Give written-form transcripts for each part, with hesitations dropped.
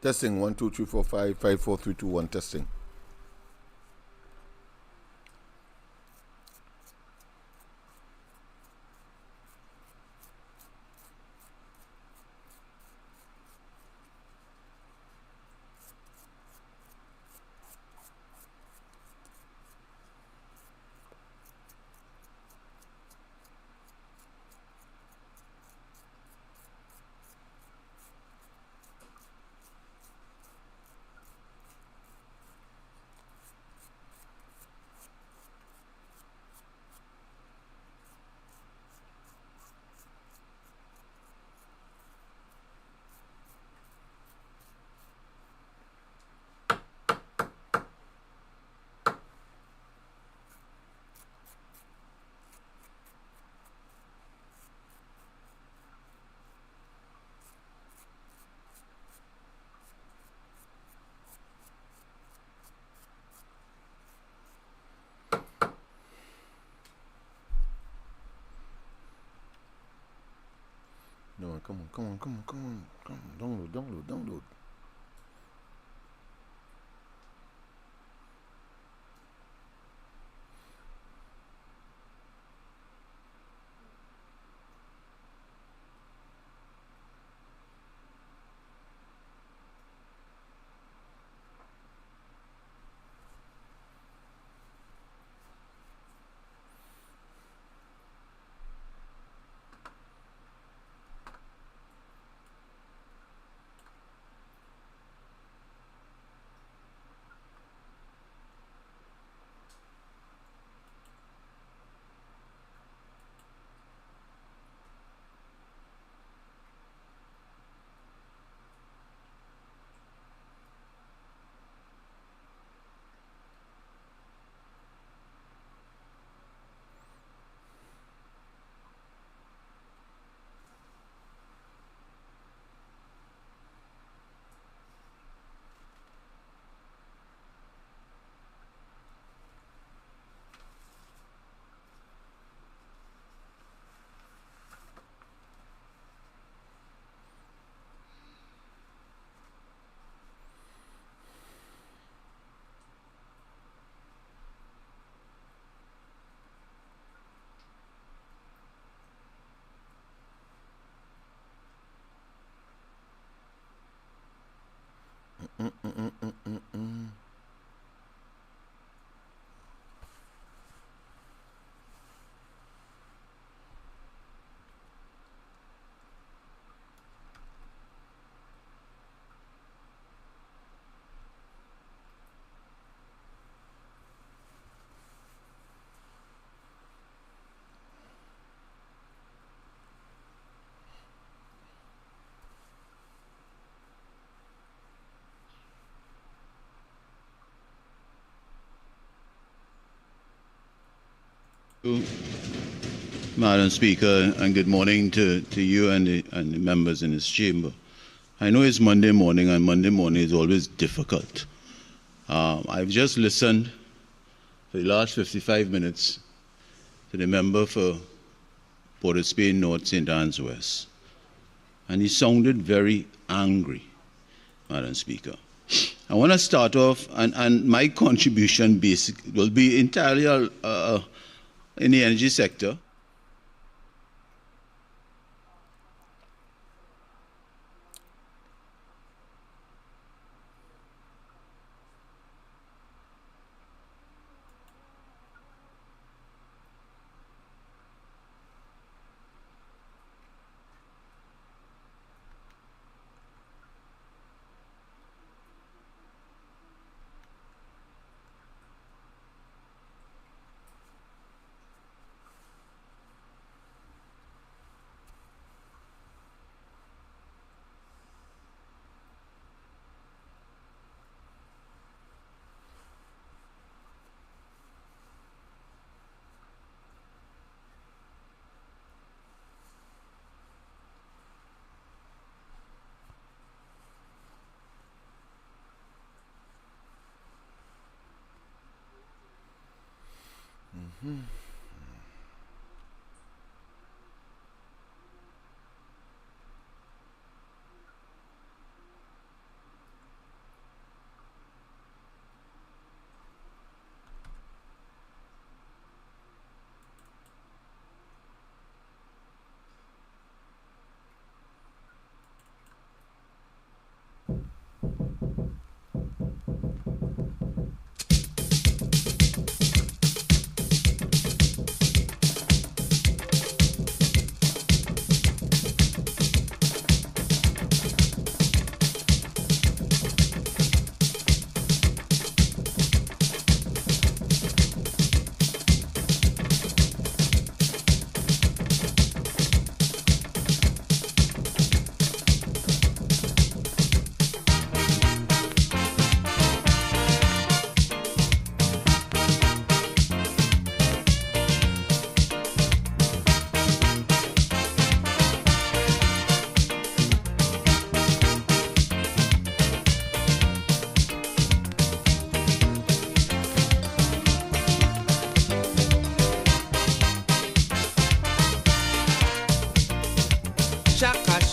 Testing 1 2 3 4 5 5 4 3 2 1 testing. No, come on. Download. Madam Speaker, and good morning to you and the members in this chamber. I know it's Monday morning, and Monday morning is always difficult. I've just listened for the last 55 minutes to the member for Port of Spain North, St. Anne's West, and he sounded very angry, Madam Speaker. I want to start off, and my contribution will be entirely in the energy sector.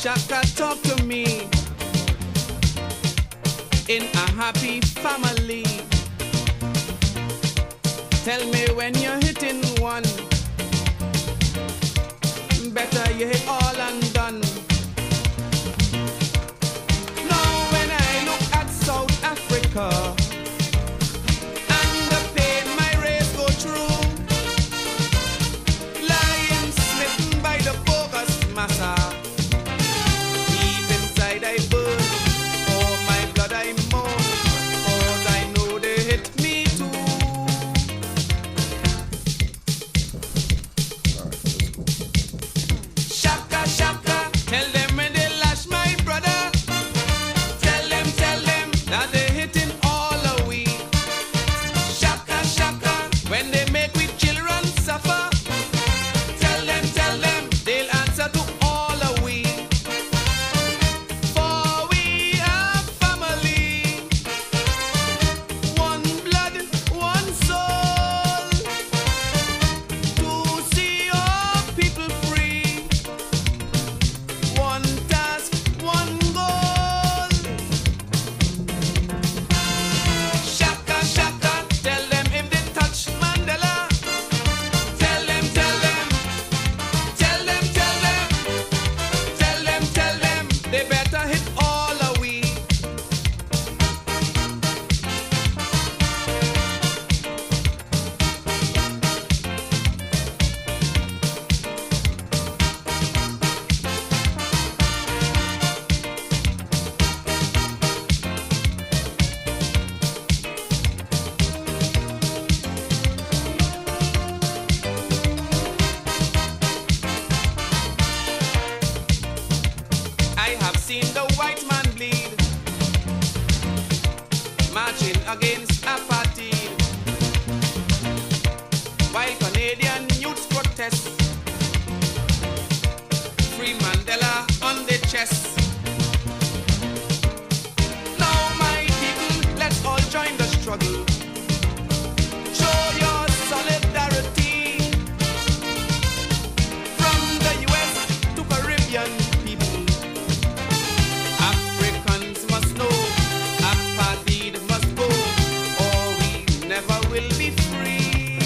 Shaka, talk to me. In a happy family, tell me when you're hitting one, better you hit all and done. Now when I look at South Africa and the pain my race go through, lying smitten by the bogus massa, deep inside I burn. Oh my blood I mourn, 'cause I know they hit me too. Shaka, shaka, tell them when they lash my brother. Tell them that they hitting all of we. Shaka, shaka, when they make we children suffer. Tell them they'll answer to all of we. For we have family, one blood, one soul, to see our people free. One task, one goal. Shaka, shaka, tell them if they touch Mandela. Tell them, they better hit all of we. I have seen the white man bleed, marching against apartheid, while Canadian youths protest. Free Mandela on the chest. Now my people, let's all join the struggle. Show your solidarity. From the US to Caribbean people, Africans must know apartheid must go, or we never will be free.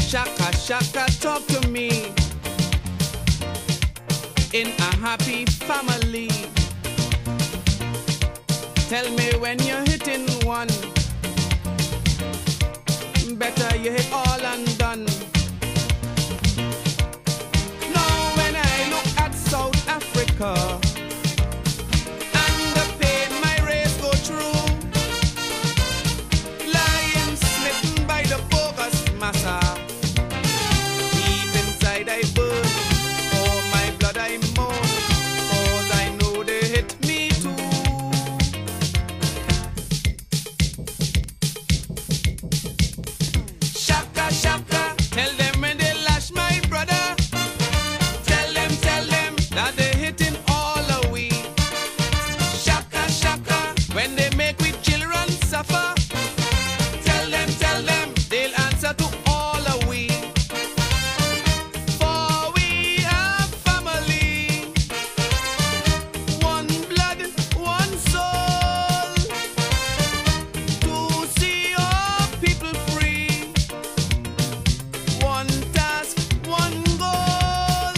Shaka, shaka, talk to me. In a happy family. Tell me when you're hitting one. Better you hit all and done. Now when I look at South Africa and the pain my race go through, lying smitten by the bogus massa. Deep inside I burn, for my blood I mourn, 'cause I know they hit me too. Shaka, shaka, tell them when they lash my brother. Tell them that they hitting all of we. Shaka, shaka, when they make we children suffer. Tell them they'll answer to all of we. For we are family, one blood, one soul, to see our people free. One task, one goal.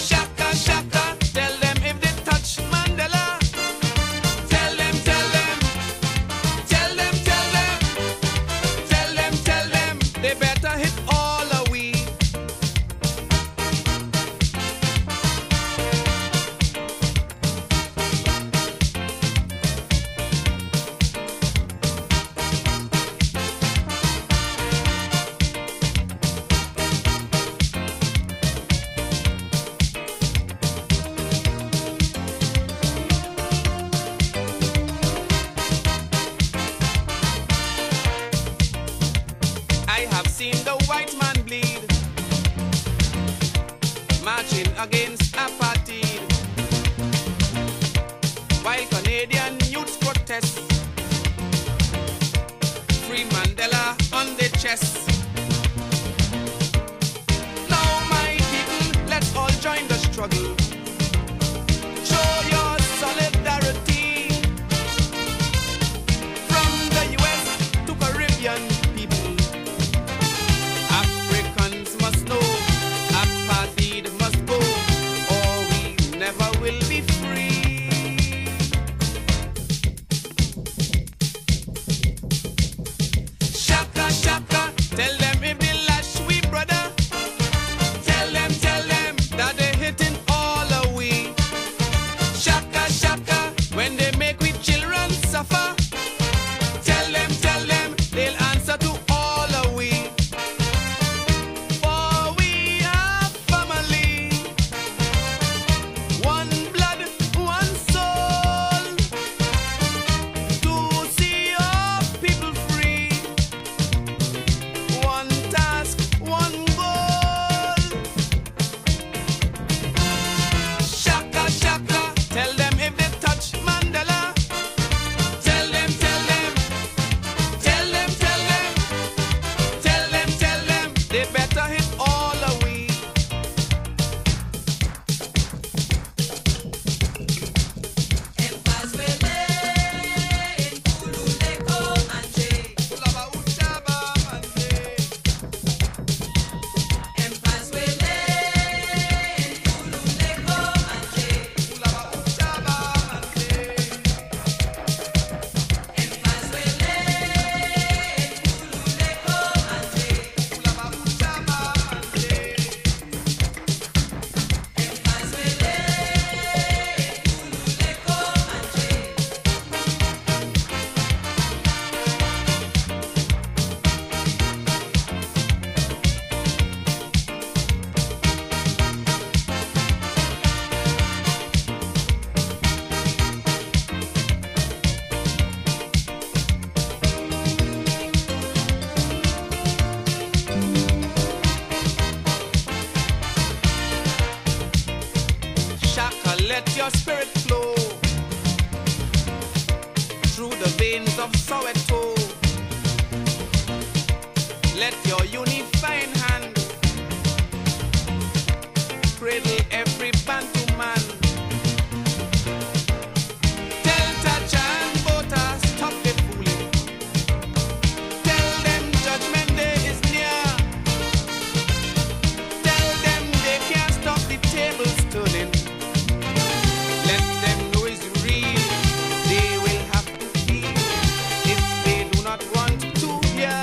Shaka, shaka, tell them if they touch Mandela. Tell them, they better hit all of we. I have seen the white man bleed, marching against apartheid, while Canadian youths protest. Free Mandela on the chest. Now my people, let's all join the struggle. Show your solidarity. From the US to Caribbean people, Africans must know apartheid must go, or we never will be free. Shaka, shaka, tell them if they lash we brother. Tell them that they hitting all Let your spirit flow through the veins of Soweto. Let your unifying hand cradle every Bantu man. Tell Tacha and Bota, stop the fooling. Tell them judgment day is near. Tell them they can't stop the tables turning. Let them know it's real. They will have to feel if they do not want to hear.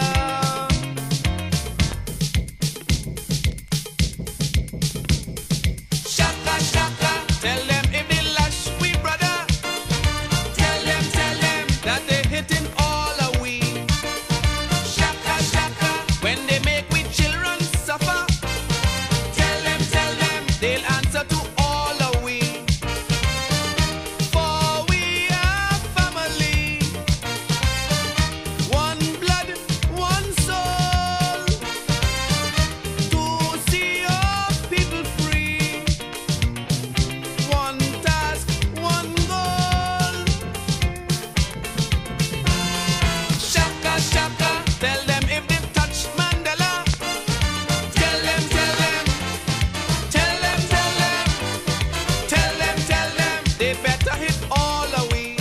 Shaka, shaka, tell them if they lash we brother. Tell them that they hitting all a we. Shaka, shaka, when they make we children suffer. Tell them they'll answer to all a we. For we are family, one blood, one soul, to see your people free. One task, one goal. Shaka, shaka, tell them if they touch Mandela. Tell them, they better hit all away.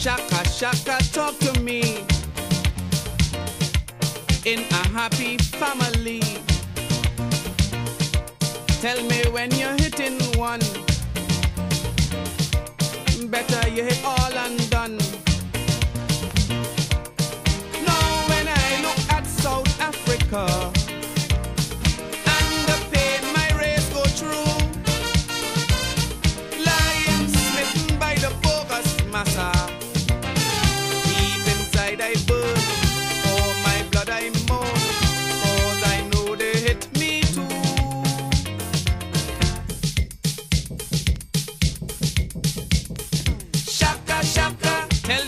Shaka, shaka, talk to me. In a happy family, tell me when you're hitting one. Better you hit all and done. Now when I look at South Africa and the pain my race go through, lying smitten by the bogus massa. Deep inside I burn, oh my blood I mourn, 'cause I know they hit me too. Shaka, shaka, tell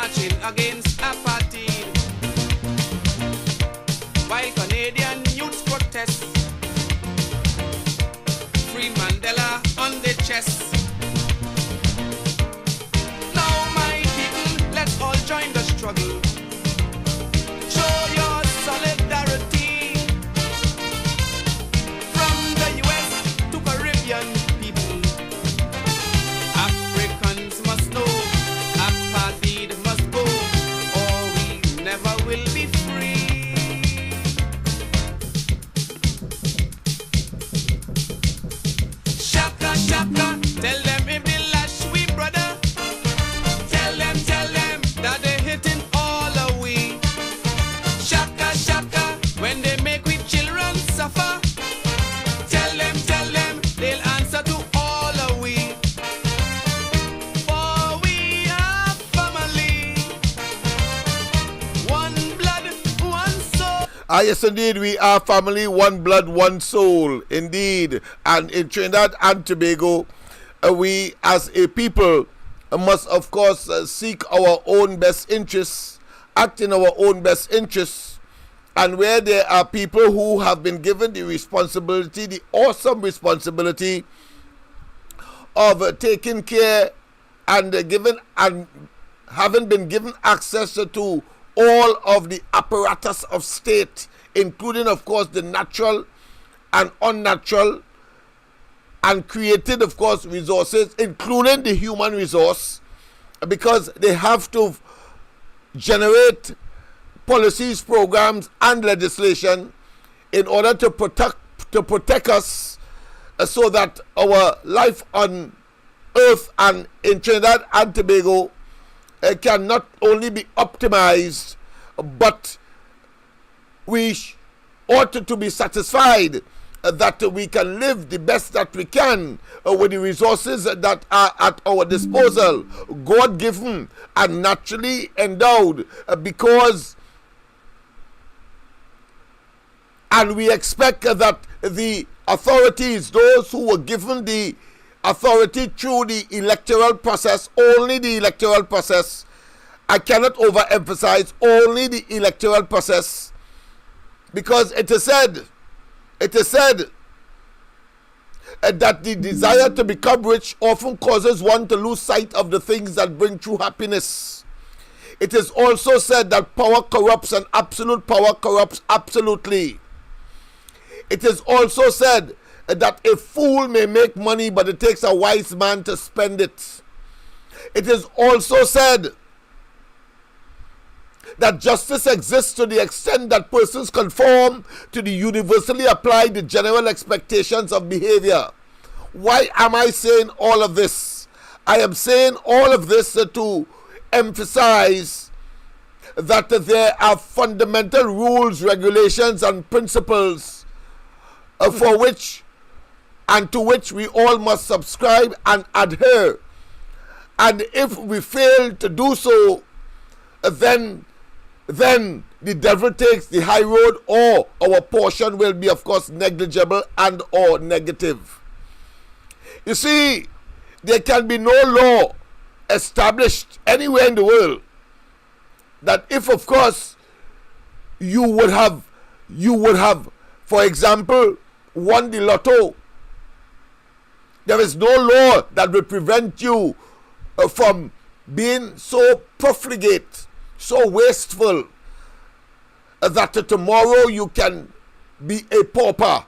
marching against apartheid, while Canadian youths protest. Free Mandela on the chest. Now my people, let's all join the struggle. Show your solidarity. From the US to Caribbean people, Africans must know apartheid must go, or we never will be free. Shaka, shaka, tell them if they lash we brother. Tell them that they hitting all away. Shaka, shaka, when they make we children suffer. Tell them, they'll answer to all away. For we are family, one blood, one soul. Ah, yes, indeed, we are family, one blood, one soul, indeed. And in Trinidad and Tobago, we as a people must, of course, seek our own best interests, act in our own best interests. And where there are people who have been given the responsibility, the awesome responsibility of taking care and having been given access to all of the apparatus of state, including, of course, the natural and unnatural and created, of course, resources, including the human resource, because they have to generate policies, programs, and legislation in order to protect us, so that our life on earth and in Trinidad and Tobago can not only be optimized, but we ought to be satisfied that we can live the best that we can with the resources that are at our disposal, God-given and naturally endowed, and we expect that the authorities, those who were given the authority through the electoral process, only the electoral process, I cannot overemphasize, only the electoral process, because it is said that the desire to become rich often causes one to lose sight of the things that bring true happiness. It is also said that power corrupts and absolute power corrupts absolutely. It is also said that a fool may make money, but it takes a wise man to spend it. It is also said that justice exists to the extent that persons conform to the universally applied general expectations of behavior. Why am I saying all of this? I am saying all of this to emphasize that there are fundamental rules, regulations, and principles for which and to which we all must subscribe and adhere. And if we fail to do so, then the devil takes the high road, or our portion will be, of course, negligible and or negative. You see, there can be no law established anywhere in the world that if, of course, you would have, for example, won the lotto, there is no law that will prevent you from being so profligate, so wasteful, that tomorrow you can be a pauper.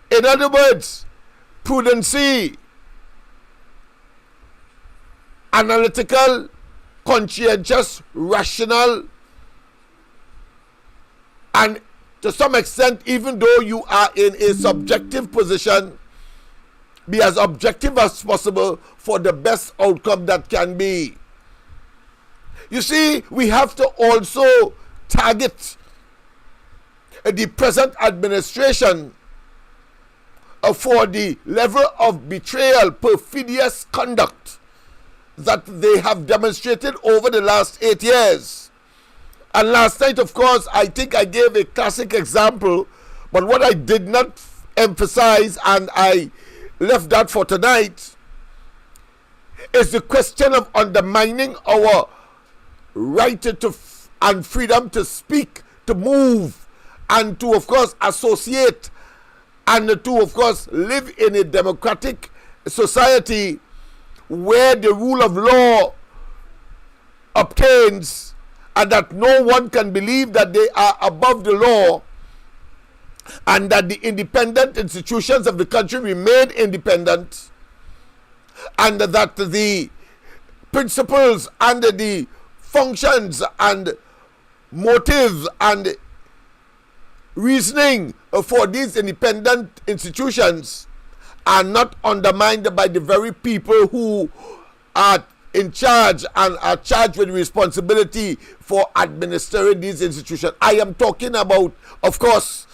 In other words, prudency, analytical, conscientious, rational, and to some extent, even though you are in a subjective position, be as objective as possible for the best outcome that can be. You see, we have to also target the present administration for the level of betrayal, perfidious conduct that they have demonstrated over the last 8 years. And last night, of course, I think I gave a classic example, but what I did not emphasize, and I left that for tonight, is the question of undermining our right and freedom to speak, to move, and to, of course, associate, and to, of course, live in a democratic society where the rule of law obtains, and that no one can believe that they are above the law, and that the independent institutions of the country remain independent, and that the principles and the functions and motives and reasoning for these independent institutions are not undermined by the very people who are in charge and are charged with responsibility for administering these institutions. I am talking about, of course,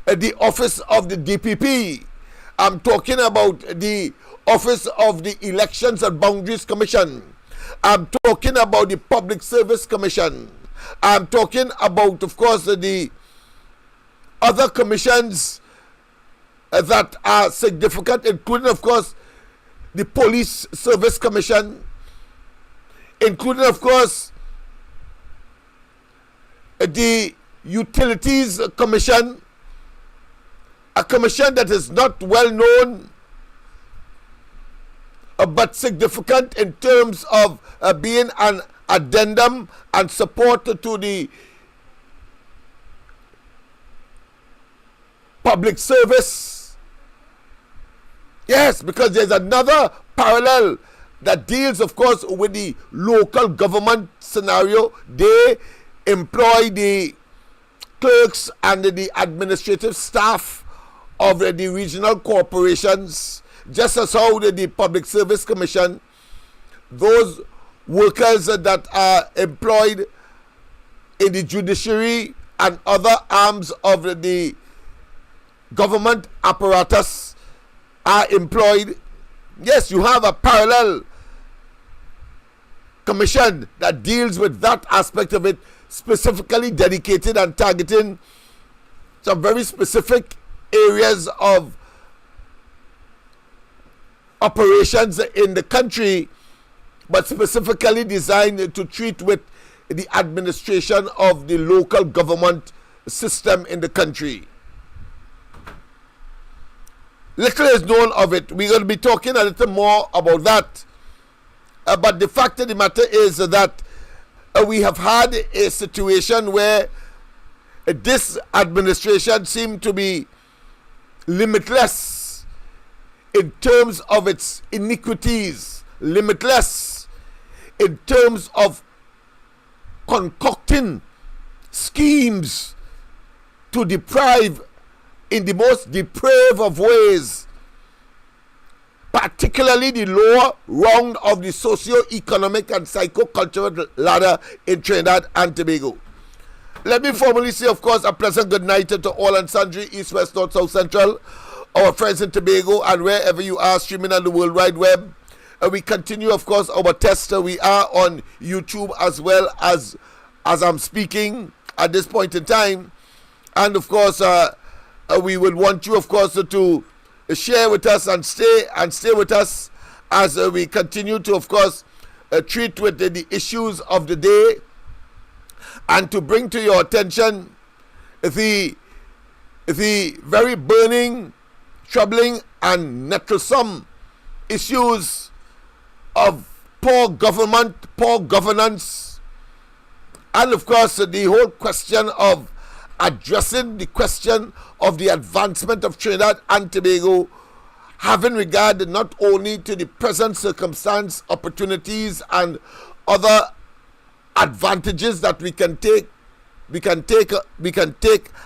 the office of the DPP. I'm talking about the office of the Elections and Boundaries Commission. I'm talking about the Public Service Commission. I'm talking about, of course, the other commissions that are significant, including, of course, the Police Service Commission, including, of course, the Utilities Commission, a commission that is not well known but significant in terms of being an addendum and support to the public service. Yes, because there's another parallel that deals, of course, with the local government scenario. They employ the clerks and the administrative staff of the regional corporations, just as how the Public Service Commission, those workers that are employed in the judiciary and other arms of the government apparatus are employed. Yes, you have a parallel commission that deals with that aspect of it, specifically dedicated and targeting some very specific areas of operations in the country, but specifically designed to treat with the administration of the local government system in the country. Little is known of it. We're going to be talking a little more about that. But the fact of the matter is that we have had a situation where this administration seemed to be limitless in terms of its iniquities, limitless in terms of concocting schemes to deprive in the most depraved of ways, particularly the lower rung of the socio-economic and psycho-cultural ladder in Trinidad and Tobago. Let me formally say, of course, a pleasant good night to all and sundry, East, West, North, South, Central, our friends in Tobago, and wherever you are streaming on the World Wide Web. We continue, of course, our test. We are on YouTube as well as I'm speaking at this point in time. And, of course, we will want you, of course, to share with us and stay with us as we continue to, of course, treat with the issues of the day, and to bring to your attention the very burning, troubling, and nettlesome issues of poor government, poor governance, and, of course, the whole question of addressing the question of the advancement of Trinidad and Tobago, having regard not only to the present circumstance, opportunities, and other advantages that we can take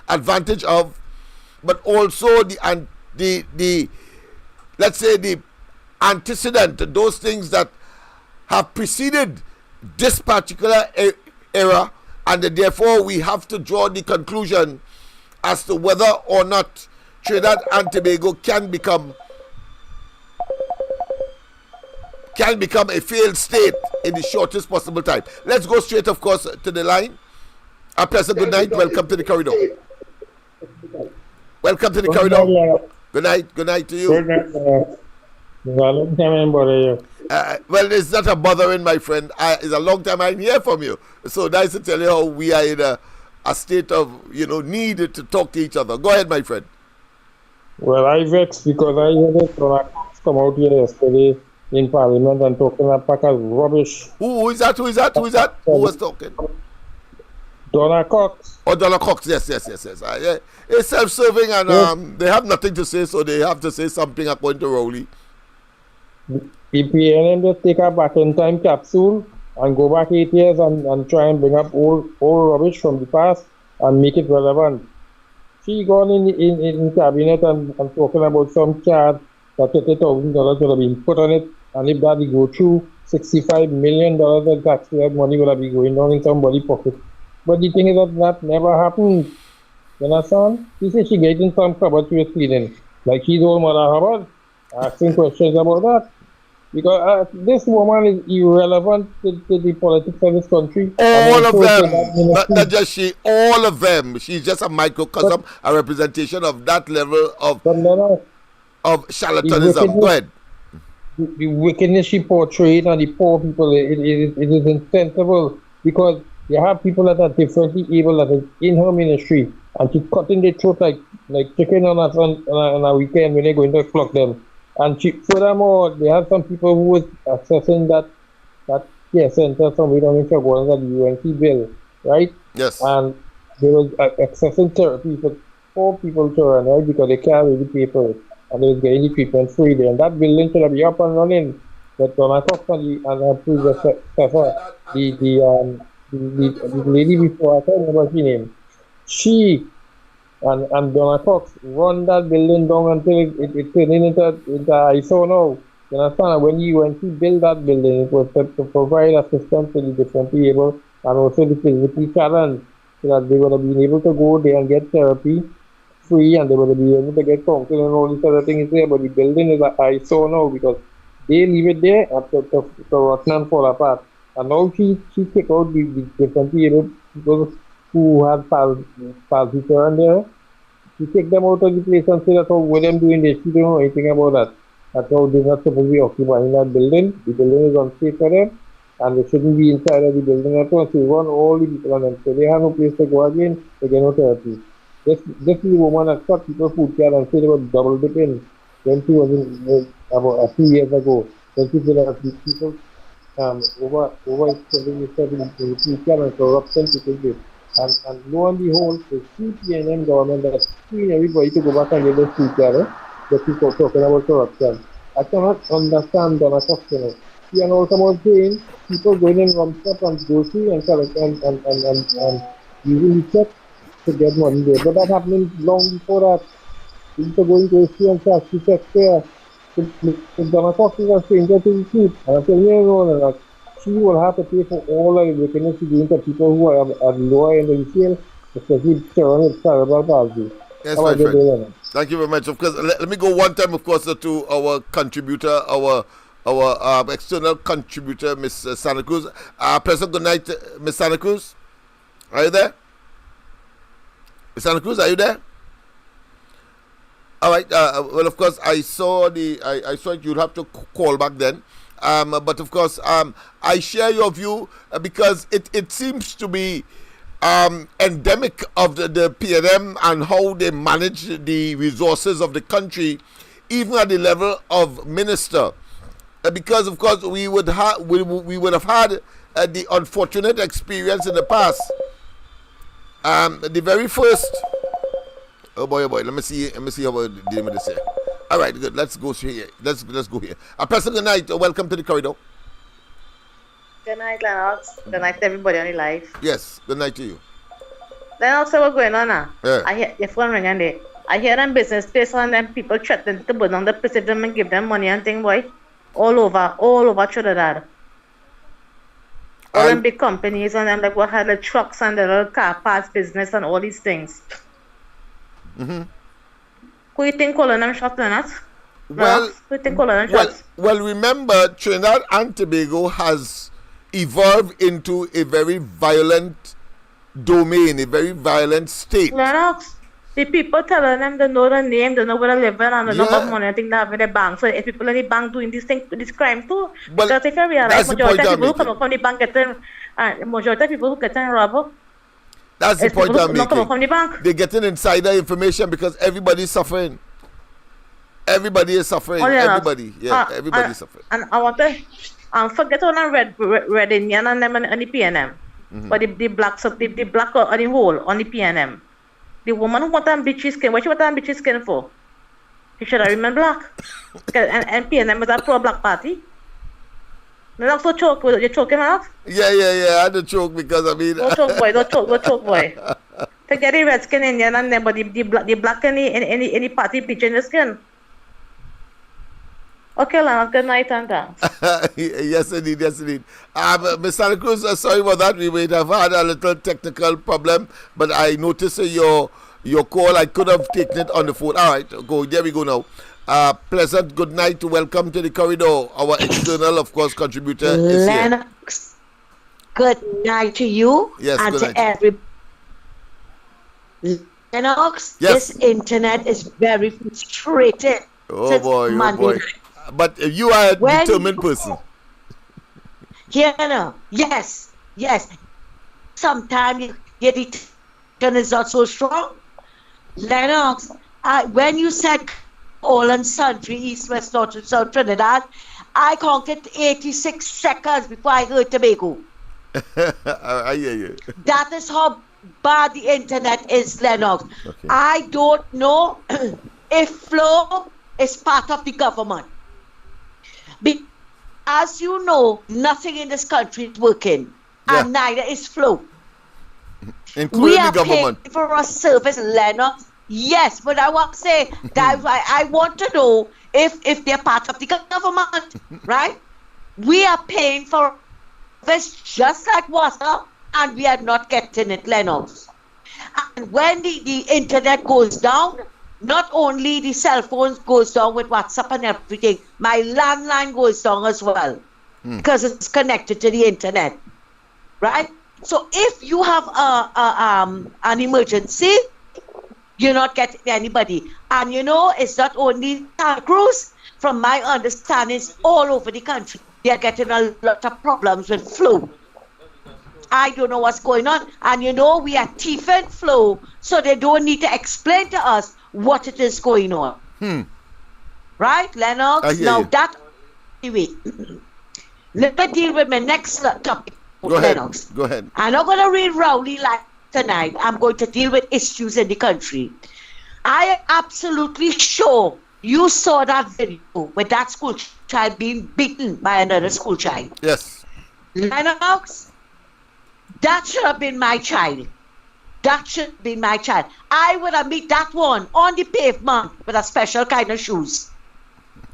advantage of, but also the let's say the antecedent, those things that have preceded this particular era, and therefore we have to draw the conclusion as to whether or not Trinidad and Tobago can become a failed state in the shortest possible time. Let's go straight, of course, to the line. A pleasant good night. Welcome to the corridor. Welcome to the corridor. Good night. Good night to you. Well, it's not a bothering, my friend. It's a long time I didn't hear from you. So nice to tell you how we are in a state of, need to talk to each other. Go ahead, my friend. Well, I vexed because I heard it come out here yesterday in Parliament and talking a pack of rubbish. Who is that? Who was talking? Donna Cox. Oh, Donna Cox. Yes. It's self-serving and they have nothing to say, so they have to say something according to Rowley. The PNM just take a back in time capsule and go back 8 years and try and bring up old rubbish from the past and make it relevant. She gone in cabinet and talking about some charge that $30,000 would have been put on it, and if that would go through, $65 million of taxpayer money would have been going down in somebody's pocket. But the thing is that never happened. You understand? She said she getting some cupboard she was cleaning, like she's old Mother Hubbard, asking questions about that. Because this woman is irrelevant to the politics of this country. All of them, not just she, all of them. She's just a microcosm, a representation of that level of charlatanism. Go ahead. The wickedness she portrayed on the poor people, it is insensible, because you have people that are differently able that is in her ministry, and she's cutting their throat like chicken on a weekend when they're going to flog them. And furthermore, they have some people who was accessing that care center somewhere down in Chicago under the UNC bill, right? Yes. And they was accessing therapy for poor people to run, right? Because they can't read the paper, and they was getting the treatment free there. And that building should be up and running. But Donna Cox and her predecessor, the lady before, I can't remember her name, she and Donna Cox run that building down until it turned into ISO now. You understand? When she built that building, it was to provide assistance to the differently able and also the physically challenged, so that they would have been able to go there and get therapy free, and they would have been able to get counseling and all these other things there. But the building is an ISO now because they leave it there to rotten and fall apart. And now she take out the differently able people who have palsy turn there. She take them out of the place and say that's how what them doing this. She don't know anything about that. That's how they're not supposed to be occupying that building. The building is unsafe for them, and they shouldn't be inside of the building at all. So we want all the people on them. So they have no place to go again, they get no therapy. This is the woman that cut people food card and said about double dipping when she was about a few years ago. When she said that these people over-extending themselves in food card and corruption to take this. And lo and behold, the CPNM government that's asking everybody to go back and get their food card, that people talking about corruption. I cannot understand Donna Cox. She and also was saying people going in rum shop and grocery and collect and using the check to get money there. But that happened long before that. People going to grocery and cash the check there. Donna Cox is a stranger to the truth. And I'm telling you, like, she will have to pay for all of the wickedness she's doing to people who are at lower end of the scale, especially children with cerebral palsy. Yes, my friend. Thank you very much. Of course, let me go one time, of course, to our contributor, our external contributor, Miss Santa Cruz. Pleasant good night, Miss Santa Cruz. Are you there? Miss Santa Cruz, are you there? All right. Well, of course, I saw it. You'd have to call back then. But of course, I share your view because it seems to be endemic of the PNM and how they manage the resources of the country, even at the level of minister. Because of course we would have had the unfortunate experience in the past. The very first. Oh boy! Let me see how we're dealing with this here. All right, good. Let's go here. Let's go here. Pastor, good night. Welcome to the corridor. Good night, Lennox. Good night to everybody on the live. Yes, good night to you. Lennox, what's going on now? Yeah. I hear your phone ringing there. I hear them business place and them people threatening to burn down the place if them and give them money and thing, boy. All over Trinidad. All them big companies and them like what had the trucks and the little car parts business and all these things. Mm-hmm. Who you think calling them shots, Lennox? Who you think calling them shots? Well, remember, Trinidad and Tobago has evolved into a very violent domain, a very violent state. Lennox, The people telling them they know the name, they know where they live, and they know Yeah. what money I think they have in the bank. So if people in the bank doing this thing, this crime too. Well, Because if you realize, that's the majority point of I'm people who come making. up from the bank getting, majority of people who getting robbed, That's the is point people I'm who not come up making. from the bank. They're getting insider information because everybody's suffering. Everybody is suffering. Oh, yeah. Everybody. Yeah, everybody's suffering. And I want to forget on a red Indian and them on the PNM. But the black the black on the whole on the PNM. The woman who want them bitchy skin, what she want them bitchy skin for? She should have remained black. and PNM is a pro-black party. They're not so choke. You're choking off? Yeah. I had to choke because I mean. Don't choke, boy. Don't choke, boy. Forget the red skin Indian and them, but the black any party bitch in the skin. Okay, Lana, good night and thanks. Yes, indeed. Ms. Santa Cruz, sorry about that. We might have had a little technical problem, but I noticed your call. I could have taken it on the phone. All right, go. There we go now. Pleasant good night. Welcome to the corridor. Our external, of course, contributor is here. Lennox, good night to you Yes, and good to night. every. Lennox, Yes. this internet is very frustrating. Oh since boy. Monday night. But you are a When determined person. Here now, yes. Sometimes your detention is not so strong. Lennox, when you said all and sundry, East, West, North, and South Trinidad, I counted 86 seconds before I heard Tobago. I hear you. That is how bad the internet is, Lennox. Okay. I don't know if Flow is part of the government. As you know, nothing in this country is working, and neither is Flow. Including We the are government. paying for a service, Lennox. Yes, but I want to say that I want to know if they're part of the government, right? We are paying for this just like water, and we are not getting it, Lennox. And when the internet goes down, not only the cell phones goes down with WhatsApp and everything, my landline goes down as well because it's connected to the internet, right? So if you have an emergency, you're not getting anybody. And you know, it's not only Santa Cruz. From my understanding, it's all over the country. They're getting a lot of problems with Flow. I don't know what's going on. And you know, we are thieving Flow, so they don't need to explain to us what it is going on. Right, Lennox? I hear Now you. that, anyway, let me deal with my next topic, Go ahead. Lennox. Go ahead. I'm not going to read Rowley like tonight. I'm going to deal with issues in the country. I am absolutely sure you saw that video with that school child being beaten by another school child. Yes. Lennox, that should have been my child. That should be my child. I would have met that one on the pavement with a special kind of shoes.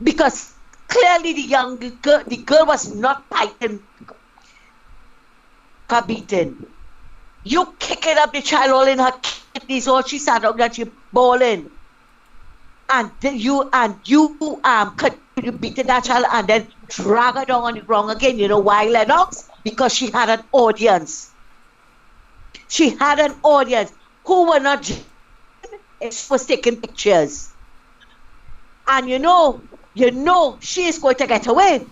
Because clearly the girl was not fighting, beaten. You kicking up the child all in her kidneys, all she sat up that she bawling. And then you continue beating that child and then drag her down on the ground again. You know why, Lennox? Because she had an audience. She had an audience who were not was taking pictures. And you know, she is going to get away.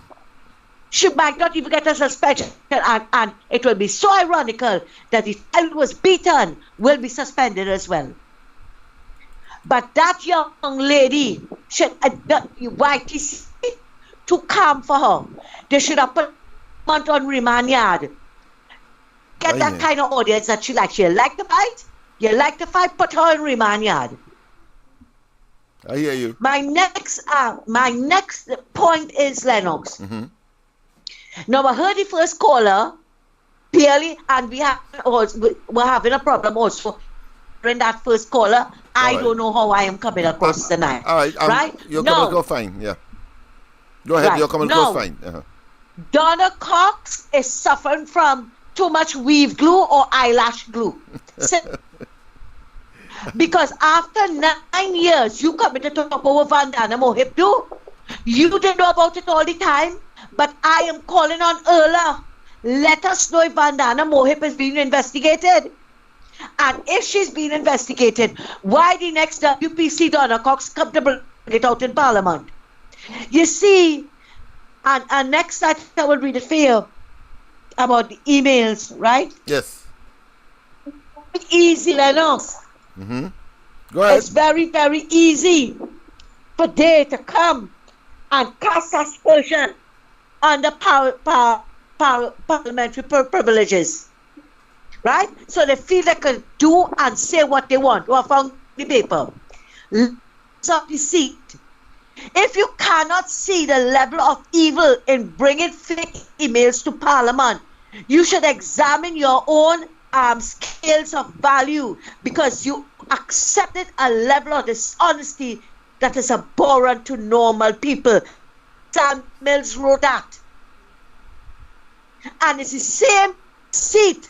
She might not even get a suspension, and it will be so ironical that the child who was beaten will be suspended as well. But that young lady should YTC to come for her. They should have put her on remand yard. Get that kind of audience that she likes. You like to fight? You like to fight? Put her in remand yard. I hear you. My next point is Lennox. Now I heard the first caller clearly, and we're having a problem also in that first caller. I don't know how I am coming across tonight. All right. Right? You're coming across fine. Yeah. Go ahead. Right. You're coming across fine. Donna Cox is suffering from too much weave glue or eyelash glue. Because after 9 years, you come into talk over Vandana Mohip too. You didn't know about it all the time, but I am calling on Erla. Let us know if Vandana Mohip is being investigated. And if she's being investigated, why the next WPC Donna Cox come to bring it out in Parliament? You see, and next I will read it for you about the emails, right? Yes. Easy, Lennox. Go ahead. It's very, very easy for they to come and cast aspersion on the parliamentary privileges. Right? So they feel they can do and say what they want. You have found the paper. So the seat. If you cannot see the level of evil in bringing fake emails to Parliament, you should examine your own scales of value, because you accepted a level of dishonesty that is abhorrent to normal people. Sam Mills wrote that. And it's the same seat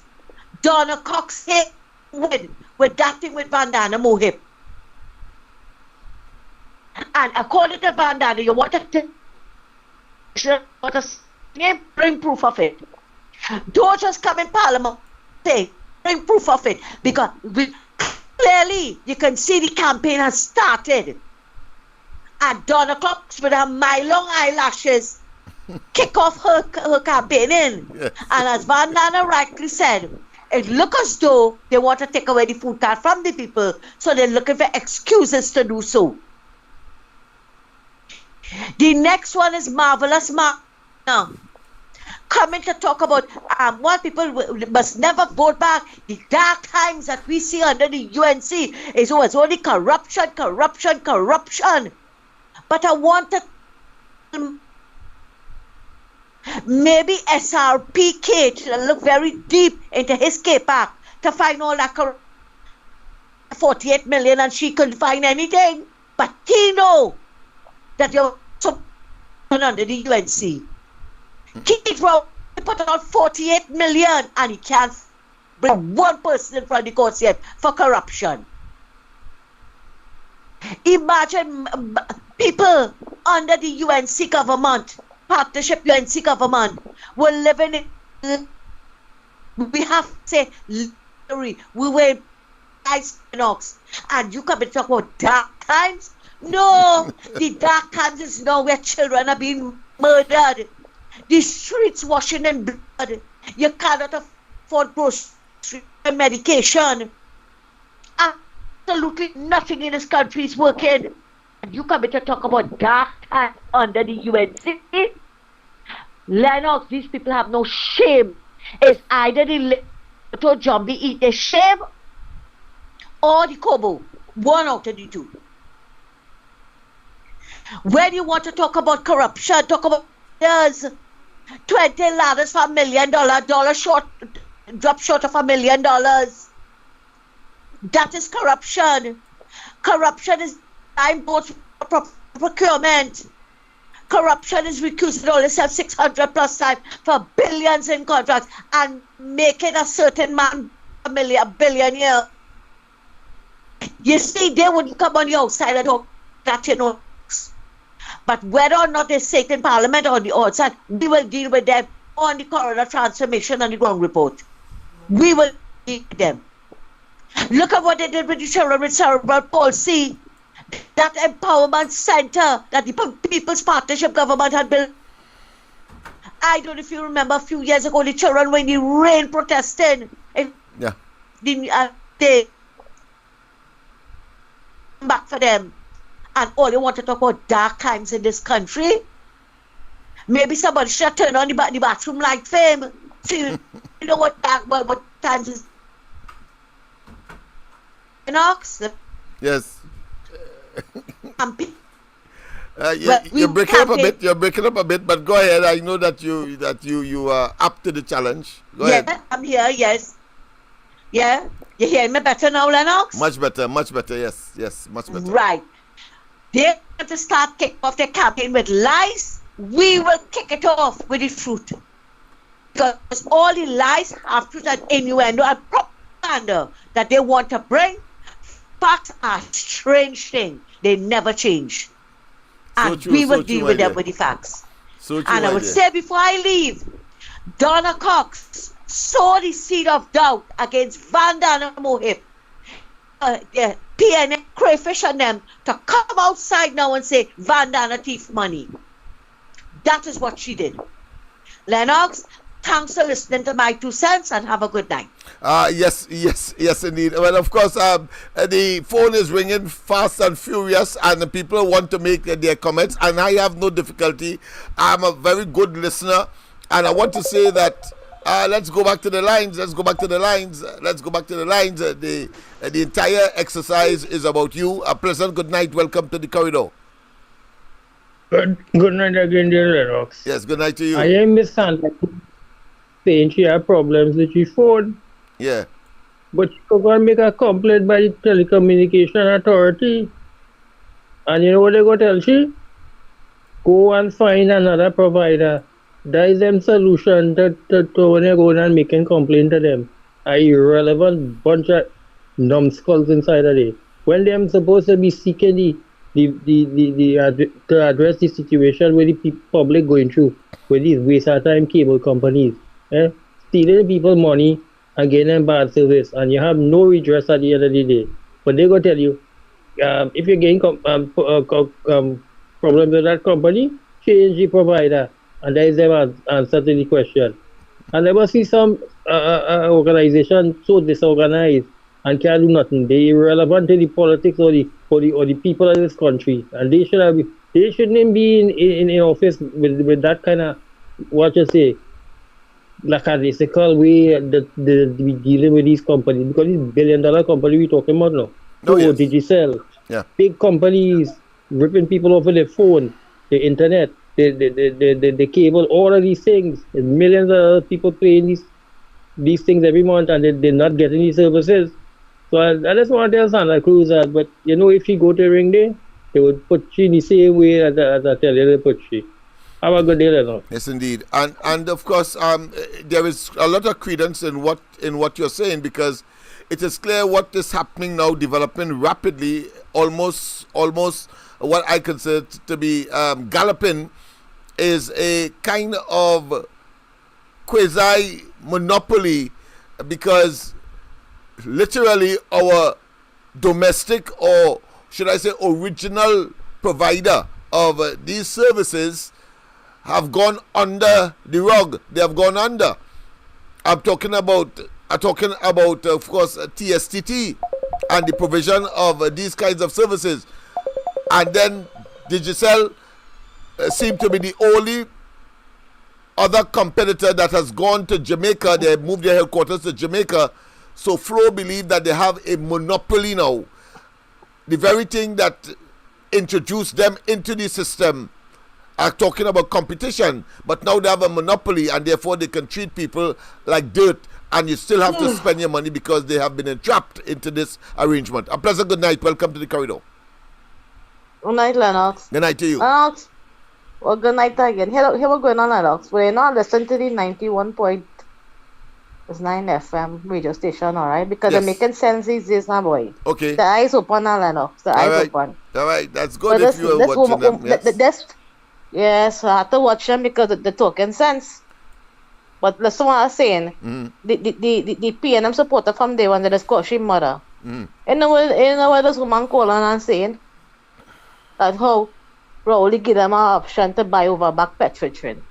Donna Cox hit with that thing with Vandana Mohip. And according to Vandana, you want to bring proof of it. Don't just come in Parliament, say, bring proof of it. Because clearly you can see the campaign has started. And Donna Cox with her mile-long eyelashes kick off her campaigning. Yes. And as Vandana rightly said, it looks as though they want to take away the food card from the people, so they're looking for excuses to do so. The next one is Marvelous now, coming to talk about what people must never vote back. The dark times that we see under the UNC is only corruption. But I want to maybe SRPK to look very deep into his K-Pack to find all that 48 million, and she couldn't find anything. But he know that you're under the UNC. Keith Rowe put out 48 million and he can't bring one person in front of the courts yet for corruption. Imagine people under the UNC government, partnership UNC government, were living in, we have to say, literally, we were nice Lennox, and you come and talk about dark times? No, the dark times is now where children are being murdered, the streets washing in blood, you cannot afford grocery and medication. Absolutely nothing in this country is working. And you come in to talk about dark times under the UNC? Lennox, these people have no shame. It's either the little zombie eat their shame or the Kobo. One out of the two. When you want to talk about corruption, talk about there's 20 ladders for $1 million, dollar short, drop short of $1 million. That is corruption. Corruption is time both procurement. Corruption is recusing all yourself 600 plus times for billions in contracts and making a certain man a billionaire. You see, they wouldn't come on the outside and talk that, you know. But whether or not they sit in Parliament or on the outside, we will deal with them on the corridor transformation and the ground report. We will deal with them. Look at what they did with the children with cerebral palsy. That empowerment center that the People's Partnership government had built. I don't know if you remember a few years ago, the children were in the rain protesting. Yeah. They back for them. And all you want to talk about dark times in this country? Maybe somebody should turn on the bathroom light for him. See, you know what times is. Lennox? Yes. You're breaking up a bit. You're breaking up a bit, but go ahead. I know that you are up to the challenge. Go ahead. Yeah, I'm here. Yes. Yeah, you hear me better now, Lennox? Much better. Yes, much better. Right. They want to start kick off their campaign with lies. We will kick it off with the truth. Because all the lies have truth and innuendo and propaganda that they want to bring. Facts are strange things. They never change. And true, we will so deal true, with them idea. with the facts. So true, And I would idea. say before I leave, Donna Cox sow the seed of doubt against Vandana Mohib, PNM, Crayfish and them, to come outside now and say Vandana thief money. That is what she did. Lennox, thanks for listening to my 2 cents and have a good night. Yes, indeed. Well, of course, the phone is ringing fast and furious, and the people want to make their comments, and I have no difficulty. I'm a very good listener, and I want to say that let's go back to the lines. The entire exercise is about you. A pleasant good night. Welcome to the corridor. Good night again, dear Lennox. Yes, good night to you. I am Miss Sandra saying she had problems with her phone, Yeah. but she could go and make a complaint by the telecommunication authority. And you know what they go tell she? Go and find another provider. That is them solution to when you go and making complaint to them. A irrelevant bunch of numbskulls inside of it. When them supposed to be seeking to address the situation where the public going through with these waste of time cable companies, stealing people money and getting them bad service, and you have no redress at the end of the day. But they go tell you, if you're getting problems with that company, change the provider, and that is them answer to the question. And there must be some organization so disorganized and can't do nothing. They irrelevant to the politics or the people of this country, and they shouldn't be in office with that kind of, what you say, lackadaisical way that we dealing with these companies, because it's $1 billion company we talking about now. Yes. Digicel, big companies ripping people off of their phone, the internet, the cable, all of these things. There's millions of people paying these things every month, and they're not getting these services. So I just want to tell Santa Cruz that, but you know, if she go to ring day, they would put she in the same way as I tell you they put she. Have a good day, Lennox. Yes, indeed, and of course, there is a lot of credence in what you're saying, because it is clear what is happening now, developing rapidly, almost what I consider to be galloping, is a kind of quasi monopoly, because literally our domestic, or should I say original provider of these services have gone under the rug. They have gone under. I'm talking about of course TSTT and the provision of these kinds of services, and then Digicel seem to be the only other competitor that has gone to Jamaica. They moved their headquarters to Jamaica. So Flo believe that they have a monopoly now. The very thing that introduced them into the system are talking about competition, but now they have a monopoly, and therefore they can treat people like dirt, and you still have to spend your money because they have been entrapped into this arrangement. A pleasant good night. Welcome to the corridor. Good night, Lennox. Good night to you. Lennox. Well, good night again. Here we're going on, Lennox. We're not listening to the 91.9 FM radio station, all right? Because they're making sense these days now, boy. Okay. The eyes open now, Lennox. The eyes open. All right. That's good if you are watching them. Yes, I have to watch them because they're talking sense. But listen what I'm saying. The PNM supporter from day one, that is called she mother. You know what this woman calling and saying? That how Rowley give them an option to buy over back petrol train.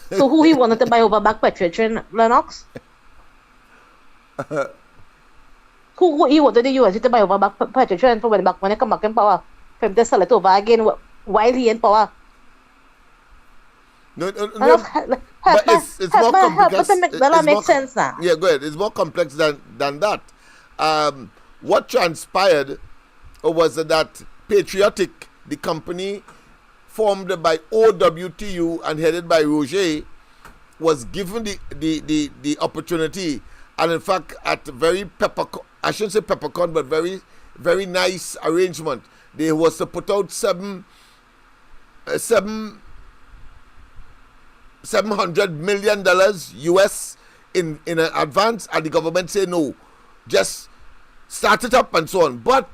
So who he wanted to buy over back petrol train, Lennox? Who he wanted the US to buy over back petrol train for when they come back in power? For him to sell it over again while he in power. No. But it's more complex. That makes sense now. Yeah, go ahead. It's more complex than that. What transpired was that Patriotic, the company formed by OWTU and headed by Roger, was given the opportunity, and in fact at very I shouldn't say peppercorn, but very, very nice arrangement. They was to put out $700 million US in an advance, and the government say no, just start it up and so on. But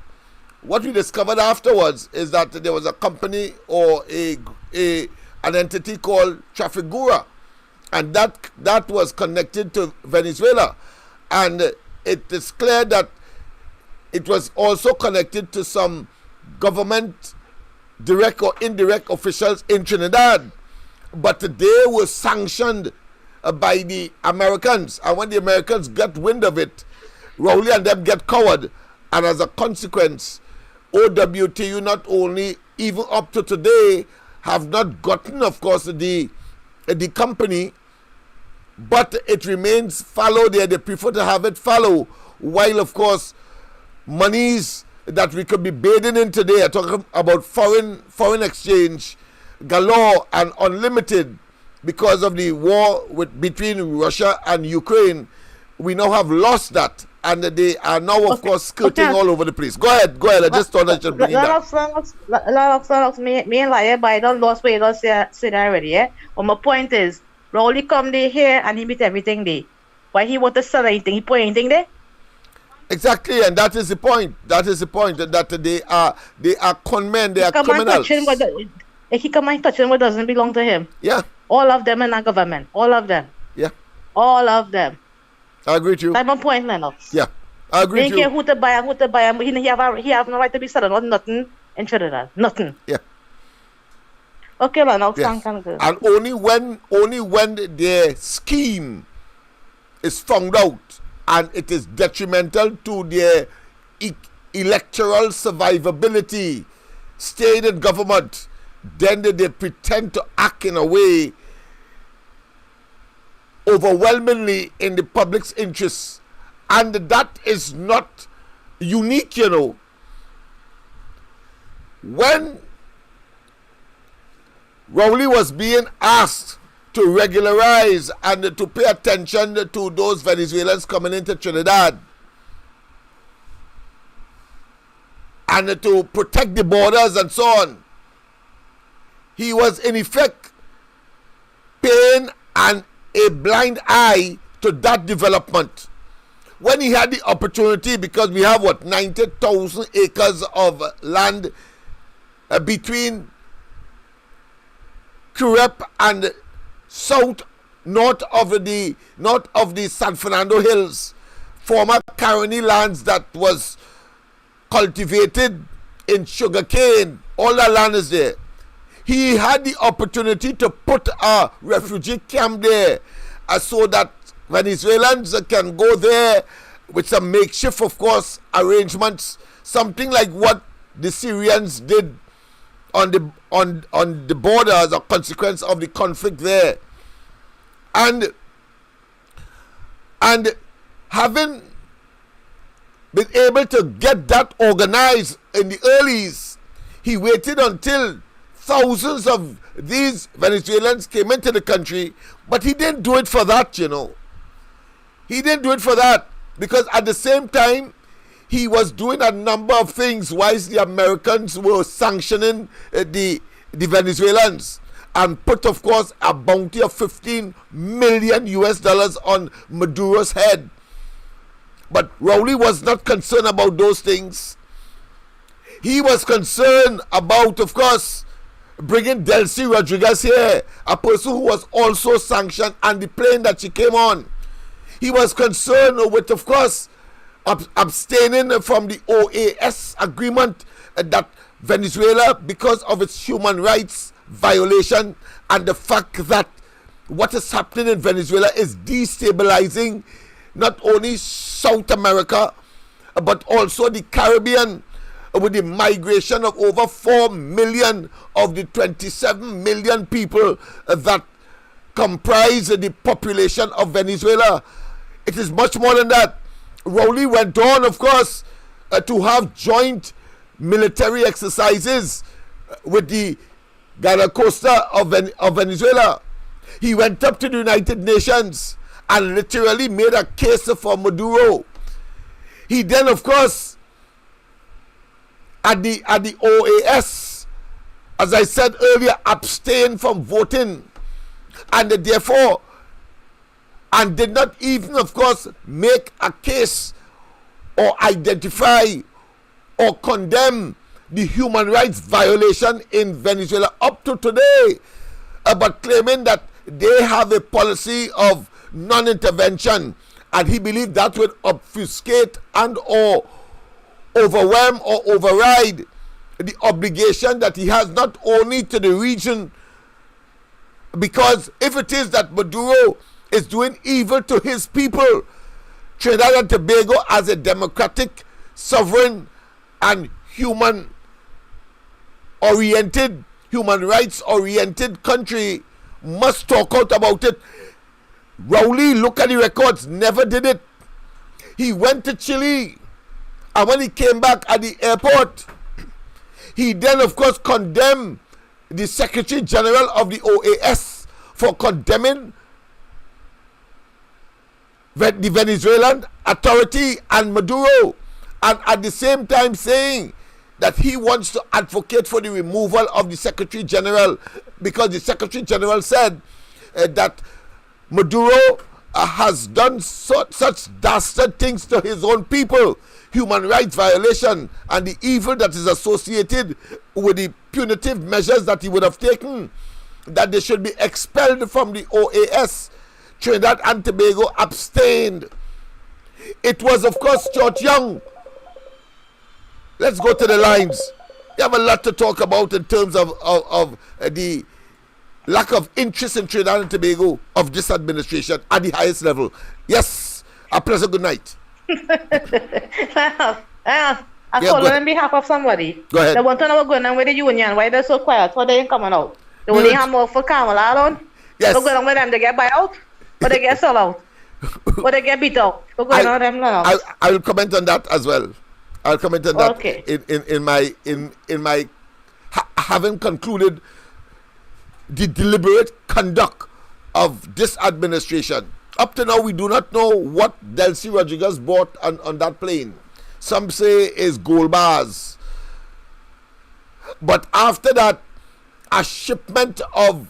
what we discovered afterwards is that there was a company or an entity called Trafigura, and that was connected to Venezuela, and it is clear that it was also connected to some government direct or indirect officials in Trinidad, but they were sanctioned by the Americans, and when the Americans got wind of it, Rowley and them get covered, and as a consequence, OWTU not only, even up to today, have not gotten, of course, the company, but it remains fallow there. They prefer to have it fallow, while, of course, monies that we could be bathing in today, are talking about foreign exchange, galore and unlimited, because of the war between Russia and Ukraine. We now have lost that, and they are now, of course, skirting all over the place. Go ahead. I just thought I should bring it up. Lennox, me and Liar Biden lost weight, don't say that already, yeah? But my point is, Rowley come there here and he meet everything there. Why he want to sell anything? He put anything there? Exactly, and that is the point. That they are con men, they are criminals. If he come and touch him, what doesn't belong to him? Yeah. All of them in our government. All of them. Yeah. All of them. I agree with you. That's my point, Lennox. Yeah. I agree with you. He don't care who to buy him. He have no right to be selling nothing in Trinidad. Nothing. Yeah. Okay, Lennox. Yes. Thank you. And only when their scheme is found out and it is detrimental to their electoral survivability, staying in government, then they pretend to act in a way overwhelmingly in the public's interests. And that is not unique, you know. When Rowley was being asked to regularize and to pay attention to those Venezuelans coming into Trinidad and to protect the borders and so on, he was in effect paying a blind eye to that development. When he had the opportunity, because we have 90,000 acres of land between Curep and north of the San Fernando Hills, former Caroni lands that was cultivated in sugarcane, all that land is there. He had the opportunity to put a refugee camp there so that Venezuelans can go there with some makeshift, of course, arrangements, something like what the Syrians did on the border as a consequence of the conflict there. And having been able to get that organized in the earlies, he waited until thousands of these Venezuelans came into the country, but he didn't do it for that, you know. He didn't do it for that, because at the same time, he was doing a number of things whilst the Americans were sanctioning the Venezuelans, and put, of course, a bounty of $15 million on Maduro's head. But Rowley was not concerned about those things. He was concerned about, of course, bringing Delcy Rodriguez here, a person who was also sanctioned, and the plane that she came on. He was concerned with, of course, abstaining from the OAS agreement that Venezuela, because of its human rights violation and the fact that what is happening in Venezuela is destabilizing not only South America but also the Caribbean, with the migration of over 4 million of the 27 million people that comprise the population of Venezuela. It is much more than that. Rowley went on, of course, to have joint military exercises with the Guardia Costa of Venezuela. He went up to the United Nations and literally made a case for Maduro. He then, of course, at the OAS, as I said earlier, abstained from voting, and therefore, and did not even, of course, make a case or identify or condemn the human rights violation in Venezuela up to today, but claiming that they have a policy of non-intervention, and he believed that would obfuscate and or overwhelm or override the obligation that he has not only to the region, because if it is that Maduro is doing evil to his people, Trinidad and Tobago as a democratic, sovereign and human rights oriented country must talk out about it. Rowley, look at the records, never did it. He went to Chile, and when he came back at the airport, he then of course condemned the Secretary General of the OAS for condemning the Venezuelan authority and Maduro, and at the same time saying that he wants to advocate for the removal of the Secretary General, because the Secretary General said that Maduro has done such dastard things to his own people, human rights violation, and the evil that is associated with the punitive measures that he would have taken, that they should be expelled from the OAS. Trinidad and Tobago abstained. It was, of course, George Young. Let's go to the lines. We have a lot to talk about in terms of the lack of interest in Trinidad and Tobago of this administration at the highest level. Yes, a pleasant good night. I call on behalf of somebody. Go ahead. They want to know what's going on with the union. Why they're so quiet? Why they ain't coming out? They only have more for Kamala alone. Yes. What's going on with them? They get buy out? Or they get sold out? Or they get beat out? What's going on with them now? I will comment on that as well. I'll comment on that Okay. in my having concluded the deliberate conduct of this administration. Up to now, we do not know what Delcy Rodriguez bought on that plane. Some say is gold bars. But after that, a shipment of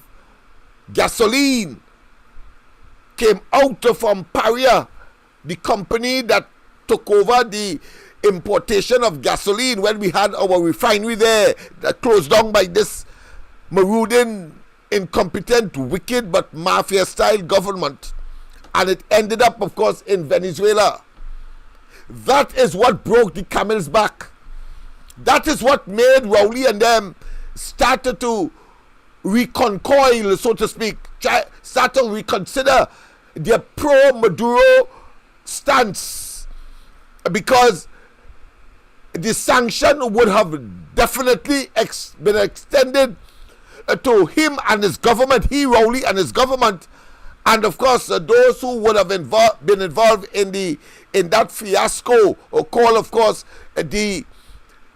gasoline came out from Paria, the company that took over the importation of gasoline when we had our refinery there, that closed down by this marauding, incompetent, wicked but mafia style government, and it ended up of course in Venezuela. That is what broke the camel's back. That is what made Rowley and them started to reconcile, so to speak, start to reconsider their pro-Maduro stance, because the sanction would have definitely been extended to him and his government, Rowley and his government, and of course those who would have been involved in that fiasco, or call of course the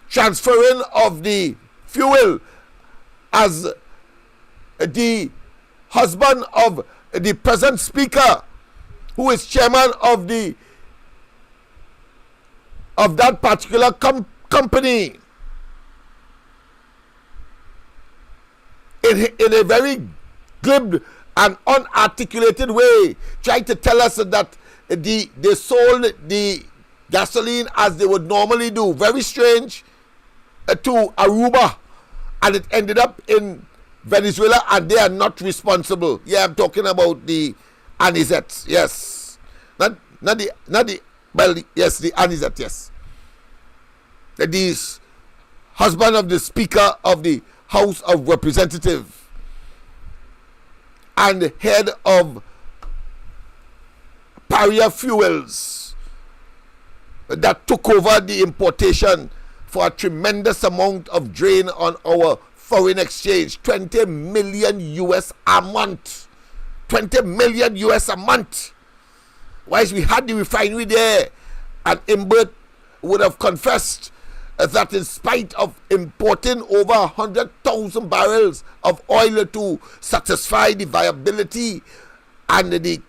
transferring of the fuel, as the husband of the present speaker, who is chairman of that particular company, in a very glib and unarticulated way, tried to tell us that they sold the gasoline as they would normally do, very strange, to Aruba, and it ended up in Venezuela, and they are not responsible. Yeah, I'm talking about the Anisettes. Yes, not the yes, the Anisette. Yes, the husband of the Speaker of the House of Representatives and head of Paria Fuels, that took over the importation for a tremendous amount of drain on our foreign exchange, 20 million US a month. 20 million US a month. Whilst we had the refinery there, and Imbert would have confessed that in spite of importing over 100,000 barrels of oil to satisfy the viability and the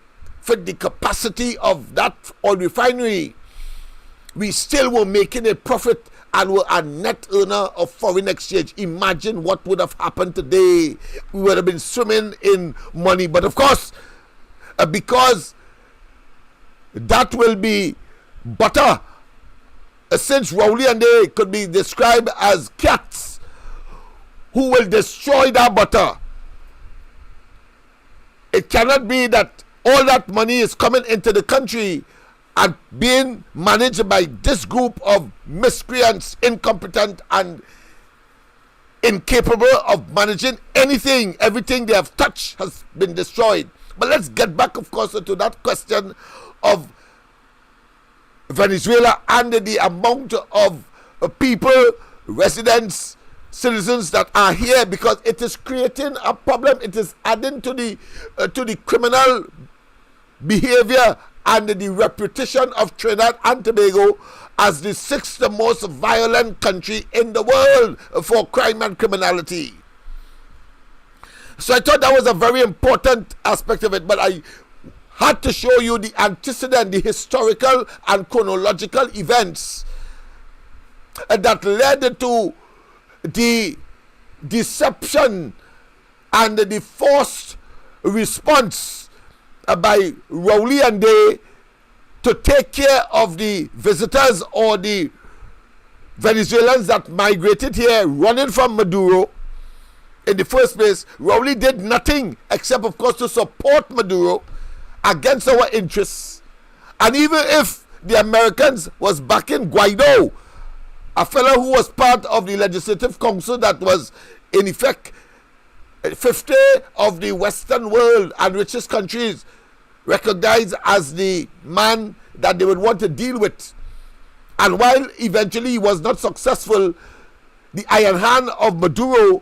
capacity of that oil refinery, we still were making a profit and were a net earner of foreign exchange. Imagine what would have happened today. We would have been swimming in money. But of course, because that will be butter, since Rowley and they could be described as cats who will destroy that butter It cannot be that all that money is coming into the country and being managed by this group of miscreants, incompetent and incapable of managing anything. Everything they have touched has been destroyed. But let's get back, of course, to that question of Venezuela and the amount of people, residents, citizens that are here, because it is creating a problem. It is adding to the criminal behavior and the reputation of Trinidad and Tobago as the sixth most violent country in the world for crime and criminality. So I thought that was a very important aspect of it, but I had to show you the antecedent, the historical and chronological events that led to the deception and the forced response by Rowley and Day to take care of the visitors or the Venezuelans that migrated here running from Maduro. In the first place, Rowley did nothing except, of course, to support Maduro against our interests. And even if the Americans was backing Guaido, a fellow who was part of the Legislative Council that was, in effect, 50 of the Western world and richest countries recognized as the man that they would want to deal with. And while eventually he was not successful, the iron hand of Maduro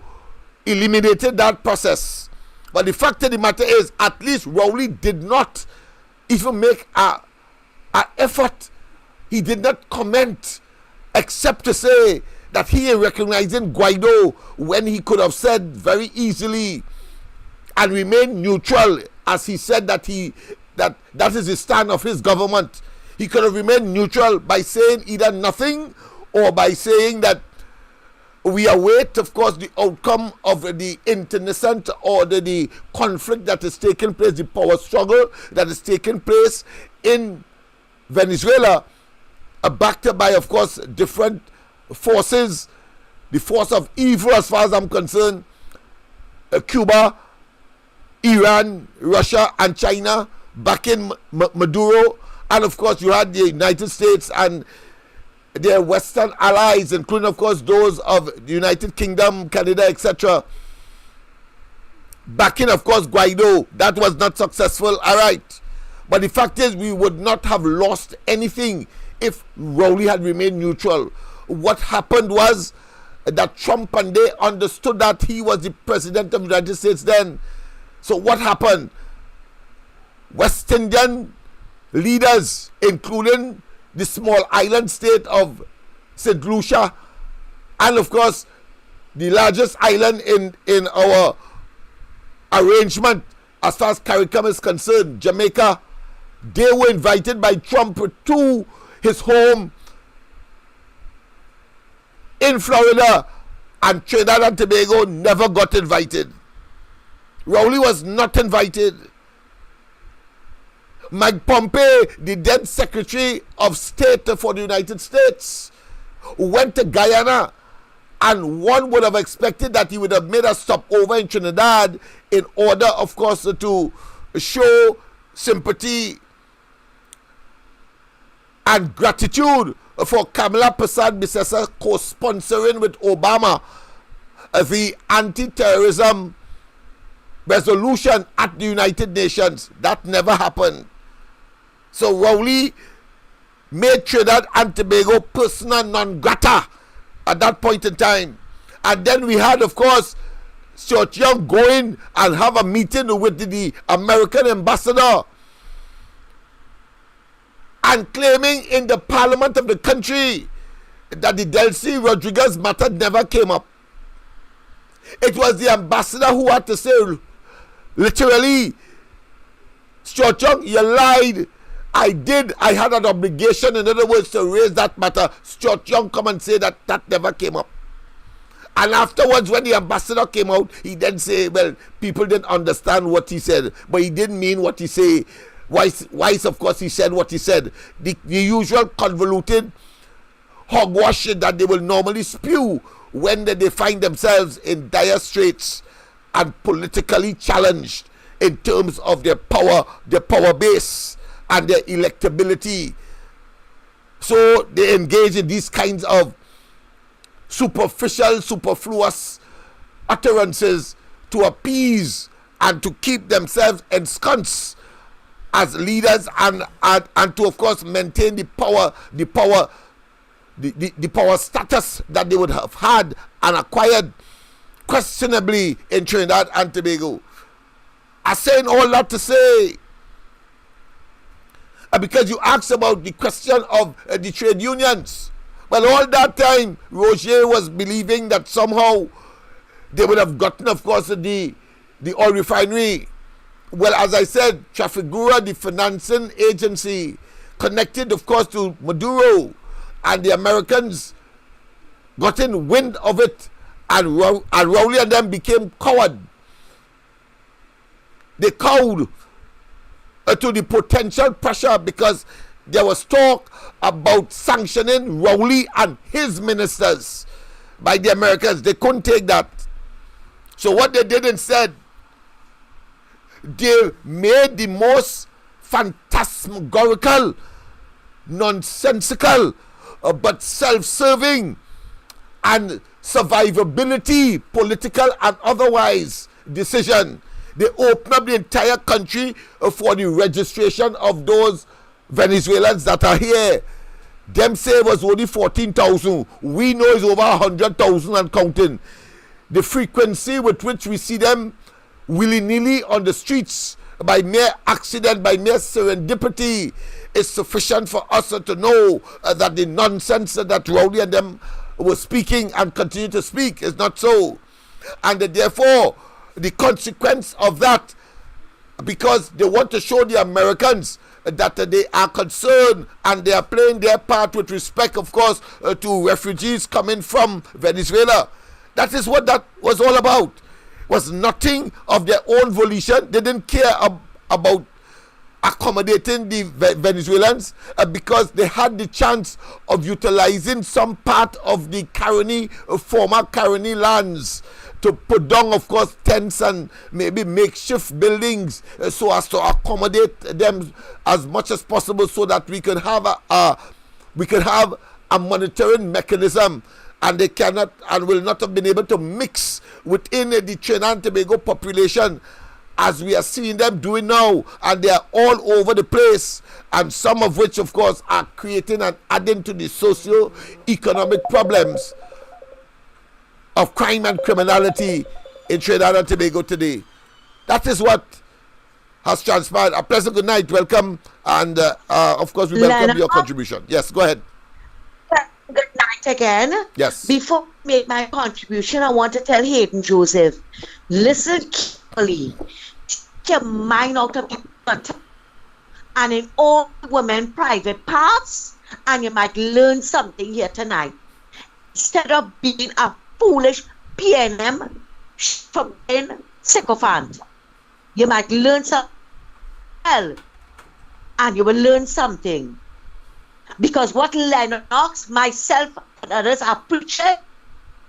eliminated that process. But the fact of the matter is, at least Rowley did not even make an effort. He did not comment except to say that he is recognizing Guaido when he could have said very easily and remain neutral, as he said that that is the stand of his government. He could have remained neutral by saying either nothing or by saying that we await, of course, the outcome of the internecine or the conflict that is taking place, the power struggle that is taking place in Venezuela, backed by, of course, different forces. The force of evil, as far as I'm concerned, Cuba, Iran, Russia, and China backing Maduro. And, of course, you had the United States and their Western allies, including, of course, those of the United Kingdom, Canada, etc., backing, of course, Guaido. That was not successful, all right. But the fact is, we would not have lost anything if Rowley had remained neutral. What happened was that Trump and they understood that he was the president of the United States then. So what happened? West Indian leaders, including the small island state of St. Lucia, and of course the largest island in our arrangement as far as CARICOM is concerned, Jamaica, they were invited by Trump to his home in Florida, and Trinidad and Tobago never got invited. Rowley was not invited. Mike Pompeo, the then Secretary of State for the United States, went to Guyana, and one would have expected that he would have made a stopover in Trinidad in order, of course, to show sympathy and gratitude for Kamala Persad-Bissessar co-sponsoring with Obama the anti-terrorism resolution at the United Nations. That never happened. So Rowley made Trinidad and Tobago persona non grata at that point in time. And then we had, of course, Stuart Young going and have a meeting with the American ambassador and claiming in the parliament of the country that the Delcy Rodriguez matter never came up. It was the ambassador who had to say, literally, Stuart Young, you lied. I had an obligation, in other words, to raise that matter. Stuart Young come and say that never came up. And afterwards, when the ambassador came out, he then say, well, people didn't understand what he said, but he didn't mean what he said. Wise, of course, he said what he said. The usual convoluted hogwash that they will normally spew when they find themselves in dire straits and politically challenged in terms of their power base and their electability. So they engage in these kinds of superficial, superfluous utterances to appease and to keep themselves ensconced as leaders and to of course maintain the power status that they would have had and acquired questionably in Trinidad and Tobago. I'm saying all that to say, because you asked about the question of the trade unions. Well, all that time, Roger was believing that somehow they would have gotten, of course, the oil refinery. Well, as I said, Trafigura, the financing agency, connected, of course, to Maduro, and the Americans got in wind of it, and Rowley and them became coward. They cowed to the potential pressure because there was talk about sanctioning Rowley and his ministers by the Americans. They couldn't take that. So what they did instead, they made the most phantasmagorical, nonsensical, but self-serving and survivability, political and otherwise, decision. They opened up the entire country for the registration of those Venezuelans that are here. Them say it was only 14,000. We know it's over 100,000 and counting. The frequency with which we see them willy-nilly on the streets by mere accident, by mere serendipity, is sufficient for us to know that the nonsense that Rowley and them were speaking and continue to speak is not so. And therefore, the consequence of that, because they want to show the Americans that they are concerned and they are playing their part with respect, of course, to refugees coming from Venezuela. That is what that was all about. It was nothing of their own volition. They didn't care about accommodating the Venezuelans because they had the chance of utilizing some part of the former Caroni lands to put down, of course, tents and maybe makeshift buildings so as to accommodate them as much as possible, so that we could have a monitoring mechanism, and they cannot and will not have been able to mix within the Trinidad and Tobago population as we are seeing them doing now, and they are all over the place, and some of which, of course, are creating and adding to the socio-economic problems of crime and criminality in Trinidad and Tobago today. That is what has transpired. A pleasant good night, welcome, and of course we welcome your contribution. Yes, go ahead. Good night again. Yes. Before I make my contribution, I want to tell Hayden Joseph, listen carefully, take your mind out of the gutter and in all women private parts, and you might learn something here tonight. Instead of being a foolish PNM from being sycophant, you might learn something else, and you will learn something. Because what Lennox, myself, and others are preaching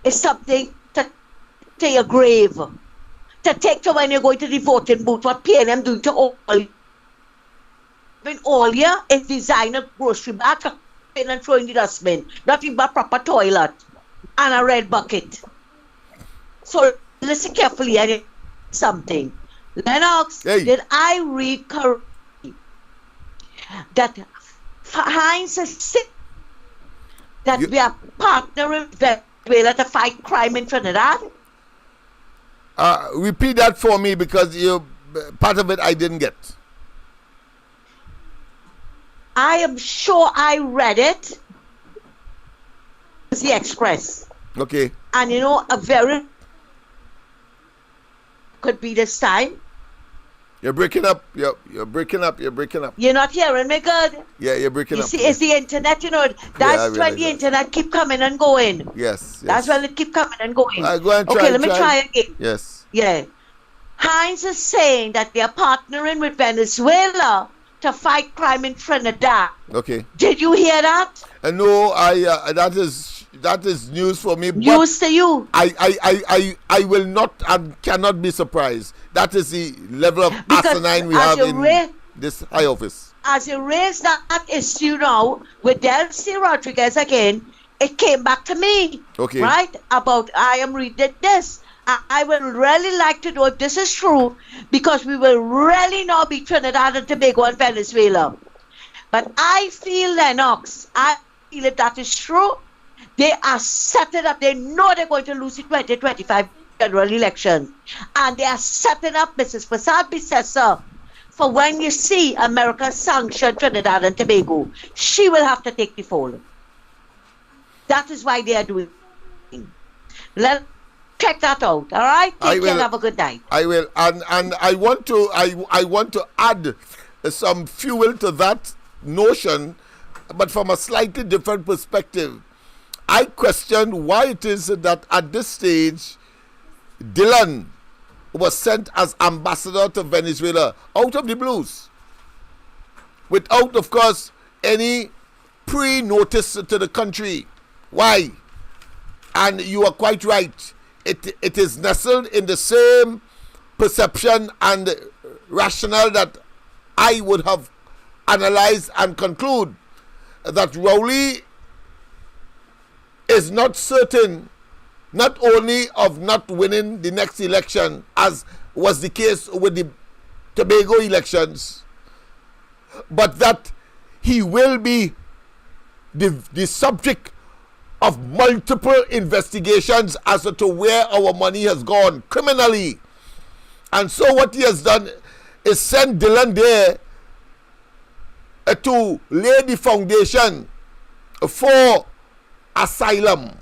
is something to your grave, to take to when you're going to the voting booth. What PNM doing to all year is designer grocery bag and throwing the dustbin, nothing but proper toilet and a red bucket. So listen carefully and something. Lennox, did I read correctly that Heinz said that we are partnering with Venezuela to fight crime in Trinidad? Repeat that for me, because part of it I didn't get. I am sure I read it. The Express. Okay. And a very could be this time. You're breaking up. You're breaking up. You're not hearing me good? Yeah, you're breaking up. You see, it's the internet, that's when the internet keep coming and going. Yes. That's when it keep coming and going. Go and try. Okay, let me try again. Yes. Yeah. Heinz is saying that they are partnering with Venezuela to fight crime in Trinidad. Okay. Did you hear that? No, that is that is news for me. News to you. I will not and cannot be surprised. That is the level of Because asinine we as have you in this high office. As you raise that issue now with Delcy Rodriguez again, it came back to me. Okay. Right? About I am reading this. I would really like to know if this is true, because we will really now be Trinidad and Tobago and Venezuela. But I feel, Lennox, I feel if that is true, they are setting up, they know they're going to lose the 2025 general election. And they are setting up Mrs. Prasad Bissessa for when you see America sanction Trinidad and Tobago. She will have to take the fall. That is why they are doing it. Let's check that out, all right? Take care and have a good night. I will. And I want to add some fuel to that notion, but from a slightly different perspective. I question why it is that at this stage Dylan was sent as ambassador to Venezuela out of the blues, without, of course, any pre-notice to the country. Why? And you are quite right. It is nestled in the same perception and rationale that I would have analyzed and conclude that Rowley is not certain not only of not winning the next election, as was the case with the Tobago elections, but that he will be the subject of multiple investigations as to where our money has gone criminally. And so what he has done is send Dylan there to lay the foundation for asylum.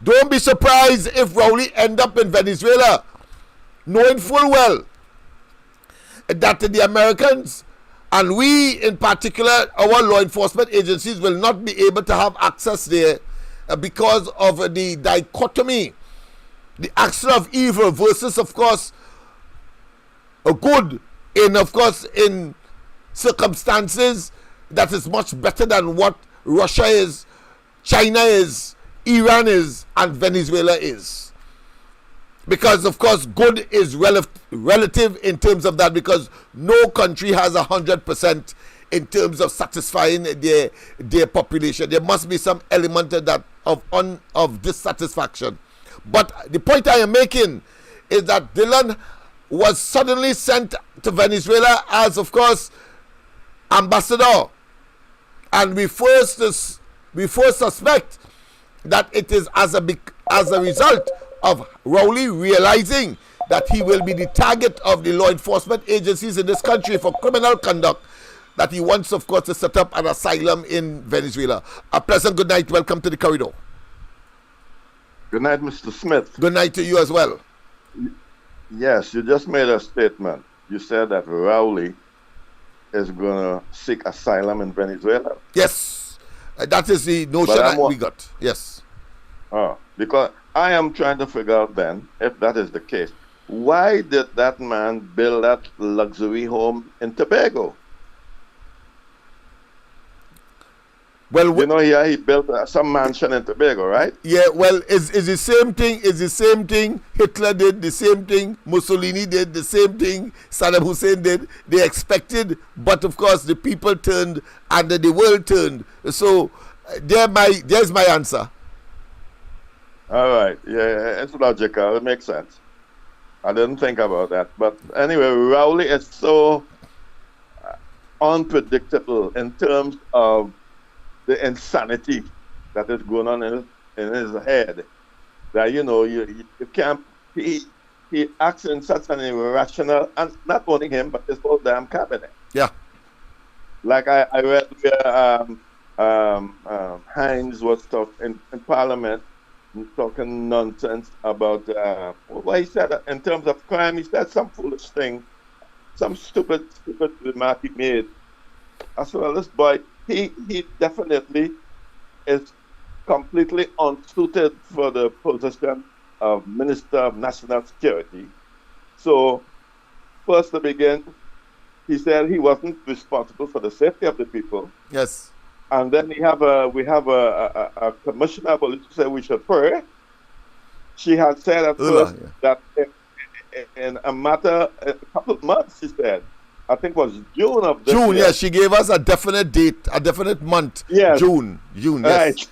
Don't be surprised if Rowley end up in Venezuela, knowing full well that the Americans, and we in particular, our law enforcement agencies, will not be able to have access there because of the dichotomy, the action of evil versus, of course, a good in circumstances that is much better than what Russia is, China is, Iran is, and Venezuela is. Because, of course, good is relative in terms of that, because no country has 100% in terms of satisfying their population. There must be some element of that of dissatisfaction. But the point I am making is that Dylan was suddenly sent to Venezuela as, of course, ambassador, and we first suspect that it is as a result of Rowley realizing that he will be the target of the law enforcement agencies in this country for criminal conduct, that he wants, of course, to set up an asylum in Venezuela. A pleasant good night. Welcome to the corridor. Good night, Mr. Smith. Good night to you as well. Yes, you just made a statement. You said that Rowley is going to seek asylum in Venezuela. Yes, that is the notion that we got. Yes. Because I am trying to figure out then, if that is the case, why did that man build that luxury home in Tobago? Well, you know, he built some mansion in Tobago, right? Yeah, well, it's the same thing. It's the same thing Hitler did, the same thing Mussolini did, the same thing Saddam Hussein did. They expected, but of course the people turned and the world turned. So there's my answer. All right. Yeah, it's logical. It makes sense. I didn't think about that. But anyway, Rowley is so unpredictable in terms of the insanity that is going on in his head, that you can't. He acts in such an irrational, and not only him, but his whole damn cabinet. Yeah. Like I read where Hines was talking in Parliament, talking nonsense about what he said in terms of crime. He said some foolish thing, some stupid remark he made. I said, well, this boy. He definitely is completely unsuited for the position of Minister of National Security. So, first to begin, he said he wasn't responsible for the safety of the people. Yes. And then we have a commissioner of police who said we should pray. She had said at first that in a matter, a couple of months, she said, I think it was June of this year. Yes, she gave us a definite date, a definite month. Yes. June, yes. Right.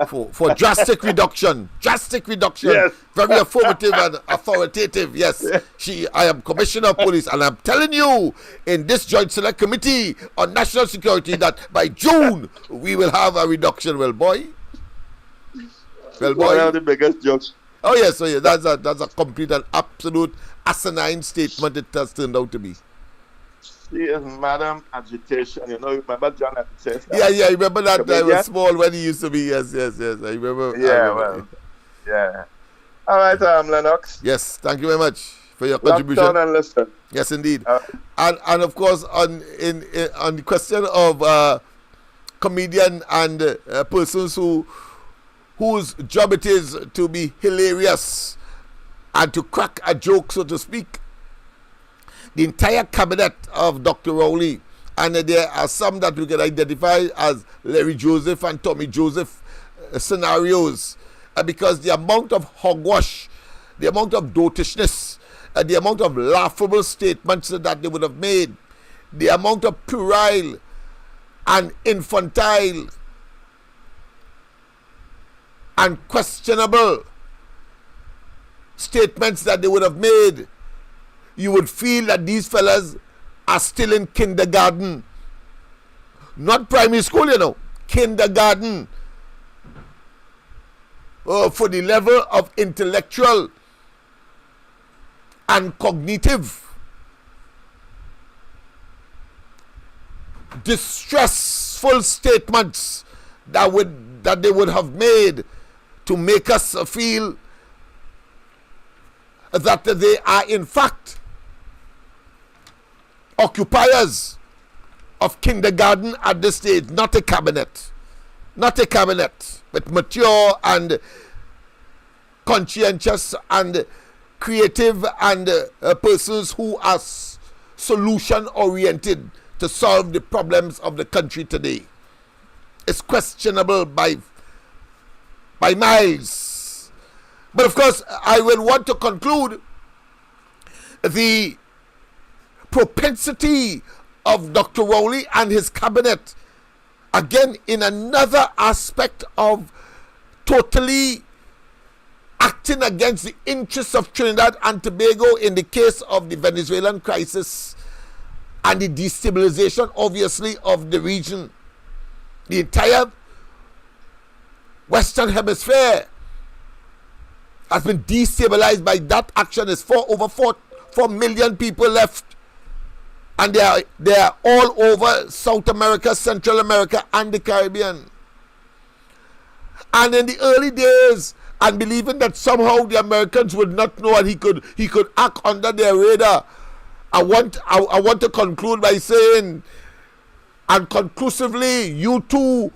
For drastic reduction. Yes. Very affirmative and authoritative. Yes. I am Commissioner of Police, and I'm telling you in this Joint Select Committee on National Security that by June we will have a reduction. Well, boy. One of the biggest jokes. Oh yes, that's a complete and absolute asinine statement it has turned out to be. She is Madam Agitation. You know, remember John Agitation? Yeah, I remember that. I was small when he used to be. Yes. I remember. Yeah. All right, Lennox. Yes, thank you very much for your contribution. Lock down and listen. Yes, indeed. And of course, on the question of comedian and persons whose job it is to be hilarious and to crack a joke, so to speak. The entire cabinet of Dr. Rowley, and there are some that we can identify as Larry Joseph and Tommy Joseph scenarios, because the amount of hogwash, the amount of dotishness, the amount of laughable statements that they would have made, the amount of puerile and infantile and questionable statements that they would have made, you would feel that these fellas are still in kindergarten. Not primary school, kindergarten. For the level of intellectual and cognitive distressful statements that they would have made to make us feel that they are in fact occupiers of kindergarten at this stage, not a cabinet, but mature and conscientious and creative and persons who are solution oriented to solve the problems of the country today. It's questionable by miles. But of course, I will want to conclude the propensity of Dr. Rowley and his cabinet, again, in another aspect of totally acting against the interests of Trinidad and Tobago in the case of the Venezuelan crisis and the destabilization, obviously, of the region. The entire Western Hemisphere has been destabilized by that action. There's over 4 million people left. And they are all over South America, Central America, and the Caribbean. And in the early days, and believing that somehow the Americans would not know and he could act under their radar, I want to conclude by saying, and conclusively, you too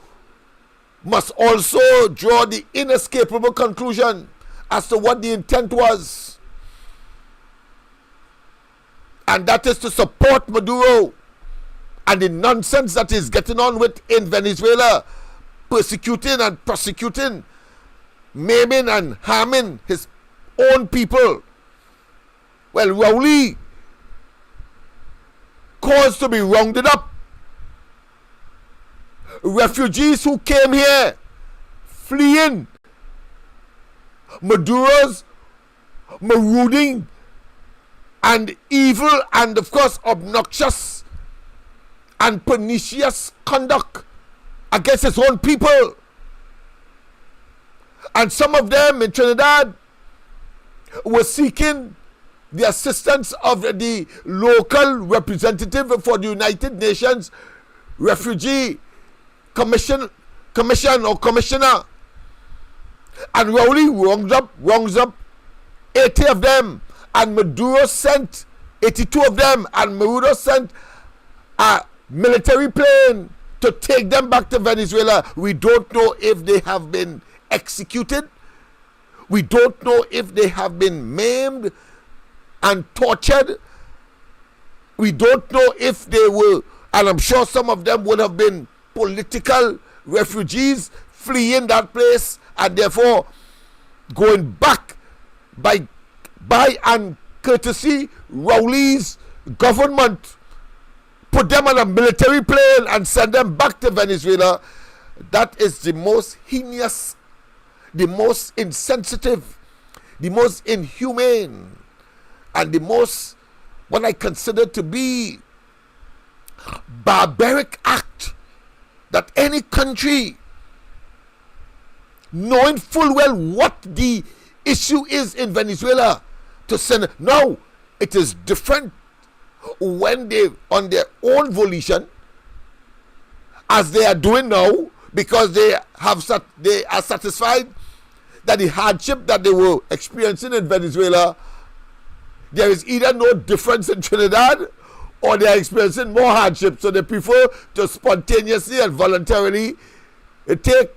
must also draw the inescapable conclusion as to what the intent was. And that is to support Maduro and the nonsense that he's getting on with in Venezuela, persecuting and prosecuting, maiming and harming his own people. Well, Rowley caused to be rounded up. Refugees who came here fleeing Maduro's marauding and evil and of course obnoxious and pernicious conduct against his own people. And some of them in Trinidad were seeking the assistance of the local representative for the United Nations Refugee Commissioner. And Rowley rounds up 80 of them, and Maduro sent 82 of them, and Maduro sent a military plane to take them back to Venezuela. We don't know if they have been executed. We don't know if they have been maimed and tortured. We don't know if they were, and I'm sure some of them would have been political refugees fleeing that place, and therefore going back by and courtesy, Rowley's government put them on a military plane and send them back to Venezuela. That is the most heinous, the most insensitive, the most inhumane, and the most, what I consider to be, barbaric act that any country, knowing full well what the issue is in Venezuela, to send. Now, it is different when they, on their own volition, as they are doing now, because they are satisfied that the hardship that they were experiencing in Venezuela, there is either no difference in Trinidad, or they are experiencing more hardship, so they prefer to spontaneously and voluntarily take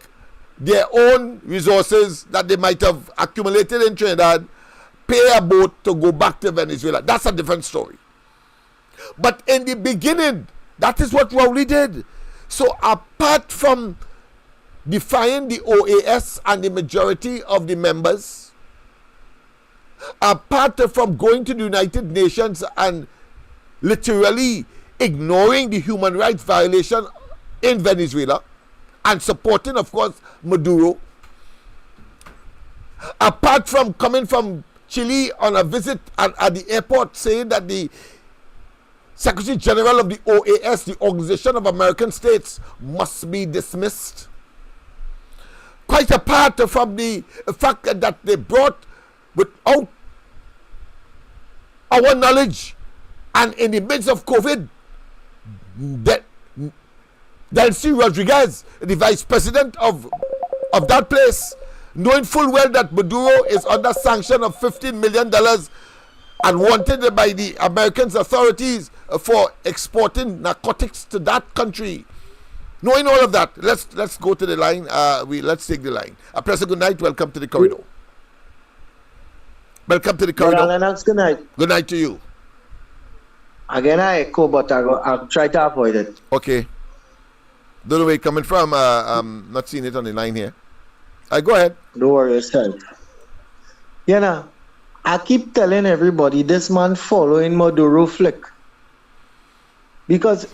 their own resources that they might have accumulated in Trinidad, pay a boat to go back to Venezuela. That's a different story. But in the beginning, that is what Rowley did. So apart from defying the OAS and the majority of the members, apart from going to the United Nations and literally ignoring the human rights violation in Venezuela and supporting, of course, Maduro, apart from coming from Chile on a visit at the airport saying that the Secretary General of the OAS, the Organization of American States, must be dismissed. Quite apart from the fact that they brought, without our knowledge and in the midst of COVID, that Delcy Rodriguez, the vice president of that place, knowing full well that Maduro is under sanction of $15 million and wanted by the American authorities for exporting narcotics to that country. Knowing all of that, let's go to the line. Let's take the line. Professor, good night. Welcome to the corridor. Welcome to the corridor. Lennox, good night. Good night to you. Again, I echo, but I'll try to avoid it. Okay. Don't know where you're coming from. I'm not seeing it on the line here. Go ahead. Don't worry yourself. You know, I keep telling everybody this man following Maduro flick. Because,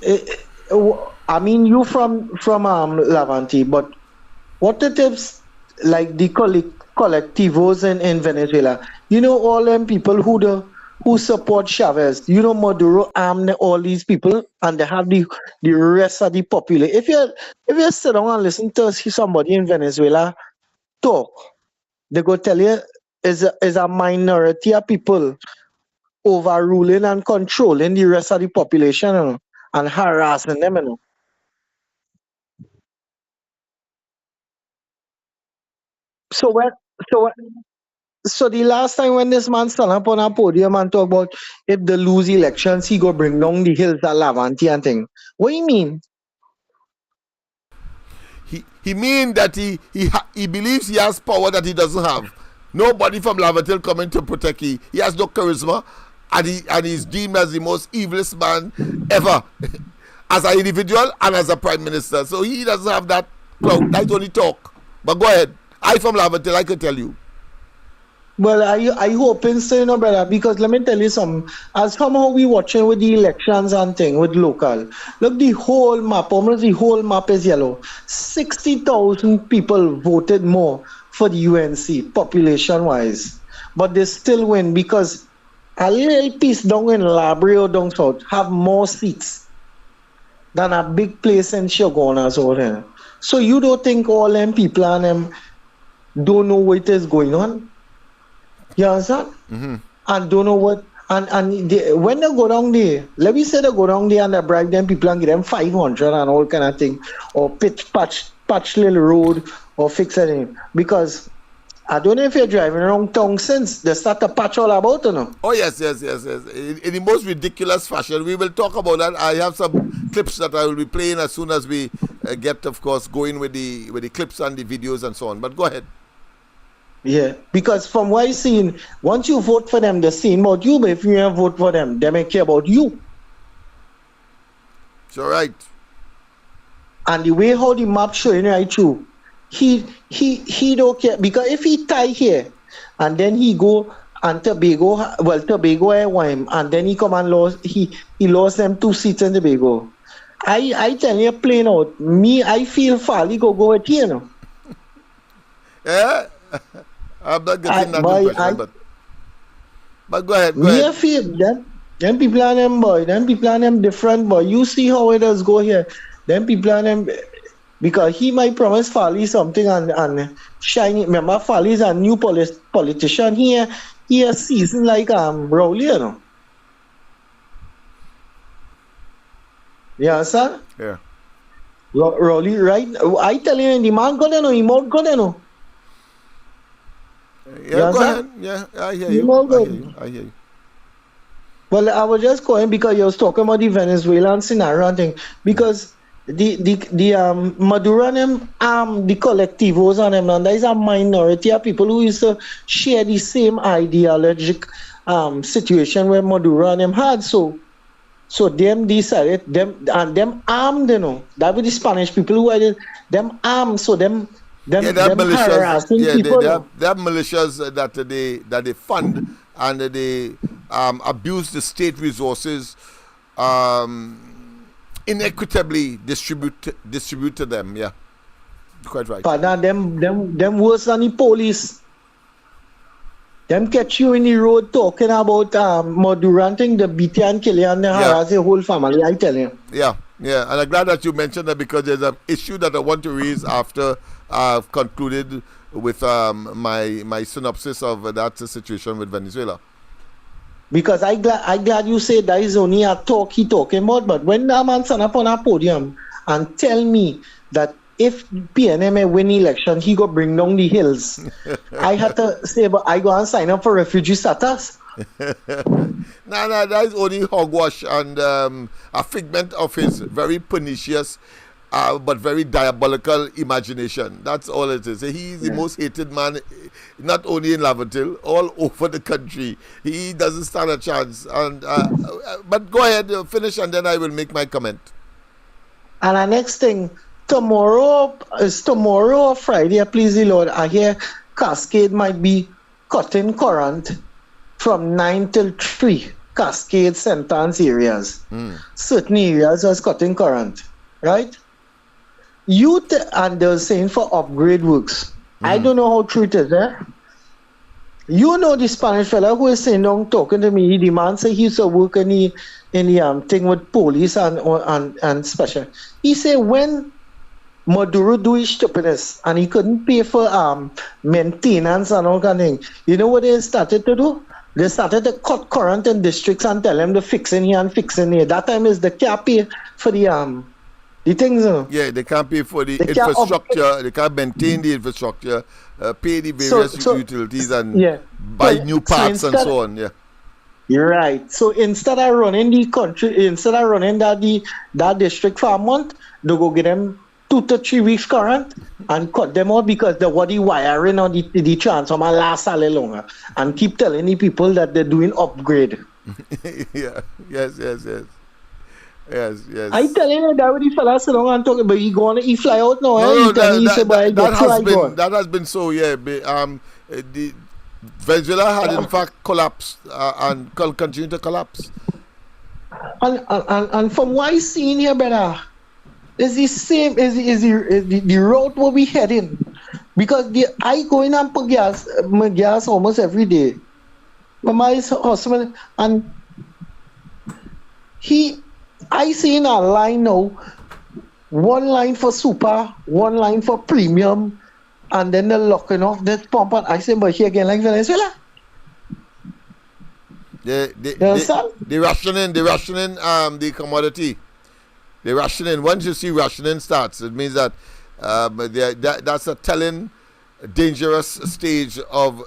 I mean, you from Levante, but what it is like the collectivos in Venezuela, you know, all them people who support Chavez, you know, Maduro armed all these people and they have the rest of the population. If you sit down and listen to somebody in Venezuela talk, they go tell you is a minority of people overruling and controlling the rest of the population, you know, and harassing them, you know. So the last time when this man stand up on a podium and talk about if they lose elections, he go bring down the hills at Levante and thing. What do you mean? He mean that he believes he has power that he doesn't have. Nobody from Levante coming to protect him. He has no charisma, and he's deemed as the most evilest man ever, as an individual and as a prime minister. So he doesn't have that clout. That's only talk. But go ahead. I from Levante, I can tell you. Well, I hoping so, you know, brother, because let me tell you something. As somehow we watching with the elections and thing with local. Look, the whole map, almost the whole map is yellow. 60,000 people voted more for the UNC, population-wise. But they still win because a little piece down in Labrio down south have more seats than a big place in Shogunas over there. So you don't think all them people and them don't know what is going on? You understand? Mm-hmm. And don't know what, and when they go down there, let me say they go down there and they bribe them people and give them 500 and all kind of thing, or patch little road, or fix anything. Because I don't know if you're driving around town since they start to patch all about, you know. Oh, yes. In the most ridiculous fashion. We will talk about that. I have some clips that I will be playing as soon as we get, of course, going with the clips and the videos and so on. But go ahead. Yeah, because from what I've seen, once you vote for them, they're saying about you, but if you don't vote for them, they may care about you. It's all right. And the way how the map showing right through, he don't care, because if he tie here and then he go and Tobago won him, and then he come and he lost them 2 seats in Tobago. I tell you plain out, me I feel Fali go with here, you know. Yeah, I'm not getting that impression, but go ahead. I feel them people are them boy, them people are them different boy. You see how it does go here. Them people are them, because he might promise Fali something and shiny. Remember, Fali is a new politician here. He a season like Rowley, you know. You understand? Yeah. Rowley, right? I tell you, the man got he more good, you know. Yeah, go ahead. Yeah, I hear you. I hear you. Well, I was just going because you was talking about the Venezuelan scenario and thing. Because the Maduro and them, the collectivos and them, and there is a minority of people who used to share the same ideologic situation where Maduro and them had. So them decided, them armed, you know. That was the Spanish people who had them armed, so them harassing people. They have militias that they fund and they abuse the state resources, inequitably distribute to them. Yeah, quite right. But now them worse than the police. Them catch you in the road talking about Maduro and thing, the beat and kill you and they harass the whole family. I tell you. Yeah, and I'm glad that you mentioned that, because there's an issue that I want to raise after I've concluded with my synopsis of that situation with Venezuela. Because I glad you say that is only a talk he talking about, but when that man stand up on a podium and tell me that if PNM win the election, he go bring down the hills, I had to say, but I go and sign up for refugee status. No, that is only hogwash and a figment of his very pernicious but very diabolical imagination. That's all it is. He's the most hated man, not only in Laventille, all over the country. He doesn't stand a chance. And but go ahead, finish, and then I will make my comment. And the next thing, tomorrow or Friday, please the Lord, I hear Cascade might be cutting current from 9 till 3. Cascade, Sentence areas. Certain areas was cutting current, right? And they're saying for upgrade works. I don't know how true it is, eh? You know the Spanish fella who is saying, talking to me, the man say he used to work in the thing with police and special. He said when Maduro do his stupidness and he couldn't pay for maintenance and all kind of thing, you know what they started to do? They started to cut current in districts and tell them to fix in here and fix in here. That time is they can't pay for the things. Yeah, they can't pay for the infrastructure. They can't maintain the infrastructure, pay the various utilities, and buy new parts and so on. Yeah, you're right. So instead of running the country, instead of running that district for a month, they go get them 2 to 3 weeks current and cut them out because the wiring on the transformer lasts a little longer, and keep telling the people that they're doing upgrade. Yeah. Yes. I tell you that when the fella sit down and talk, but he fly out now. That has been so. Yeah, the Venezuela had in fact collapsed and continue to collapse. And from what I seen here, brother, is the same is the road where we heading, because I go in and put gas almost every day. My husband and I see in a line now, one line for super, one line for premium, and then they're locking off that pump. And I say, but here again, like Venezuela. They rationing the commodity. They rationing. Once you see rationing starts, it means that that's a telling dangerous stage of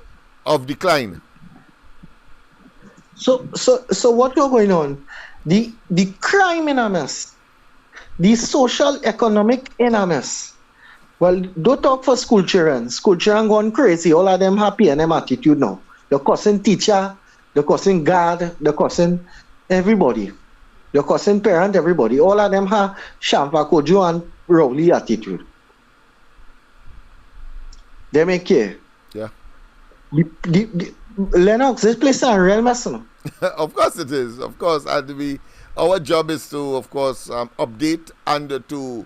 decline. So what you're going on? The crime in a mess, the social economic in a mess. Well, don't talk for school children. School children gone crazy. All of them happy and them attitude now. They're cussing teacher, they're cussing guard, they're cussing everybody. They're cussing parent, everybody. All of them have Shampa Kojo and Rowley attitude. They make care. Yeah. Lennox, this place is a real mess. No? Of course it is. Of course. And our job is to, of course, update and to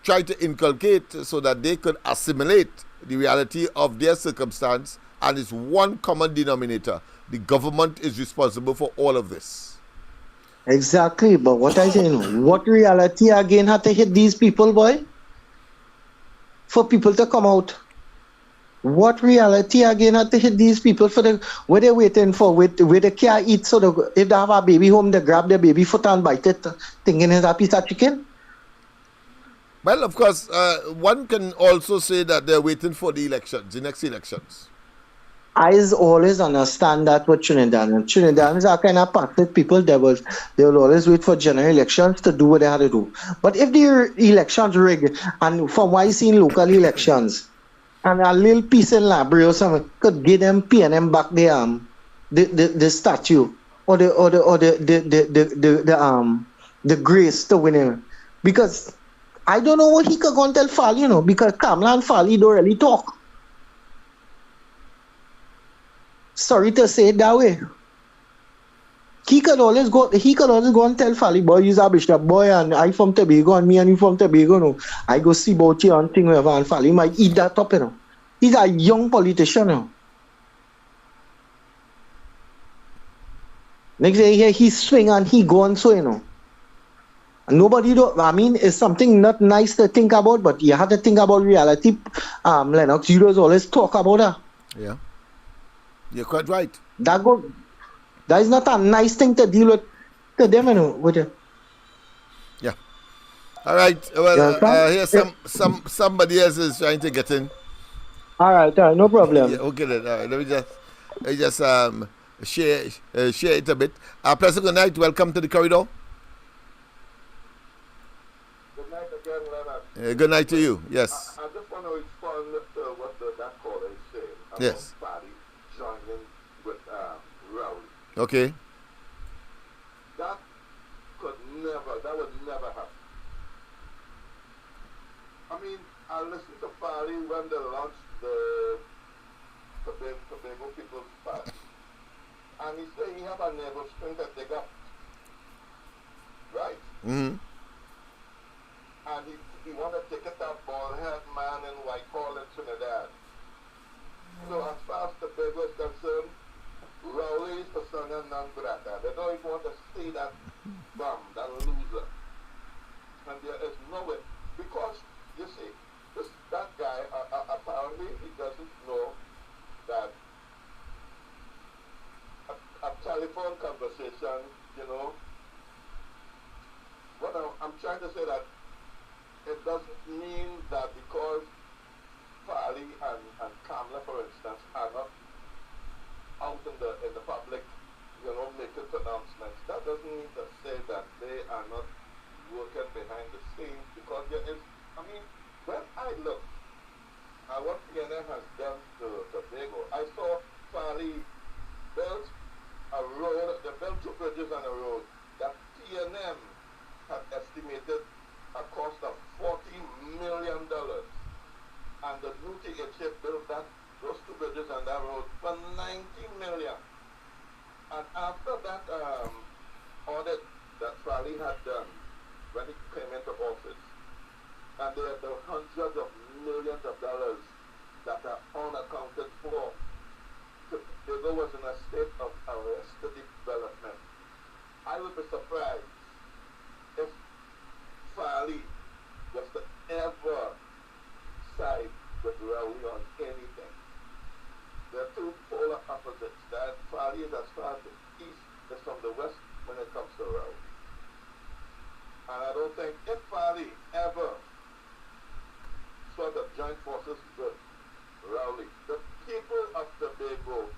try to inculcate so that they could assimilate the reality of their circumstance. And it's one common denominator. The government is responsible for all of this. Exactly. But what I say, what reality again had to hit these people, boy? For people to come out. What reality again had to hit these people for what they're waiting for, where they can't eat, so if they have a baby home, they grab their baby foot and bite it, thinking it's a piece of chicken? Well, of course, one can also say that they're waiting for the next elections. I always understand that with Trinidadians. Trinidadians are kind of passive people. They will always wait for general elections to do what they have to do. But if the elections rigged, and from what I see in local elections, and a little piece in library or something could give them paying them back the statue or the grace to win him. Because I don't know what he could go and tell Fali, because Kamala and Fali don't really talk. Sorry to say it that way. He could always go and tell Fali, boy, you're a bishop, boy, and I from Tobago, and me and you from Tobago, no. I go see about you and thing whatever, and Fali might eat that up, He's a young politician, Next day, he swing and he go and so, And nobody it's something not nice to think about, but you have to think about reality. Lennox, you always talk about that. Yeah. You're quite right. That is not a nice thing to deal with to them, with it. Yeah. All right. Well, here's somebody else is trying to get in. All right, no problem. Yeah, okay then. All right, let me just share it a bit. Pleasant good night. Welcome to the corridor. Good night again, Leonard. Good night to you. Yes. I just want to respond to what that caller is saying about Yes. Fali joining with Rowley. Okay. That would never happen. I mean, I listened to Fali when they launched the Tobago People's Party. And he said he have a navel string that they got. Right? Mm-hmm. And he wanted to get that bald head man in Whitehall in Trinidad. So as far as Tobago is concerned, Rowley is persona non grata. They don't even want to see that bum, that loser. And there is no way. Because, you see, that guy, apparently he doesn't know that a telephone conversation, what I'm trying to say that it doesn't mean that because Fali and Kamala, for instance, are not out in the public, making pronouncements. That doesn't mean to say that they are not working behind the scenes, because there is, when I look at what PNM has done to Tobago, I saw Fali built a road, they built 2 bridges on a road that PNM had estimated a cost of $40 million. And the new THA built those 2 bridges on that road for $90 million. And after that audit that Fali had done when he came into office, and there are the hundreds of millions of dollars that are unaccounted for, Tobago was in a state of arrested development. I would be surprised if Fali was to ever side with Rowley on anything. They're 2 polar opposites. That Fali is as far as the east as from the west when it comes to Rowley. And I don't think if Fali ever sort of joint forces with Rowley, the people of Tobago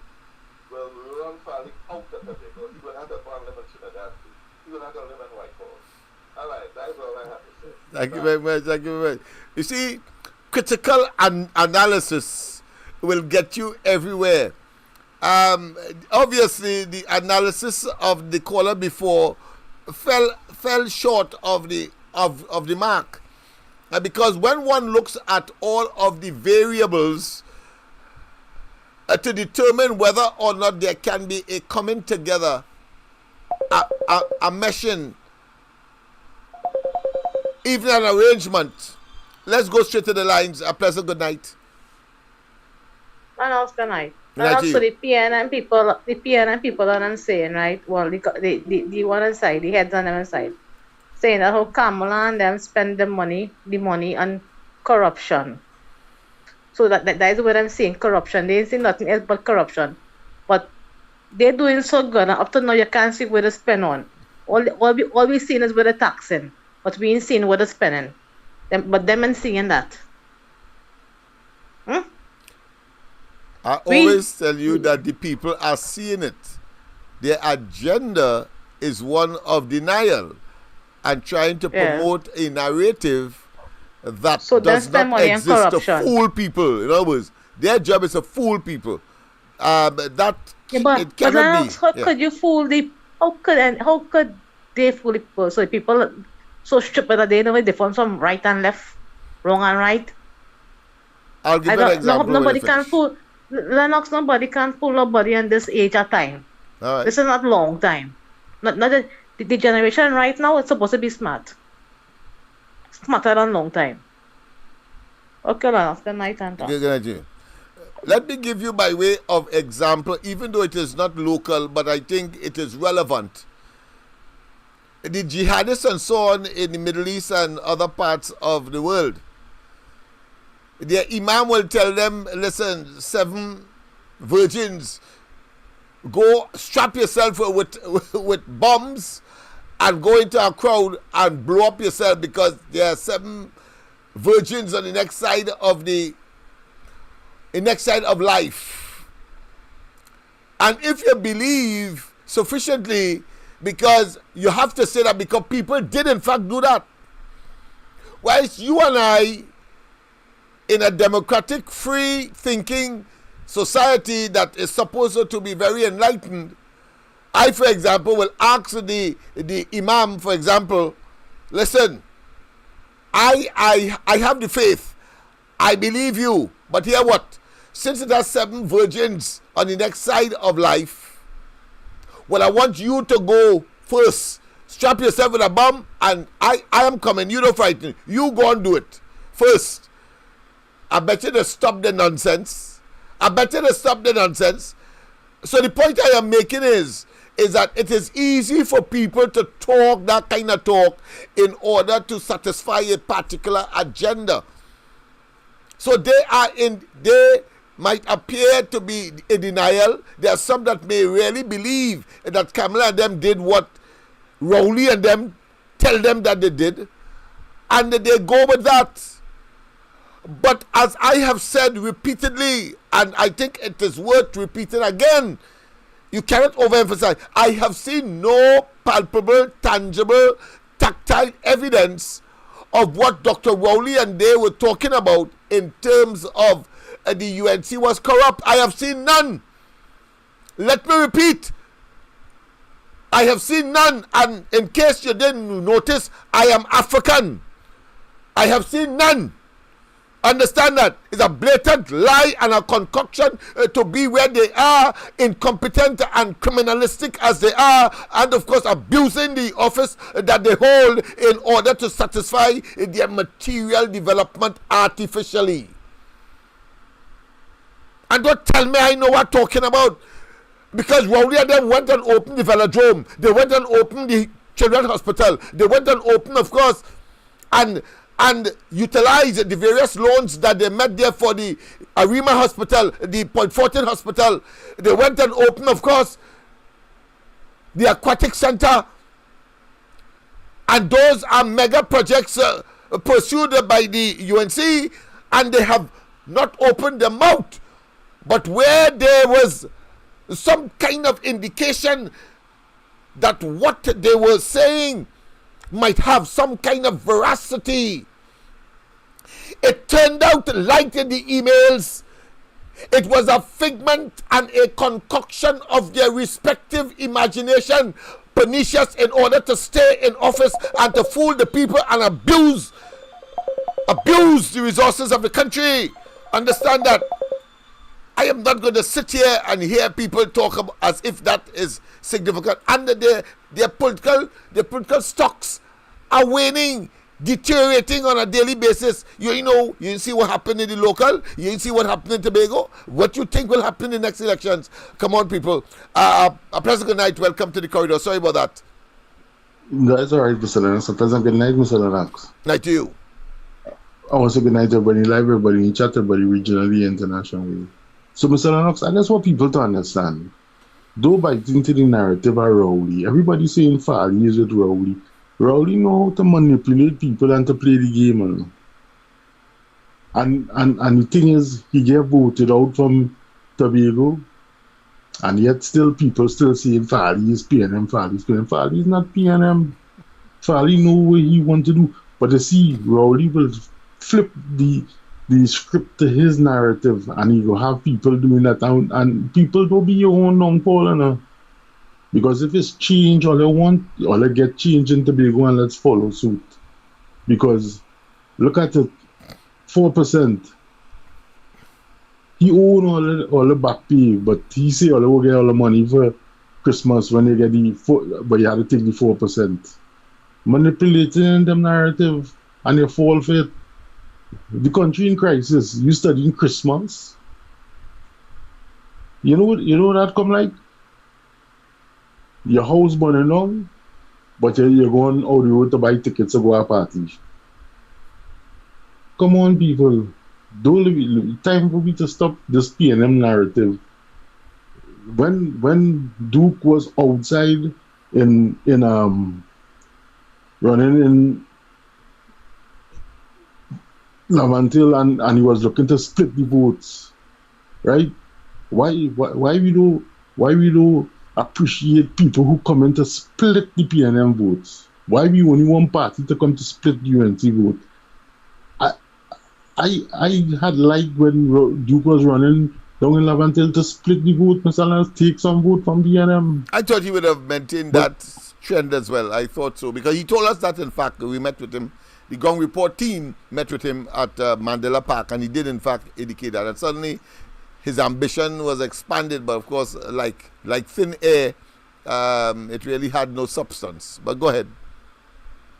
will run Fali out of Tobago. He will have to go and live in Trinidad. He will have to live in Whitehall. All right, that's all I have to say. Thank you very much. Thank you very much. You see, critical analysis will get you everywhere. Obviously, the analysis of the caller before fell short of the mark. Because when one looks at all of the variables to determine whether or not there can be a coming together, a meshing, even an arrangement. Let's go straight to the lines. A pleasant good night. And also good night. Good And night to also you. the PNM people are saying, right? Well, the one inside, the heads on them inside, saying that how Kamala and them spend the money on corruption. So that is what I'm saying, corruption. They ain't saying nothing else but corruption. But they're doing so good, and up to now you can't see where they spend on. All we seen is where they're taxing, but we ain't seeing where they're spending. But them ain't seeing that. I always tell you that the people are seeing it. Their agenda is one of denial and trying to promote a narrative that does not exist to fool people. In other words, their job is to fool people. It cannot be. How could you fool the? How could they fool the people? So people so stupid that they know the difference from right and left, wrong and right. I'll give you an example. Nobody can fool Lennox. Nobody can fool nobody in this age of time. All right. This is not long time. Not the generation right now. It's supposed to be smart. Smarter than long time. Okay, Lennox. Good night and talk. Good night to you. Let me give you by way of example, even though it is not local, but I think it is relevant. The jihadists and so on in the Middle East and other parts of the world, their imam will tell them, listen, 7 virgins, go strap yourself with bombs and go into a crowd and blow up yourself because there are 7 virgins on the next side of life. And if you believe sufficiently, because you have to say that because people did in fact do that. Whilst you and I, in a democratic, free thinking society that is supposed to be very enlightened, I, for example, will ask the imam, for example, listen, I have the faith, I believe you, but hear what? Since it has 7 virgins on the next side of life, well, I want you to go first. Strap yourself with a bomb, and I am coming. You don't frighten. You go and do it first. I bet you to stop the nonsense. So the point I am making is that it is easy for people to talk that kind of talk in order to satisfy a particular agenda. So they might appear to be in denial. There are some that may really believe that Kamala and them did what Rowley and them tell them that they did, and they go with that. But as I have said repeatedly, and I think it is worth repeating again, you cannot overemphasize. I have seen no palpable, tangible, tactile evidence of what Dr. Rowley and they were talking about in terms of the UNC was corrupt. I have seen none. Let me repeat. I have seen none. And in case you didn't notice, I am African. I have seen none. Understand that? It's a blatant lie and a concoction to be where they are, incompetent and criminalistic as they are, and of course abusing the office that they hold in order to satisfy their material development artificially. And don't tell me I know what I'm talking about. Because Rowley and them went and opened the velodrome. They went and opened the children's hospital. They went and opened, of course, and utilized the various loans that they met there for the Arima Hospital, the Point 14 Hospital. They went and opened, of course, the Aquatic Center. And those are mega projects pursued by the UNC, and they have not opened their mouth. But where there was some kind of indication that what they were saying might have some kind of veracity, it turned out, like in the emails, it was a figment and a concoction of their respective imagination, pernicious in order to stay in office and to fool the people and abuse abuse the resources of the country. Understand that. I am not going to sit here and hear people talk about as if that is significant. And their political stocks are waning, deteriorating on a daily basis. You see what happened in the local. You see what happened in Tobago. What you think will happen in the next elections? Come on, people. A pleasant good night. Welcome to the corridor. Sorry about that. That's all right, Mr. Lennox. A pleasant good night, Mr. Lennox. Night to you. I want to say good night to everybody live, everybody in chat, everybody regionally, internationally. So, Mr. Lennox, and that's what people to understand. Though biting to the narrative are Rowley, everybody saying Farley is with Rowley. Rowley know how to manipulate people and to play the game. And the thing is, he get voted out from Tobago, and yet still people still saying Farley is PNM, Farley is PNM. Farley is not PNM. Farley know what he want to do. But you see, Rowley will flip the script to his narrative, and he will have people doing that, and people don't be your own non-Paul, because if it's change, all they want, all they get change in Tobago, and let's follow suit. Because look at it, 4%. He own all the back pay, but he say all they will get all the money for Christmas when they get but you have to take the 4%. Manipulating them narrative, and you fall for it. The country in crisis. You studying Christmas. You know what that come like? Your house burning down, but you're going out the road to buy tickets to go to a party. Come on, people. Time for me to stop this PNM narrative. When Duke was outside in running in Lavantil and he was looking to split the votes, right? Why we do appreciate people who come in to split the PNM votes? Why we only one party to come to split the UNC vote? I had liked when Duke was running down in Lavantil to split the vote, Mr. Lance, take some vote from PNM. I thought he would have maintained that trend as well. I thought so, because he told us that, in fact, we met with him. The Gong Report team met with him at Mandela Park, and he did, in fact, indicate that. And suddenly, his ambition was expanded, but of course, like thin air, it really had no substance. But go ahead.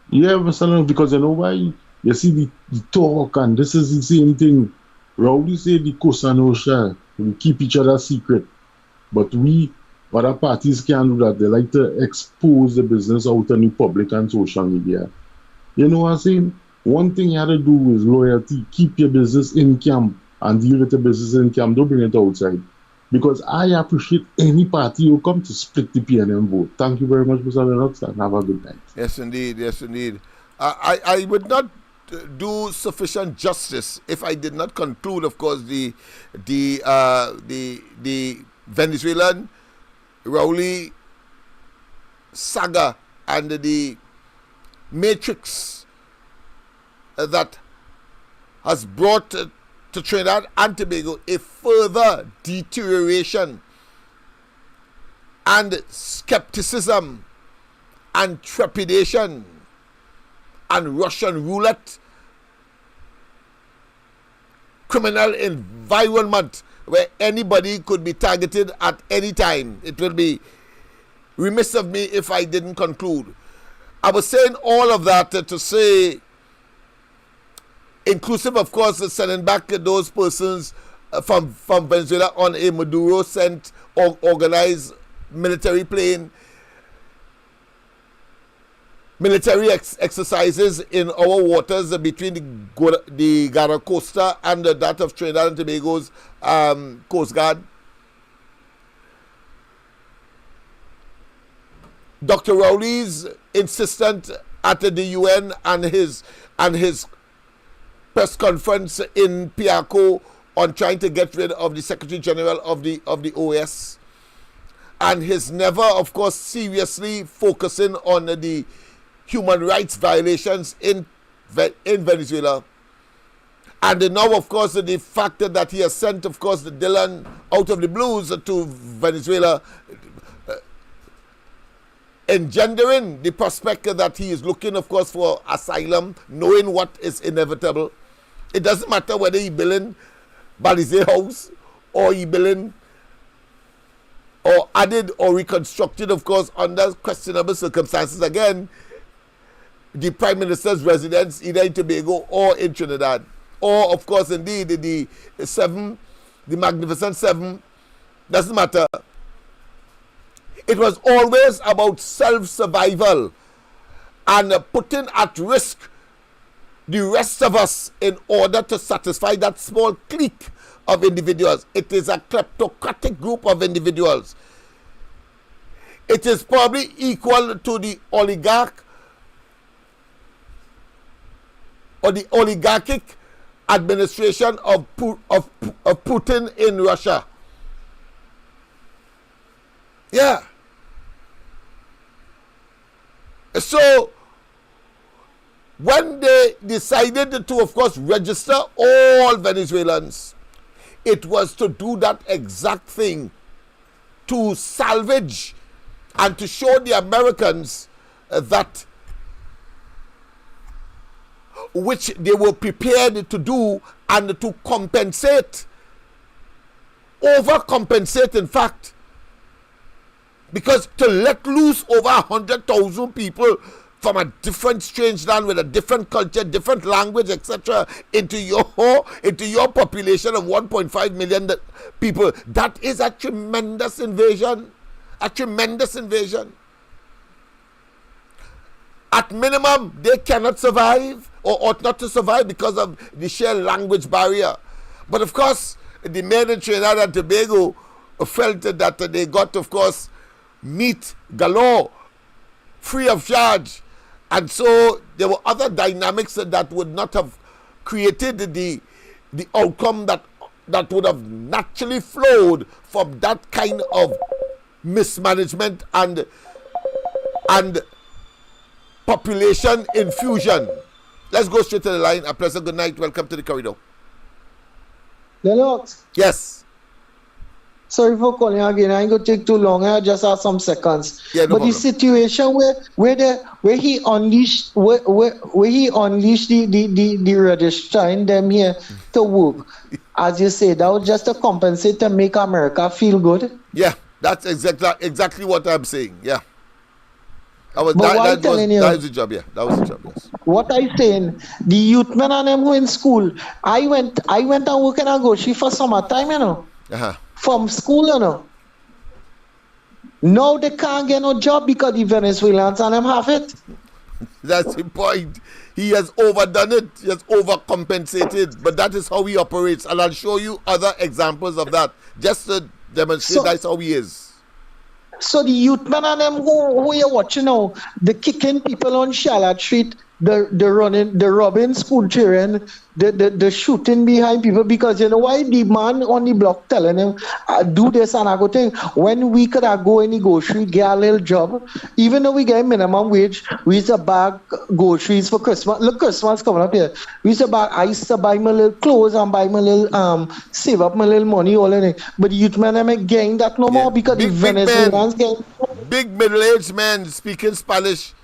Yeah, Mr. Lance, because you know why? You see the talk, and this is the same thing. Rowley say the Costa Nostra, we keep each other secret. But other parties can't do that. They like to expose the business out in the public and social media. You know what I'm saying? One thing you have to do is loyalty. Keep your business in camp and deal with the business in camp. Don't bring it outside. Because I appreciate any party who come to split the PNM vote. Thank you very much, Mr. Lennox, and have a good night. Yes, indeed. Yes, indeed. I would not do sufficient justice if I did not conclude, of course, the Venezuelan Rowley saga and the matrix that has brought to Trinidad and Tobago a further deterioration and skepticism and trepidation and Russian roulette, criminal environment where anybody could be targeted at any time. It will be remiss of me if I didn't conclude. I was saying all of that to say, inclusive, of course, sending back those persons from Venezuela on a Maduro sent or organized military plane, military exercises in our waters between the Gara Costa and that of Trinidad and Tobago's Coast Guard. Dr. Rowley's insistent at the UN and his press conference in Piaco on trying to get rid of the Secretary General of the OAS, and his never, of course, seriously focusing on the human rights violations in Venezuela. And now, of course, the fact that he has sent, of course, the Dylan out of the blues to Venezuela, engendering the prospect that he is looking, of course, for asylum, knowing what is inevitable. It doesn't matter whether he building Balizé House or he building or added or reconstructed, of course, under questionable circumstances. Again, the Prime Minister's residence either in Tobago or in Trinidad. Or, of course, indeed, the Magnificent Seven, doesn't matter. It was always about self-survival and putting at risk the rest of us in order to satisfy that small clique of individuals. It is a kleptocratic group of individuals. It is probably equal to the oligarch or the oligarchic administration of Putin in Russia. Yeah. So, when they decided to, of course, register all Venezuelans, it was to do that exact thing, to salvage and to show the Americans that which they were prepared to do and to compensate, overcompensate, in fact. Because to let loose over 100,000 people from a different strange land with a different culture, different language, etc., into your population of 1.5 million people, that is a tremendous invasion. A tremendous invasion. At minimum, they cannot survive or ought not to survive because of the sheer language barrier. But of course, the men in Trinidad and Tobago felt that they got, of course, meat galore, free of charge. And so there were other dynamics that would not have created the outcome that would have naturally flowed from that kind of mismanagement and population infusion. Let's go straight to the line. A pleasant good night. Welcome to the corridor. Lennox. Yes. Sorry for calling again. I ain't gonna take too long. I just have some seconds. Yeah, no but problem. the situation where he unleashed the registrar in them here to work, as you say, that was just to compensate to make America feel good. Yeah, that's exactly what I'm saying. Yeah. That was the job, yeah. That was the job, yes. What I saying, the youth men and them who in school, I went and work in a grocery for summertime, you know. Uh-huh. From school, you know. Now they can't get no job because the Venezuelans and them have it. That's the point. He has overdone it. He has overcompensated. But that is how he operates. And I'll show you other examples of that. Just to demonstrate that's how he is. So the youth men and them who you're watching now, the kicking people on Charlotte Street, the robbing school children, the shooting behind people, because you know why the man on the block telling them do this and I go think when we could go in the grocery, get a little job, even though we get minimum wage, we used to bag groceries for Christmas. Look, Christmas coming up here. I used to buy my little clothes and buy my little save up my little money all in it. But the youth men are getting that no more because the Venezuelans getting big middle-aged men speaking Spanish.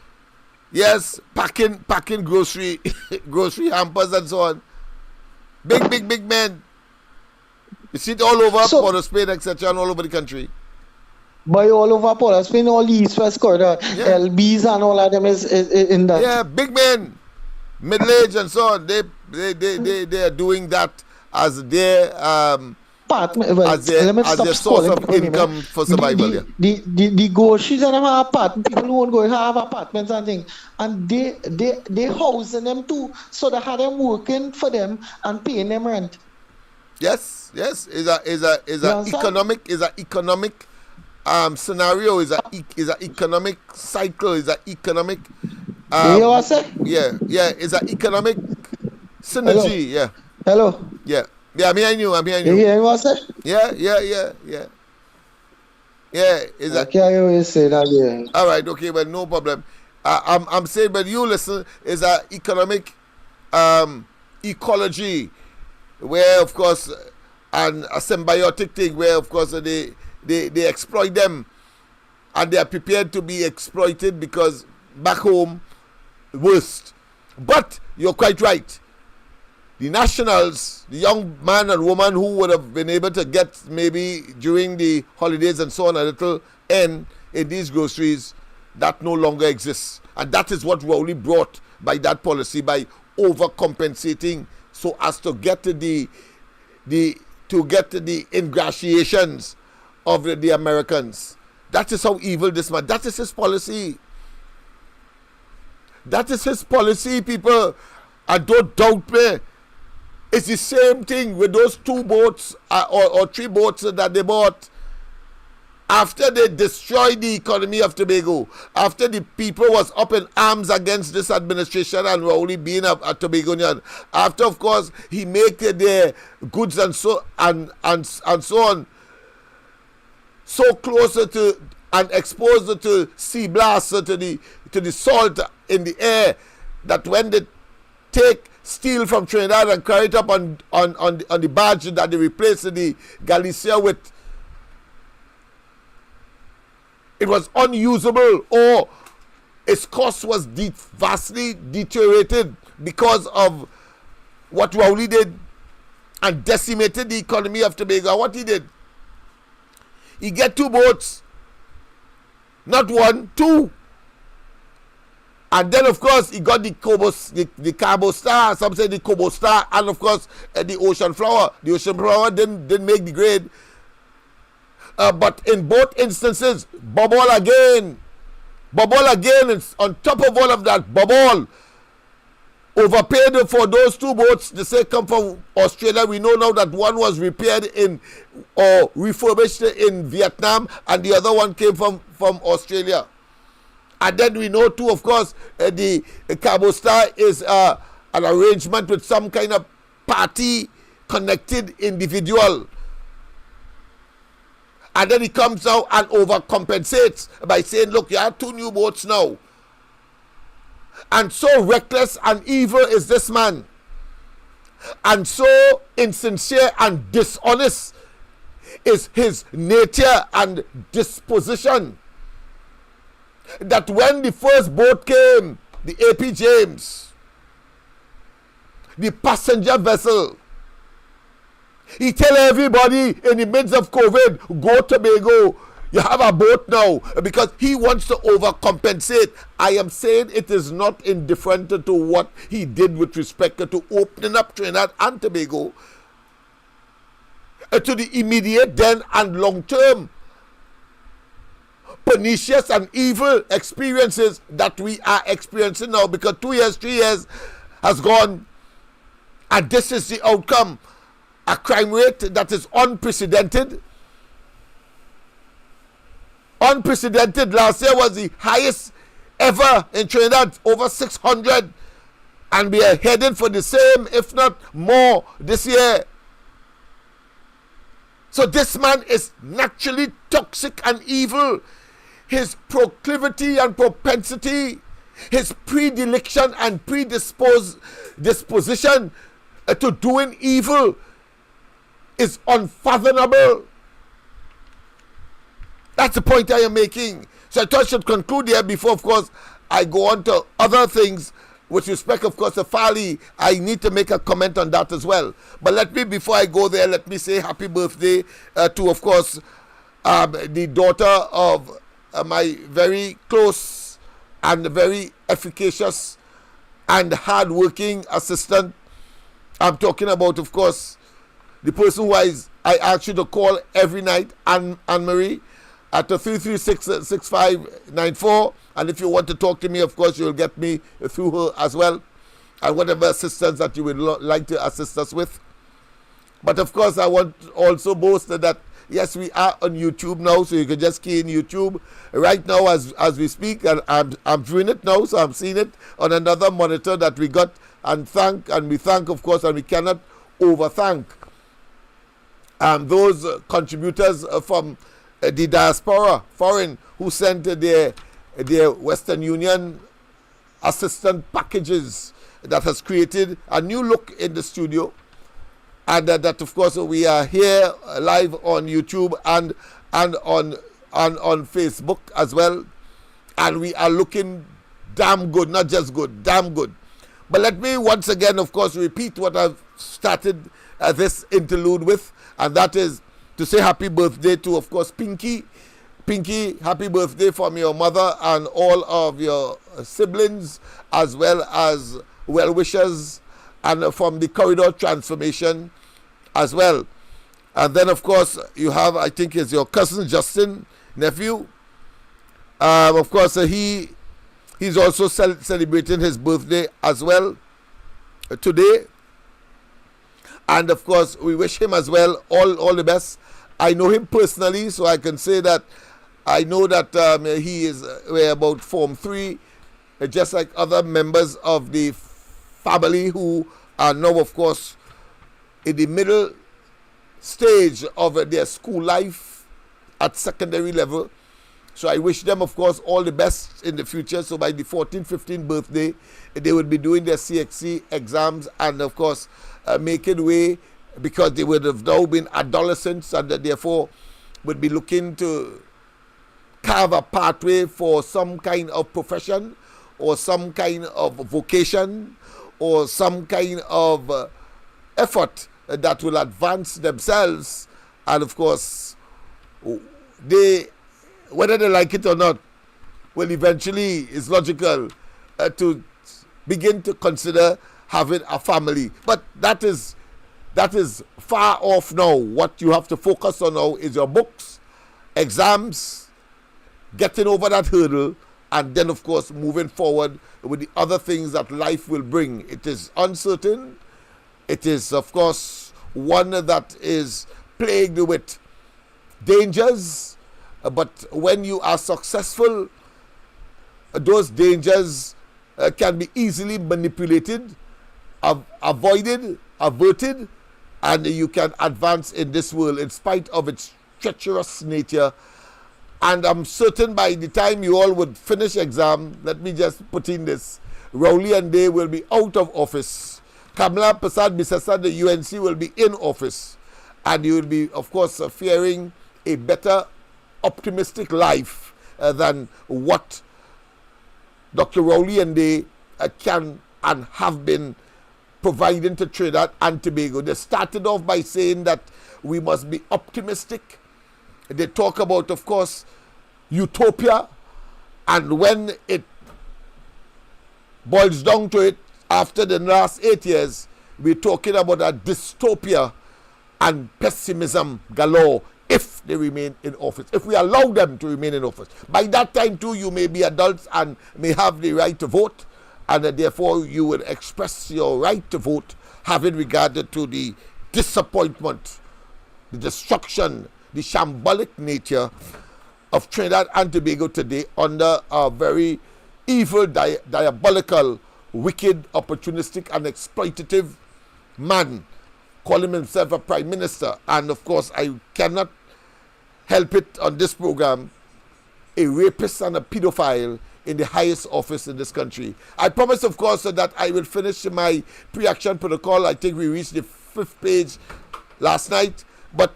Yes, packing grocery hampers and so on. Big men. You see it all over Port of Spain, etc., and all over the country. By all over Port of Spain, all the East-West corridor, LBs and all of them is in that. Yeah, big men, middle-aged and so on. They are doing that as their as their source of income for survival. The groceries and them have apartments. People who won't go have apartments and things, and they housing them too, so they have them working for them and paying them rent. Yes, is a economic scenario, is a economic cycle, is a economic is a economic synergy. Hello? Hello. Yeah, I'm hearing you. You hear what I say? Yeah. Is that? Okay, I always say that. Yeah. All right. Okay, but no problem. I'm saying, but you listen. Is a economic ecology where, of course, and a symbiotic thing where, of course, they exploit them and they are prepared to be exploited because back home, worst. But you're quite right. The nationals, the young man and woman who would have been able to get maybe during the holidays and so on a little end in these groceries, that no longer exists. And that is what Rowley brought by that policy, by overcompensating so as to get the ingratiations of the Americans. That is how evil this man. That is his policy. That is his policy, people. And don't doubt me. It's the same thing with those 2 boats or 3 boats that they bought. After they destroyed the economy of Tobago, after the people was up in arms against this administration and Rowley being a Tobagonian, after, of course, he made their goods and so on so closer to and exposed to sea blasts, to the salt in the air, that when they take steel from Trinidad and carry it up on the barge that they replaced the Galicia with, it was unusable, or its cost was vastly deteriorated because of what Rowley did and decimated the economy of Tobago. And what he did, he get 2 boats, not 1, 2. And then, of course, he got the Cabo Star, some say the Cobo Star, and of course, the Ocean Flower. The Ocean Flower didn't make the grade. But in both instances, bubble again, and on top of all of that, bubble overpaid for those 2 boats. They say come from Australia. We know now that one was repaired or refurbished in Vietnam, and the other one came from Australia. And then we know too, of course, the Cabo Star is an arrangement with some kind of party connected individual. And then he comes out and overcompensates by saying, look, you have 2 new boats now. And so reckless and evil is this man. And so insincere and dishonest is his nature and disposition, that when the first boat came, the AP James, the passenger vessel, he tell everybody in the midst of COVID, go Tobago, you have a boat now, because he wants to overcompensate. I am saying it is not indifferent to what he did with respect to opening up Trinidad and Tobago to the immediate then and long term pernicious and evil experiences that we are experiencing now, because 2 years, 3 years has gone, and this is the outcome. A crime rate that is unprecedented. Unprecedented. Last year was the highest ever in Trinidad, over 600, and we are headed for the same, if not more, this year. So this man is naturally toxic and evil. His proclivity and propensity, his predilection and disposition to doing evil is unfathomable. That's the point I am making. So I thought I should conclude here before, of course, I go on to other things. With respect, of course, to Farley, I need to make a comment on that as well. But before I go there, let me say happy birthday to, of course, the daughter of my very close and very efficacious and hard-working assistant. I'm talking about, of course, the person who I ask you to call every night, Anne-Marie, at 336-6594. And if you want to talk to me, of course, you'll get me through her as well, and whatever assistance that you would like to assist us with. But of course, I want to also boast that, yes, we are on YouTube now, so you can just key in YouTube right now as we speak, and I'm doing it now, so I'm seeing it on another monitor that we got, and we thank, of course, and we cannot overthank those contributors from the diaspora, foreign, who sent their Western Union assistant packages that has created a new look in the studio. And that, of course, we are here live on YouTube and on on Facebook as well. And we are looking damn good, not just good, damn good. But let me once again, of course, repeat what I've started this interlude with, and that is to say happy birthday to, of course, Pinky. Pinky, happy birthday from your mother and all of your siblings, as well as well-wishers, and from the Corridor Transformation as well. And then, of course, you have, I think, is your cousin Justin, nephew. Of course, he's also celebrating his birthday as well today. And, of course, we wish him as well all the best. I know him personally, so I can say that I know that he is about Form 3, just like other members of the family who are now, of course, in the middle stage of their school life at secondary level. So I wish them, of course, all the best in the future. So by the 14th, 15th birthday, they would be doing their CXC exams and, of course, making way, because they would have now been adolescents and therefore would be looking to carve a pathway for some kind of profession or some kind of vocation or some kind of effort that will advance themselves. And of course, they, whether they like it or not, will eventually, it's logical to begin to consider having a family. But that is far off now. What you have to focus on now is your books, exams, getting over that hurdle, and then, of course, moving forward with the other things that life will bring. It is uncertain. It is, of course, one that is plagued with dangers. But when you are successful, those dangers can be easily manipulated, avoided, averted, and you can advance in this world in spite of its treacherous nature. And I'm certain by the time you all would finish exam, let me just put in this, Rowley and Day will be out of office. Kamala Prasad Bisesa, the UNC, will be in office. And you will be, of course, fearing a better, optimistic life than what Dr. Rowley and Day can and have been providing to Trinidad and Tobago. They started off by saying that we must be optimistic. They talk about, of course, utopia, and when it boils down to it, after the last 8 years, we're talking about a dystopia and pessimism galore if they remain in office, if we allow them to remain in office. By that time, too, you may be adults and may have the right to vote, and therefore you will express your right to vote, having regard to the disappointment, the destruction, the shambolic nature of Trinidad and Tobago today under a very evil, diabolical, wicked, opportunistic, and exploitative man calling himself a prime minister. And of course, I cannot help it on this program, a rapist and a pedophile in the highest office in this country. I promise, of course, that I will finish my pre-action protocol. I think we reached the 5th page last night, but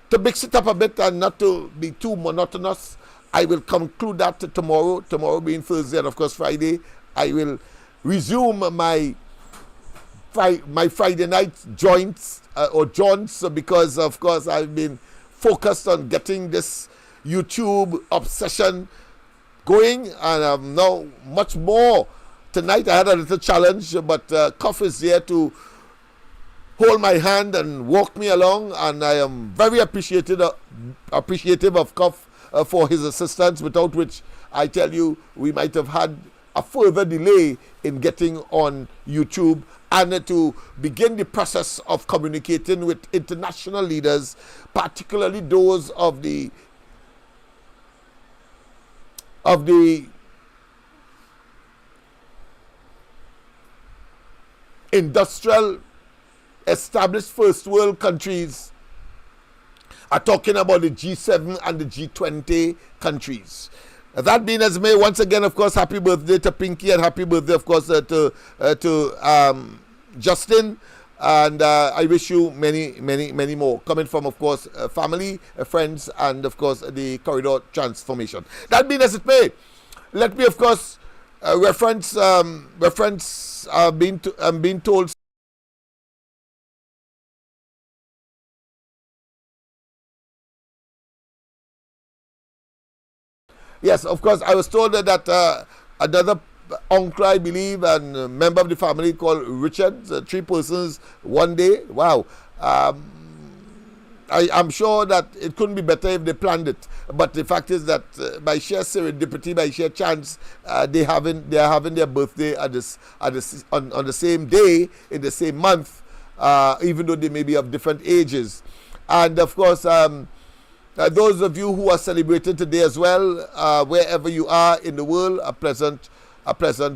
to mix it up a bit and not to be too monotonous, I will conclude that tomorrow. Tomorrow being Thursday and, of course, Friday, I will resume my Friday night joints or jaunts, because, of course, I've been focused on getting this YouTube obsession going, and I'm now much more. Tonight I had a little challenge, but Cuff is here to hold my hand and walk me along, and I am very appreciative of Cuff for his assistance, without which I tell you we might have had a further delay in getting on YouTube and to begin the process of communicating with international leaders, particularly those of the industrial established first world countries, are talking about the G7 and the G20 countries. That being as may, once again, of course, happy birthday to Pinky, and happy birthday, of course, to Justin. And I wish you many, many, many more, coming from, of course, family, friends, and, of course, the corridor transformation. That being as it may, let me, of course, reference being told. Yes, of course, I was told that another uncle, I believe, and a member of the family called Richard, 3 persons one day. Wow. I'm sure that it couldn't be better if they planned it. But the fact is that by sheer serendipity, by sheer chance, they are having their birthday on the same day, in the same month, even though they may be of different ages. And of course, those of you who are celebrating today as well, wherever you are in the world, a pleasant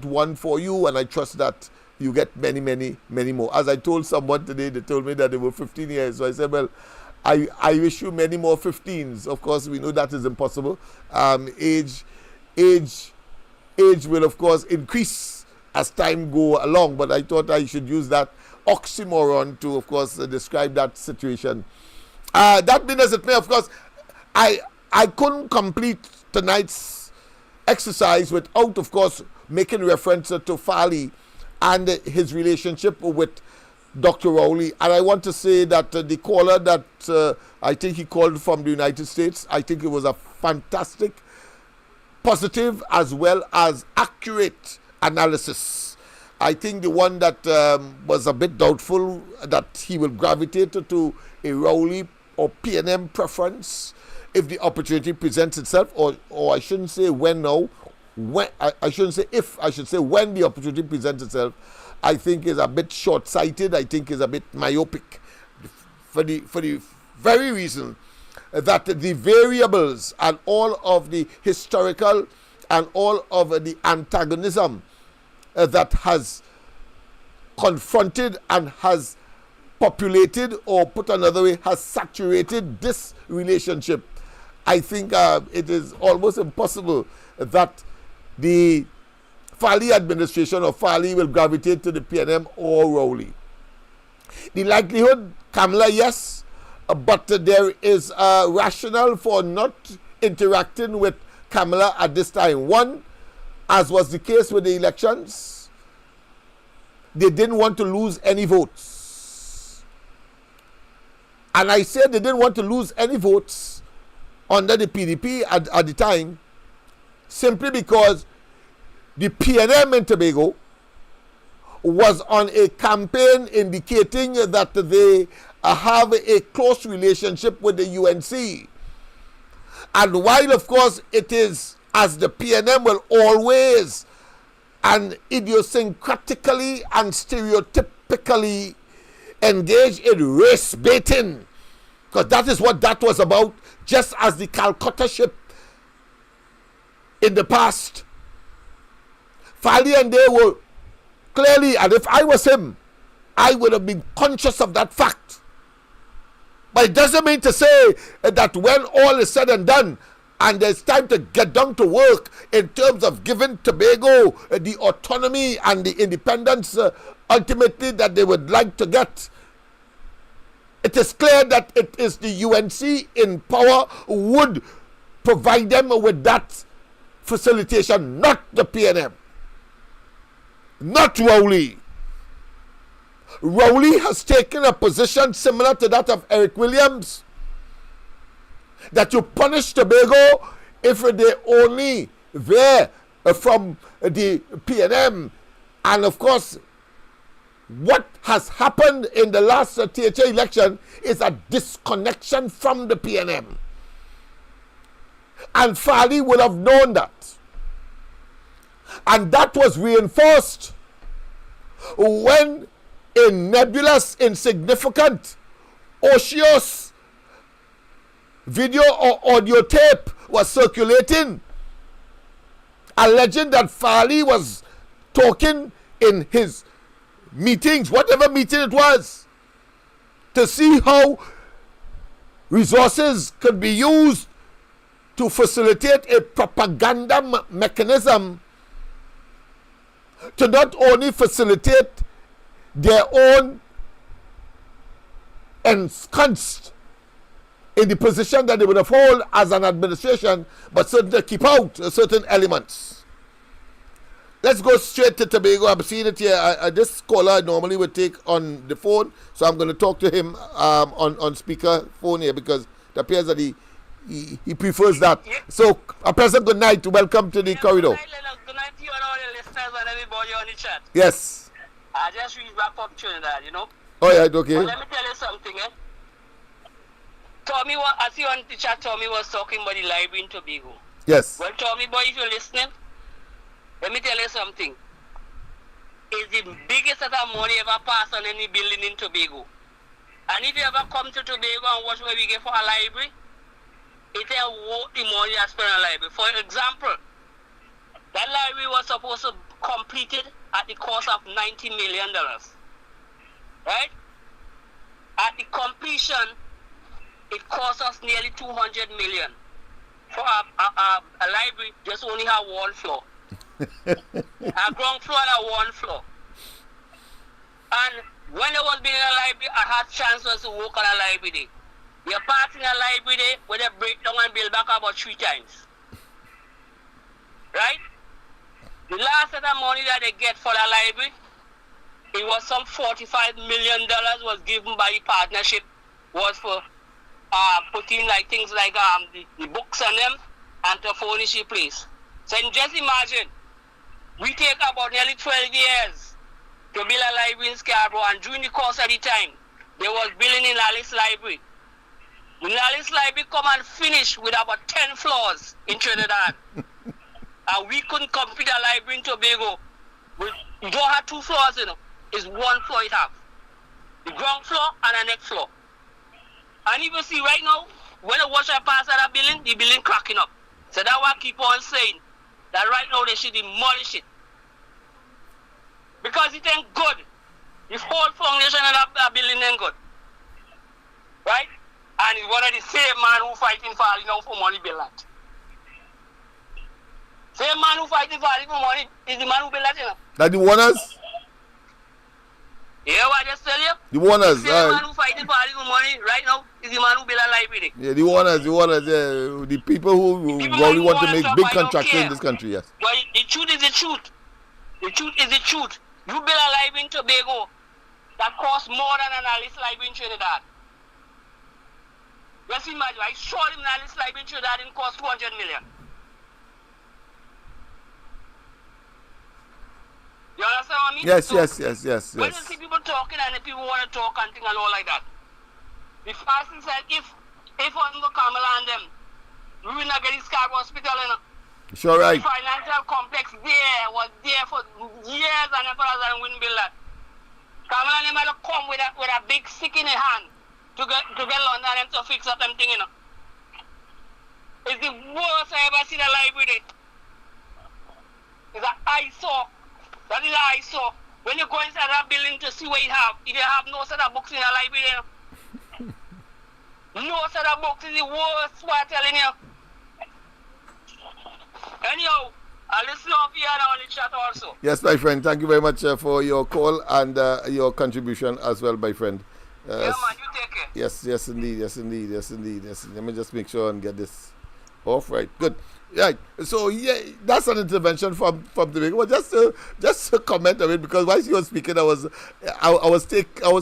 one for you, and I trust that you get many, many, many more. As I told someone today, they told me that they were 15 years, so I said, well, I wish you many more 15s. Of course, we know that is impossible. Age will, of course, increase as time go along, but I thought I should use that oxymoron to, of course, describe that situation. That being as it may, of course, I couldn't complete tonight's exercise without, of course, making reference to Farley and his relationship with Dr. Rowley. And I want to say that the caller that I think he called from the United States, I think it was a fantastic, positive, as well as accurate analysis. I think the one that was a bit doubtful that he will gravitate to a Rowley or PNM preference if the opportunity presents itself, or I shouldn't say when now, when I shouldn't say if, I should say when the opportunity presents itself, I think is a bit short-sighted. I think is a bit myopic, for the very reason that the variables and all of the historical and all of the antagonism that has confronted and has populated, or put another way, has saturated this relationship, I think it is almost impossible that the Farley administration or Farley will gravitate to the PNM or Rowley. The likelihood, Kamala, yes, but there is a rationale for not interacting with Kamala at this time. One, as was the case with the elections, they didn't want to lose any votes. And I said they didn't want to lose any votes under the PDP at the time, simply because the PNM in Tobago was on a campaign indicating that they have a close relationship with the UNC. And while, of course, it is, as the PNM will always and idiosyncratically and stereotypically engage in race baiting, because that is what that was about, just as the Calcutta ship in the past. Farley and they were clearly, and if I was him, I would have been conscious of that fact. But it doesn't mean to say that when all is said and done, and there's time to get down to work in terms of giving Tobago the autonomy and the independence ultimately that they would like to get, it is clear that it is the UNC in power who would provide them with that facilitation, not the PNM, not Rowley. Rowley has taken a position similar to that of Eric Williams, that you punish Tobago if they only veer from the PNM. And of course, what has happened in the last THA election is a disconnection from the PNM. And Farley would have known that. And that was reinforced when a nebulous, insignificant, osseous video or audio tape was circulating, alleging that Farley was talking in his meetings, whatever meeting it was, to see how resources could be used to facilitate a propaganda mechanism to not only facilitate their own ensconced in the position that they would have held as an administration, but certainly keep out certain elements. Let's go straight to Tobago. I'm seeing it here. This caller I normally would take on the phone, so I'm going to talk to him on speaker phone here because it appears that he prefers that. So, a pleasant good night. Welcome to the corridor. Good night, Lennox. Good night to you and all the listeners and everybody on the chat. Yes. I just reached back from Trinidad, you know. Oh, yeah, okay. But let me tell you something, Tommy, as you on the chat, Tommy was talking about the library in Tobago. Yes. Well, Tommy, boy, if you're listening, let me tell you something. It's the biggest amount of money ever passed on any building in Tobago. And if you ever come to Tobago and watch where we get for a library, it's worth the money I spent on a library. For example, that library was supposed to be completed at the cost of $90 million. Right? At the completion, it cost us nearly $200 million. For a library, just only have one floor. A ground floor and a one floor. And when I was being in a library, I had chances to work on a library day. We are part in a library day where they break down and build back about 3 times. Right? The last set of money that they get for the library, it was some $45 million was given by the partnership, was for putting like things like the books and them and to furnish the place. So just imagine, we take about nearly 12 years to build a library in Scarborough, and during the course of the time, they was building in Alice Library. The Alice Library come and finish with about 10 floors in Trinidad. And we couldn't complete a library in Tobago. You don't have 2 floors, you know. It's 1 floor it have. The ground floor and the next floor. And you will see right now, when the washer pass at that building, the building cracking up. So that's why I keep on saying that right now they should demolish it. Because it ain't good. The whole foundation of that building ain't good. Right? And it's one of the same man who fighting for, for money build that. Same man who fighting for money is the man who build that, Like the owners? Yeah, what I just tell you? The owners. The same man who fighting for money right now is the man who build a library. Yeah, the owners, the people who really want to make big contracts in this country, yes. But the truth is the truth. The truth is the truth. You build a library in Tobago that costs more than an Alice library in Trinidad. Just imagine, I saw him an Alice library in Trinidad and cost $200 million. You understand what I mean? Yes, so, yes. When you see people talking and people want to talk and things and all like that, the first thing said, if on the Kamala and them, we will not get this Scarborough Hospital, Sure, right. The financial complex was there for years and we wouldn't build that. Kamala and them had to come with a big stick in their hand to get London and to fix up them thing, It's the worst I ever seen a library. It's an eyesore. That is an eyesore. When you go inside that building to see what you have have no set of books in a library, No set of books is the worst, what I'm telling you. Anyhow, I listen off here and on the chat also. Yes, my friend. Thank you very much for your call and your contribution as well, my friend. Yeah, man, you take care. Yes, indeed. Let me just make sure and get this off right. Good. Right. So yeah, that's an intervention from the beginning. Well, just to comment on it, because while she was speaking, I was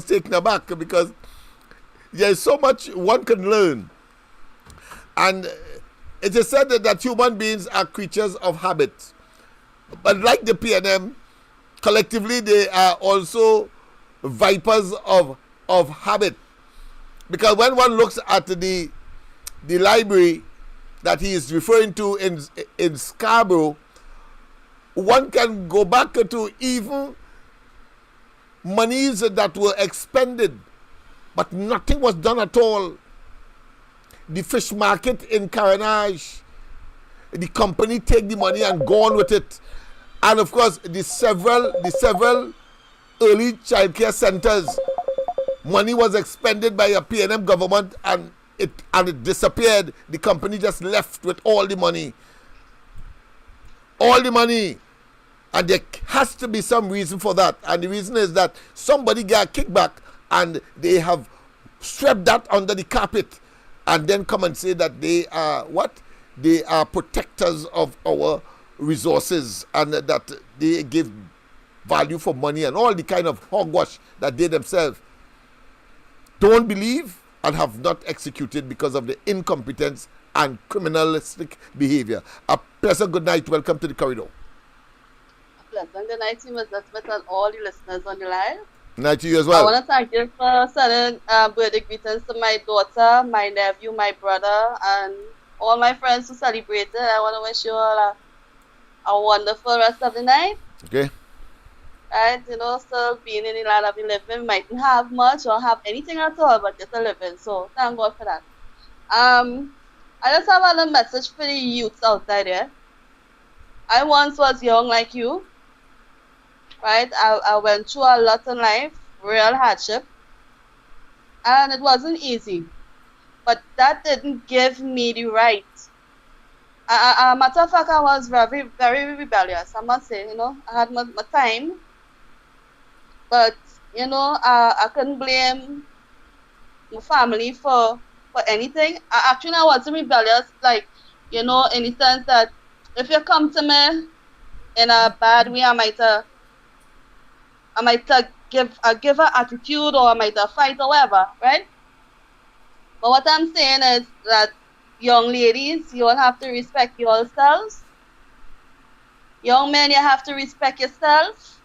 taken aback because there's so much one can learn, and it is said that human beings are creatures of habit, but like the PNM, collectively they are also vipers of habit, because when one looks at the library that he is referring to in Scarborough, one can go back to even monies that were expended, but nothing was done at all. The fish market in Carenage, the company take the money and go on with it, and of course the several early childcare centers, money was expended by a PNM government and it disappeared. The company just left with all the money, and there has to be some reason for that, and the reason is that somebody got a kickback and they have swept that under the carpet and then come and say that they are what? They are protectors of our resources and that they give value for money and all the kind of hogwash that they themselves don't believe and have not executed because of the incompetence and criminalistic behavior. A pleasant good night. Welcome to the corridor. Pleasant good night to you, Mr. Smith, and all the listeners on the line. Night to you as I well. want to thank you for sending birthday greetings to my daughter, my nephew, my brother, and all my friends who celebrated. I want to wish you all a wonderful rest of the night. Okay. Right, still being in the land of the living, mightn't have much or have anything at all, but just a living. So thank God for that. I just have a message for the youths outside there. I once was young like you, right? I went through a lot in life, real hardship, and it wasn't easy. But that didn't give me the right. Matter of fact, I was very, very rebellious. I must say, I had my time. But, I couldn't blame my family for anything. I wasn't rebellious, like, in the sense that if you come to me in a bad way, I might give an attitude or I might fight or whatever, right? But what I'm saying is that young ladies, you all have to respect yourselves. Young men, you have to respect yourself.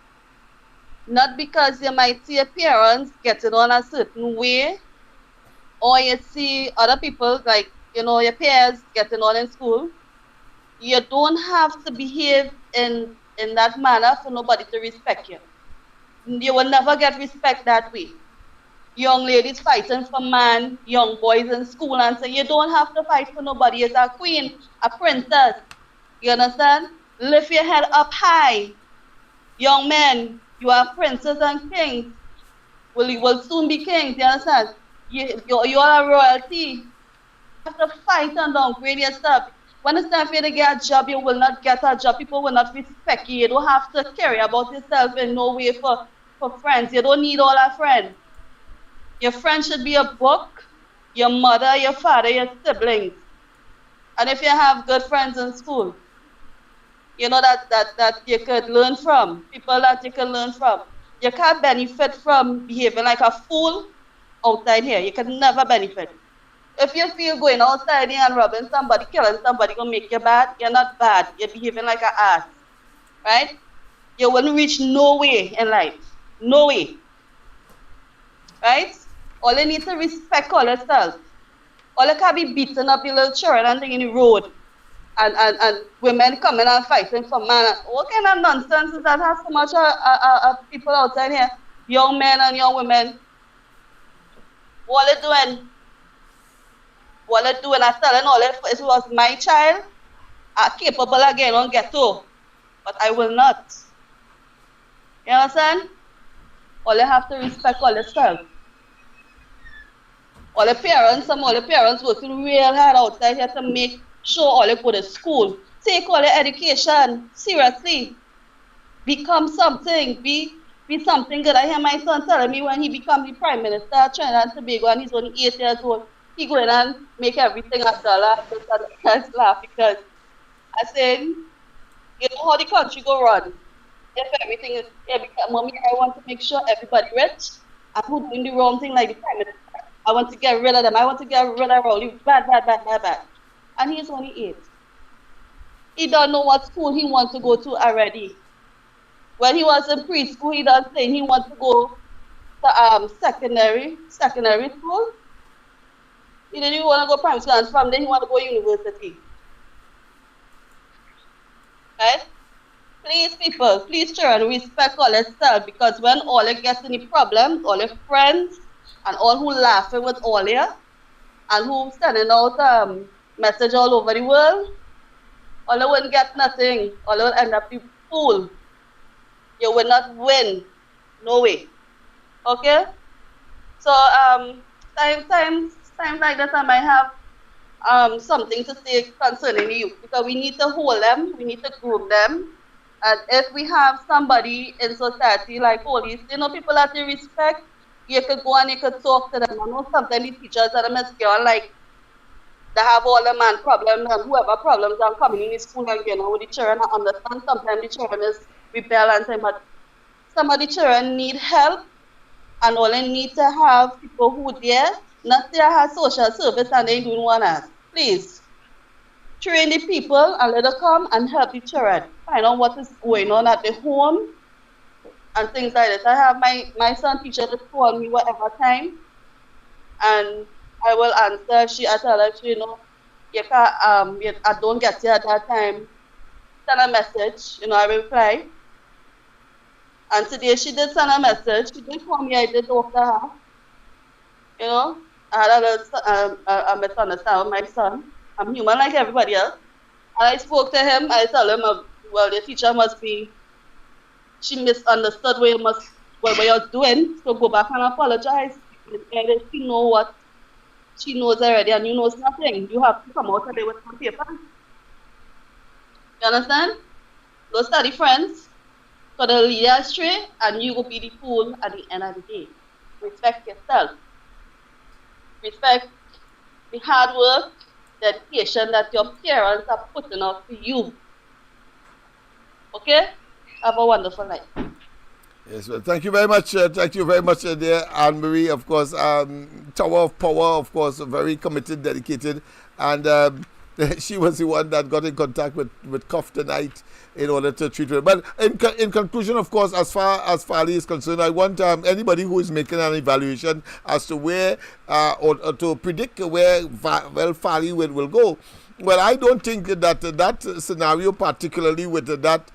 Not because you might see your parents getting on a certain way, or you see other people, like, your peers getting on in school. You don't have to behave in that manner for nobody to respect you. You will never get respect that way. Young ladies fighting for man, young boys in school, and say, you don't have to fight for nobody. You're a queen, a princess. You understand? Lift your head up high. Young men, you are princes and kings. You will soon be kings, you understand? You are a royalty. You have to fight and downgrade yourself. When it's time for you to get a job, you will not get a job. People will not respect you. You don't have to care about yourself in no way for friends. You don't need all our friends. Your friend should be a book, your mother, your father, your siblings. And if you have good friends in school, that you could learn from, people that you can learn from. You can't benefit from behaving like a fool outside here. You can never benefit. If you feel going outside here and robbing somebody, killing somebody, gonna make you bad, you're not bad. You're behaving like an ass, right? You wouldn't reach no way in life. No way. Right? All you need to respect all yourself. All you can't be beating up your little children and thing in the road. And women coming and fighting for man. What kind of nonsense is that? Has so much people outside here, young men and young women. What are they doing? What are they doing? I'm telling all if it was my child, I'm capable again on ghetto. But I will not. You understand? All you have to respect all yourself. All the parents working real hard outside here to make sure all you go to school. Take all your education seriously. Become something. Be something good. I hear my son telling me when he becomes the Prime Minister of Trinidad and Tobago and he's only 8 years old, he go in and make everything a dollar. I just laugh because I said, you know how the country go run. If everything is, mommy, I want to make sure everybody rich and who doing the wrong thing like the Prime Minister. I want to get rid of them. I want to get rid of all you bad. And he's only 8. He don't know what school he wants to go to already. When he was in preschool, he does say he wants to go to secondary school. He didn't even want to go primary school, and from there he want to go university. Right? Please, people, please, children, respect all yourself, because when all you get any problems, all your friends, and all who laughing with all you, and who sending out message all over the world, all you wouldn't get nothing. All you will end up the fool. You will not win. No way. Okay? So times like that I might have something to say concerning the youth, because we need to hold them, we need to groom them. And if we have somebody in society like police, people that you respect, you could go and you could talk to them. I know sometimes the teachers are miscure, like they have all the man problems and whoever problems are coming in the school and with the children. I understand sometimes the children is rebel and say, but some of the children need help and all they need to have people who there, not there have social service and they don't want us. Please train the people and let them come and help the children. Find out what is going on at the home and things like that. I have my son teacher to call me whatever time and I will answer. I tell her, you can't, I don't get you at that time. Send a message, I reply. And today she did send a message. She did call me. I did talk to her. I had a misunderstanding with my son. I'm human like everybody else. And I spoke to him. I told him, well, the teacher she misunderstood what you're doing. So go back and apologize. She know what she knows already, and you knows nothing. You have to come out today with some paper. You understand? Those study friends. So the leader astray, and you will be the fool at the end of the day. Respect yourself. Respect the hard work, dedication that your parents are putting out for you. Okay? Have a wonderful night. Yes, well, thank you very much. Thank you very much, dear Anne-Marie. Of course, Tower of Power, of course, very committed, dedicated, and she was the one that got in contact with Cuff tonight in order to treat her. But in conclusion, of course, as far as Farley is concerned, I want anybody who is making an evaluation as to where or to predict where Farley will go. Well, I don't think that scenario, particularly with that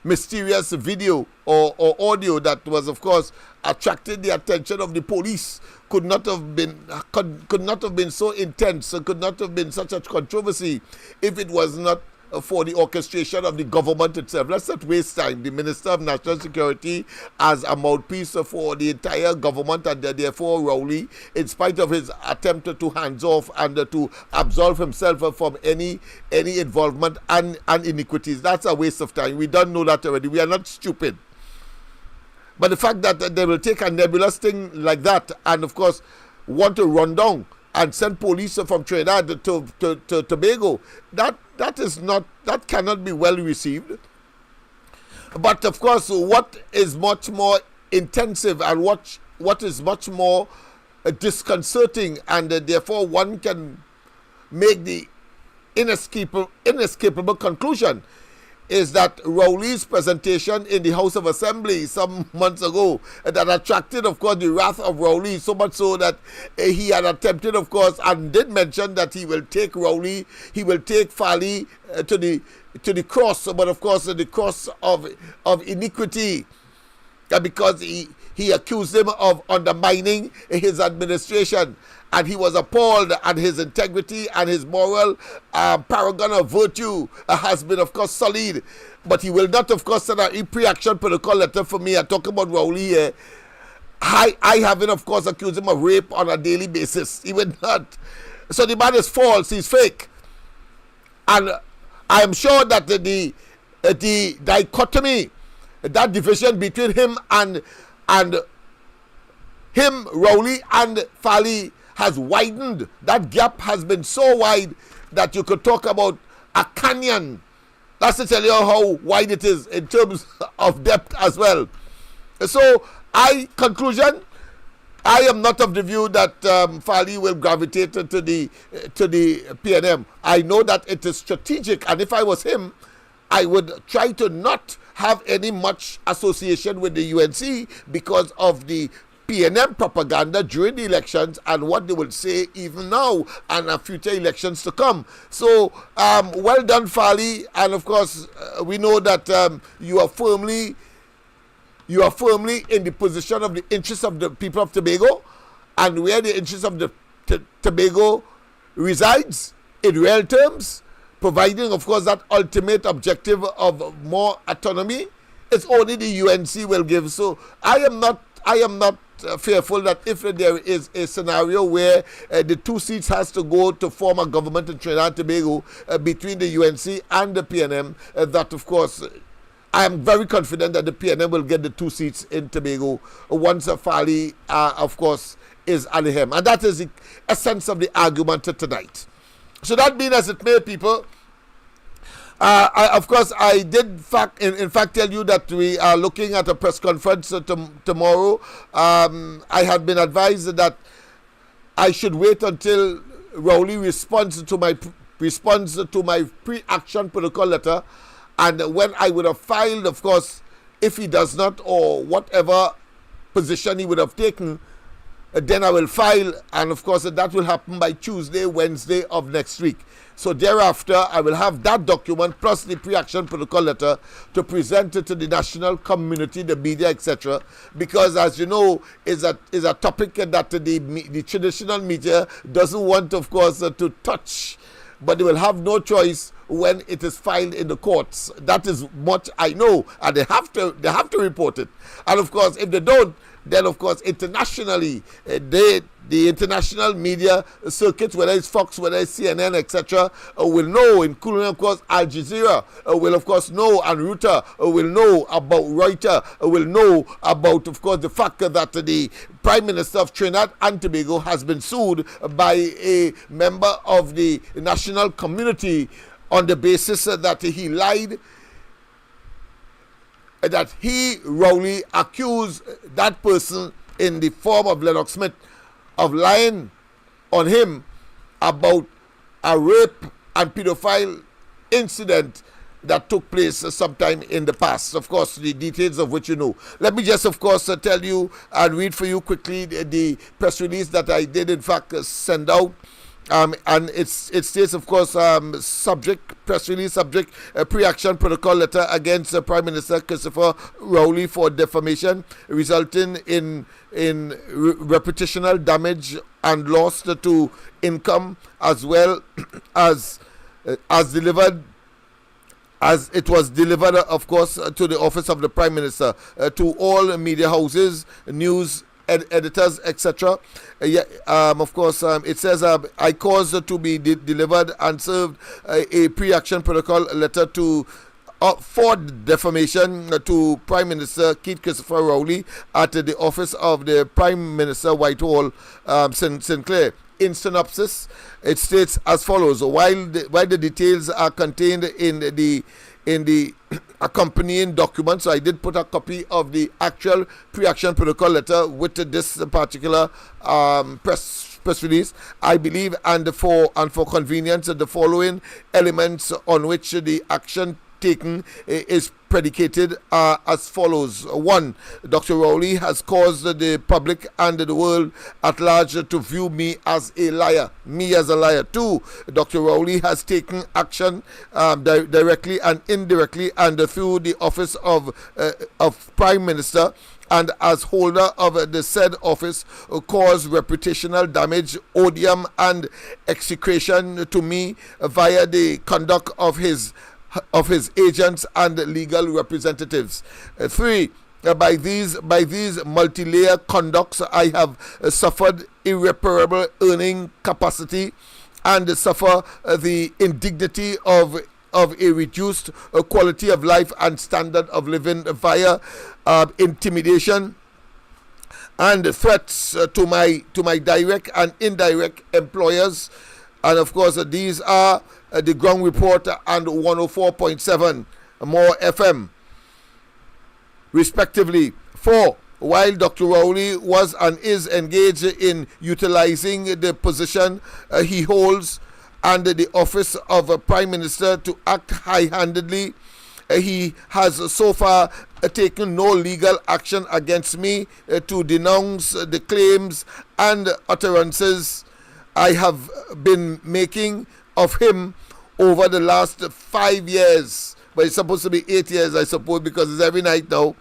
mysterious video or audio that was, of course, attracted the attention of the police, could not have been so intense, could not have been such a controversy if it was not for the orchestration of the government itself. Let's not waste time. The Minister of National Security as a mouthpiece for the entire government, and therefore Rowley, in spite of his attempt to hands off and to absolve himself from any involvement and iniquities. That's a waste of time. We don't know that already. We are not stupid. But the fact that they will take a nebulous thing like that and, of course, want to run down and send police from Trinidad to Tobago, that cannot be well received. But of course, what is much more intensive and what is much more disconcerting, and therefore one can make the inescapable conclusion, is that Rowley's presentation in the House of Assembly some months ago that attracted, of course, the wrath of Rowley, so much so that he had attempted, of course, and did mention that he will take Farley to the cross, but of course the cross of iniquity, because he accused him of undermining his administration. And he was appalled, and his integrity and his moral paragon of virtue has been, of course, sullied. But he will not, of course, send a pre-action protocol letter for me. I talk about Rowley here. I haven't, of course, accused him of rape on a daily basis. He would not. So the man is false. He's fake. And I am sure that the dichotomy, that division between him and him, Rowley, and Farley, has widened. That gap has been so wide that you could talk about a canyon. That's to tell you how wide it is in terms of depth as well. So, conclusion, I am not of the view that Farley will gravitate to the PNM. I know that it is strategic, and if I was him, I would try to not have any much association with the UNC because of the PNM propaganda during the elections and what they will say even now and future elections to come. So, well done, Farley. And of course, we know that you are firmly in the position of the interests of the people of Tobago, and where the interest of the Tobago resides in real terms, providing, of course, that ultimate objective of more autonomy. It's only the UNC will give. So I am not fearful that if there is a scenario where the two seats has to go to form a government in Trinidad and Tobago between the UNC and the PNM, that of course I am very confident that the PNM will get the 2 seats in Tobago once Farley, of course, is at the helm. And that is the essence of the argument tonight. So that being as it may, people, of course, I did in fact tell you that we are looking at a press conference tomorrow. I had been advised that I should wait until Rowley responds to my pre-action protocol letter, and when I would have filed, of course, if he does not, or whatever position he would have taken, then I will file, and of course that will happen by Tuesday, Wednesday of next week. So thereafter, I will have that document plus the pre-action protocol letter to present it to the national community, the media, etc. Because, as you know, is a topic that the traditional media doesn't want, of course, to touch, but they will have no choice when it is filed in the courts. That is what I know, and they have to report it. And of course, if they don't, then of course internationally, the international media circuits, whether it's Fox, whether it's CNN, etc., will know, including of course Al Jazeera will of course know, and Reuters will know about Reuters, will know about, of course, the fact that the Prime Minister of Trinidad and Tobago has been sued by a member of the national community on the basis that he lied, that he wrongly accused that person in the form of Lennox Smith of lying on him about a rape and pedophile incident that took place sometime in the past. Of course, the details of which you know. Let me just, of course, tell you and read for you quickly the press release that I did, in fact, send out. And it states, of course, press release subject, pre-action protocol letter against Prime Minister Christopher Rowley for defamation resulting in reputational damage and loss to income, as well as it was delivered, of course, to the office of the Prime Minister, to all media houses, news editors, etc. Of course, it says I caused to be delivered and served a pre-action protocol letter for defamation to Prime Minister Keith Christopher Rowley at the office of the Prime Minister, Whitehall, Sinclair. In synopsis, it states as follows: while the details are contained in the accompanying document, so I did put a copy of the actual pre-action protocol letter with this particular press release. I believe, and for convenience, the following elements on which the action taken is predicated are as follows. 1. Dr. Rowley has caused the public and the world at large to view me as a liar. 2. Dr. Rowley has taken action directly and indirectly and through the office of Prime Minister, and as holder of the said office cause reputational damage, odium and execration to me via the conduct of his agents and legal representatives. 3. By these multi-layer conducts, I have suffered irreparable earning capacity and suffer the indignity of a reduced quality of life and standard of living via intimidation and threats to my direct and indirect employers. And of course, these are the Ground Report and 104.7 More FM, respectively. 4. While Dr. Rowley was and is engaged in utilizing the position he holds and the office of Prime Minister to act high-handedly, he has so far taken no legal action against me to denounce the claims and utterances I have been making of him over the last 5 years, but it's supposed to be 8 years, I suppose, because it's every night now,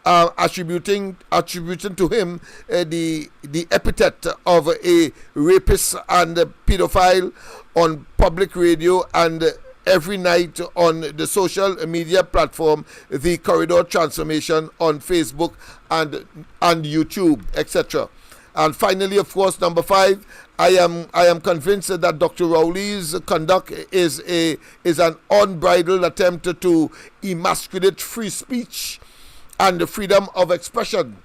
attributing to him the epithet of a rapist and a pedophile on public radio and every night on the social media platform, the Corridor Transformation on Facebook and YouTube, etc. And finally, of course, number 5, I am convinced that Dr. Rowley's conduct is an unbridled attempt to emasculate free speech and the freedom of expression,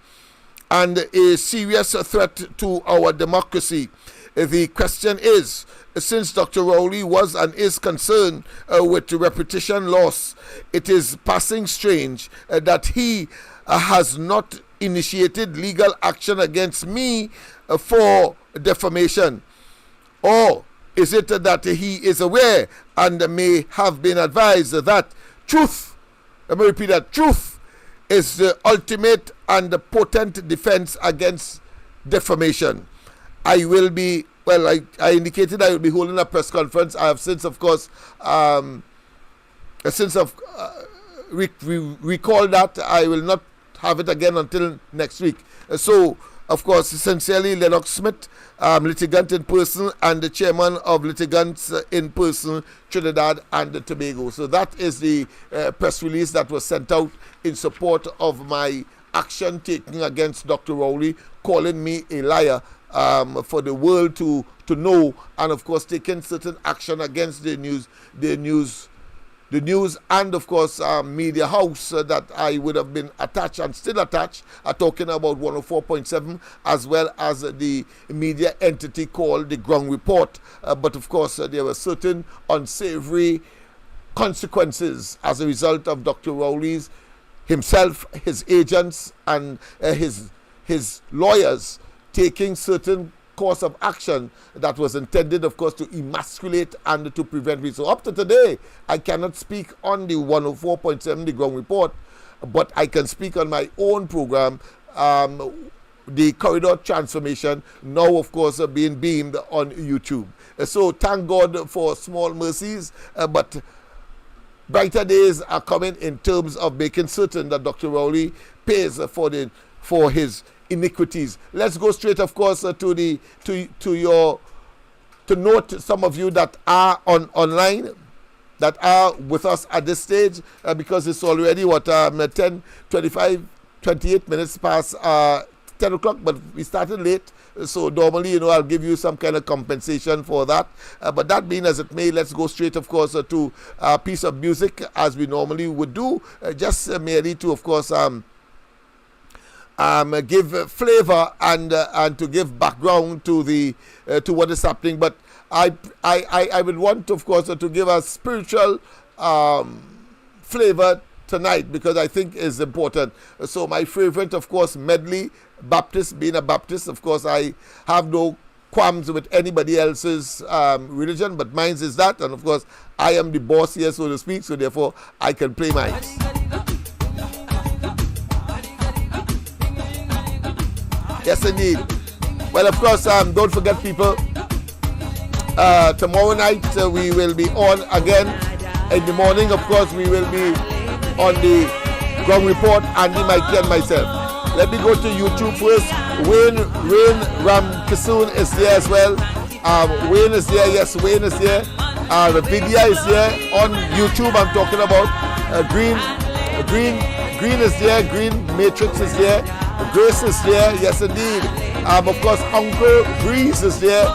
and a serious threat to our democracy. The question is, since Dr. Rowley was and is concerned with repetition loss, it is passing strange that he has not initiated legal action against me for defamation. Or is it that he is aware and may have been advised that truth, let me repeat that, truth is the ultimate and the potent defense against defamation? I will be, well, I indicated I will be holding a press conference. I have since, of course, recalled that I will not have it again until next week. So, of course, sincerely, Lennox Smith, litigant in person, and the chairman of litigants in person, Trinidad and Tobago. So that is the press release that was sent out in support of my action taken against Dr. Rowley, calling me a liar, for the world to know, and of course taking certain action against the news and of course media house that I would have been attached and still attached, talking about 104.7, as well as the media entity called the Ground Report. But of course there were certain unsavory consequences as a result of Dr. Rowley's himself, his agents, and his lawyers taking certain course of action that was intended, of course, to emasculate and to prevent me. So up to today, I cannot speak on the 104.7, the Ground Report, but I can speak on my own program, the Corridor Transformation, now, of course, being beamed on YouTube. So thank God for small mercies, but brighter days are coming in terms of making certain that Dr. Rowley pays for his iniquities. Let's go straight, of course, to note some of you that are online, that are with us at this stage, because it's already 28 minutes past 10 o'clock, but we started late. So normally, I'll give you some kind of compensation for that. But that being as it may, let's go straight, of course, to a piece of music as we normally would do, just merely to, of course, give flavor and to give background to what is happening. But I would want, of course, to give a spiritual flavor tonight, because I think is important. So my favorite, of course, medley, Baptist. Being a Baptist, of course, I have no qualms with anybody else's religion, but mine is that, and of course I am the boss here, so to speak, so therefore I can play mine. Yes, indeed. Well, of course, don't forget, people, tomorrow night we will be on again. In the morning, of course, we will be on the Ground Report, Andy, Mikey, and myself. Let me go to YouTube first. Wayne Ram-Kisoon is there as well. Wayne is there. Yes, Wayne is there. Vidya is there on YouTube. I'm talking about Green is there. Green Matrix is there. Grace is there, yes indeed. Of course, Uncle Breeze is there.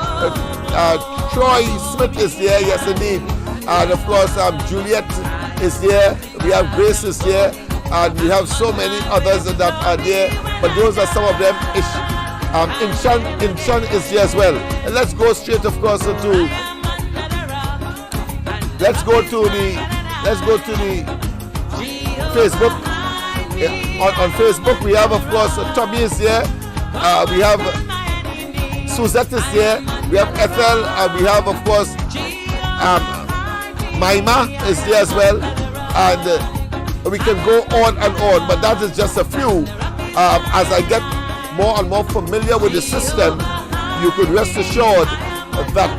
Troy Smith is there, yes indeed. And of course, Juliet is there. We have Grace is there. And we have so many others that are there. But those are some of them. Inshan is there as well. And let's go straight, of course, to Facebook. On Facebook, we have, of course, Tommy is there. We have Suzette is there. We have Ethel. We have, of course, Maima is there as well. And we can go on and on, but that is just a few. As I get more and more familiar with the system, you could rest assured that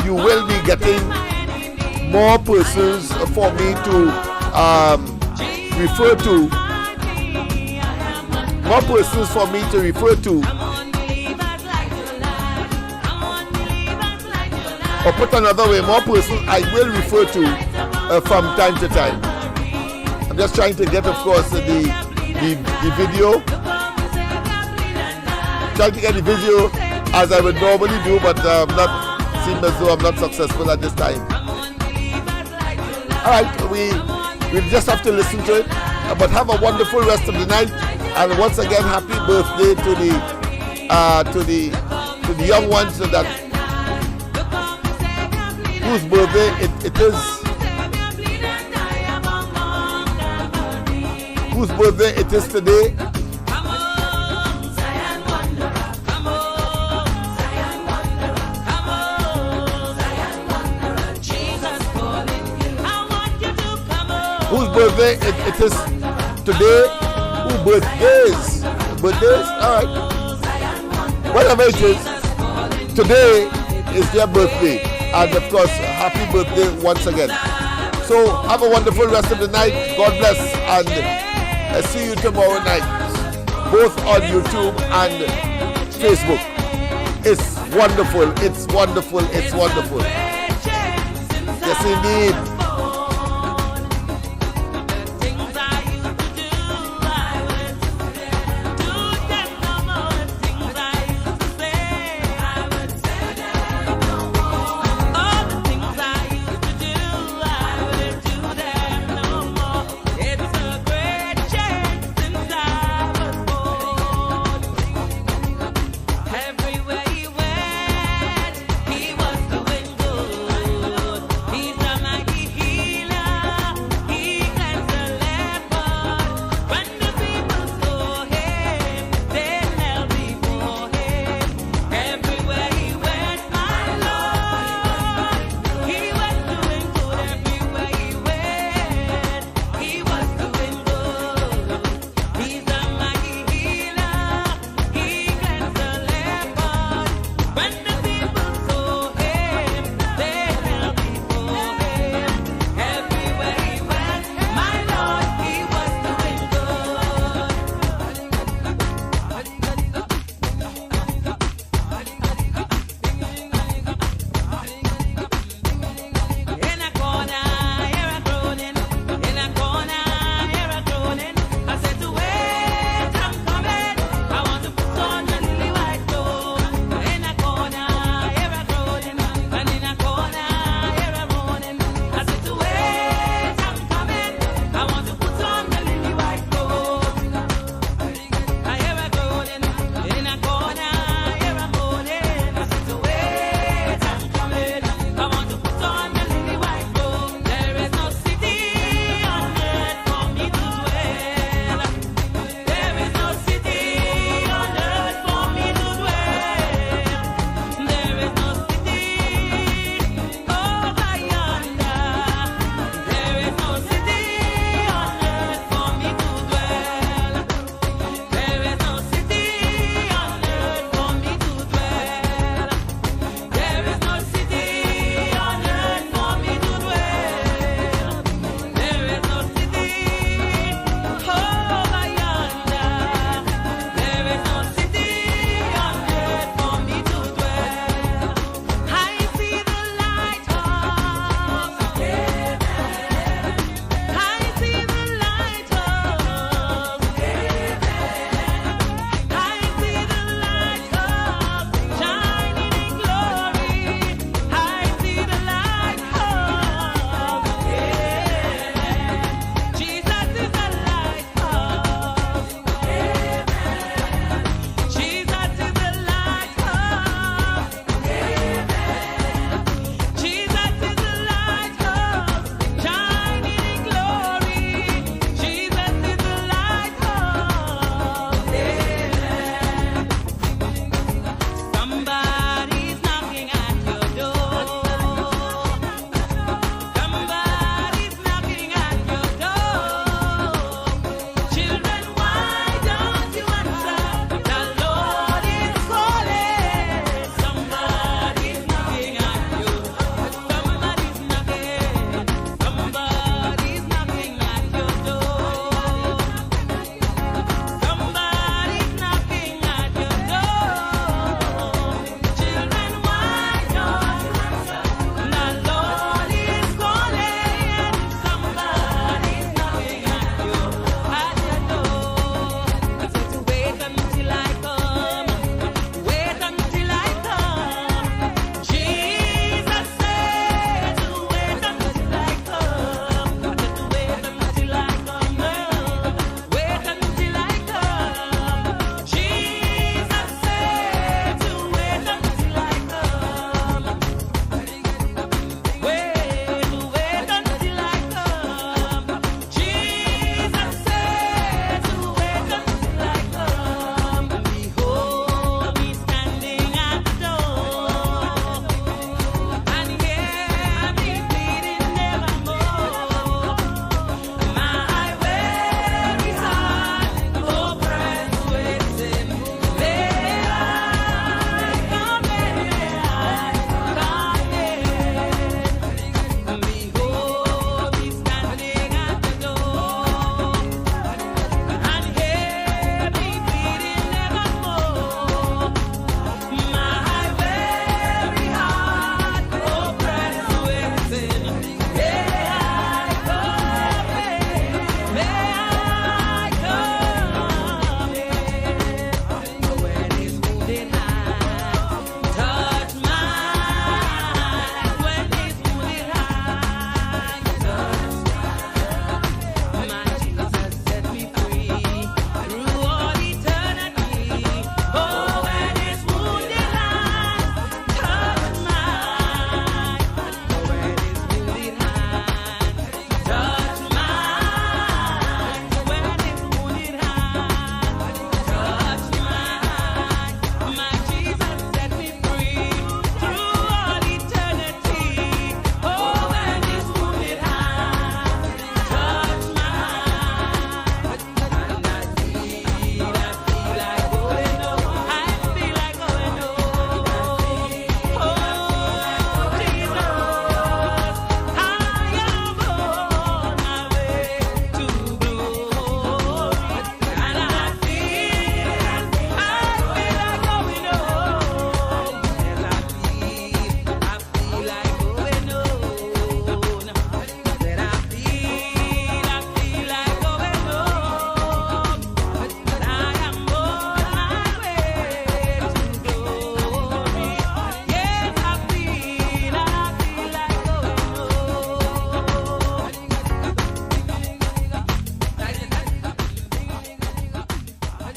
you will be getting more persons for me to refer to, more persons for me to refer to, or put another way, more persons I will refer to from time to time. I'm just trying to get, of course, the video. trying to get the video as I would normally do, but not seem as though I'm not successful at this time. All right, we just have to listen to it. But have a wonderful rest of the night, and once again, happy birthday to the young ones that whose birthday it is. Whose birthday it is today. Whose birthday it is today? Who birthdays? Birthdays? Alright. Whatever it is, today is their birthday. And of course, happy birthday once again. So have a wonderful rest of the night. God bless, and see you tomorrow night, both on YouTube and Facebook. It's wonderful. It's wonderful. It's wonderful. Yes, indeed.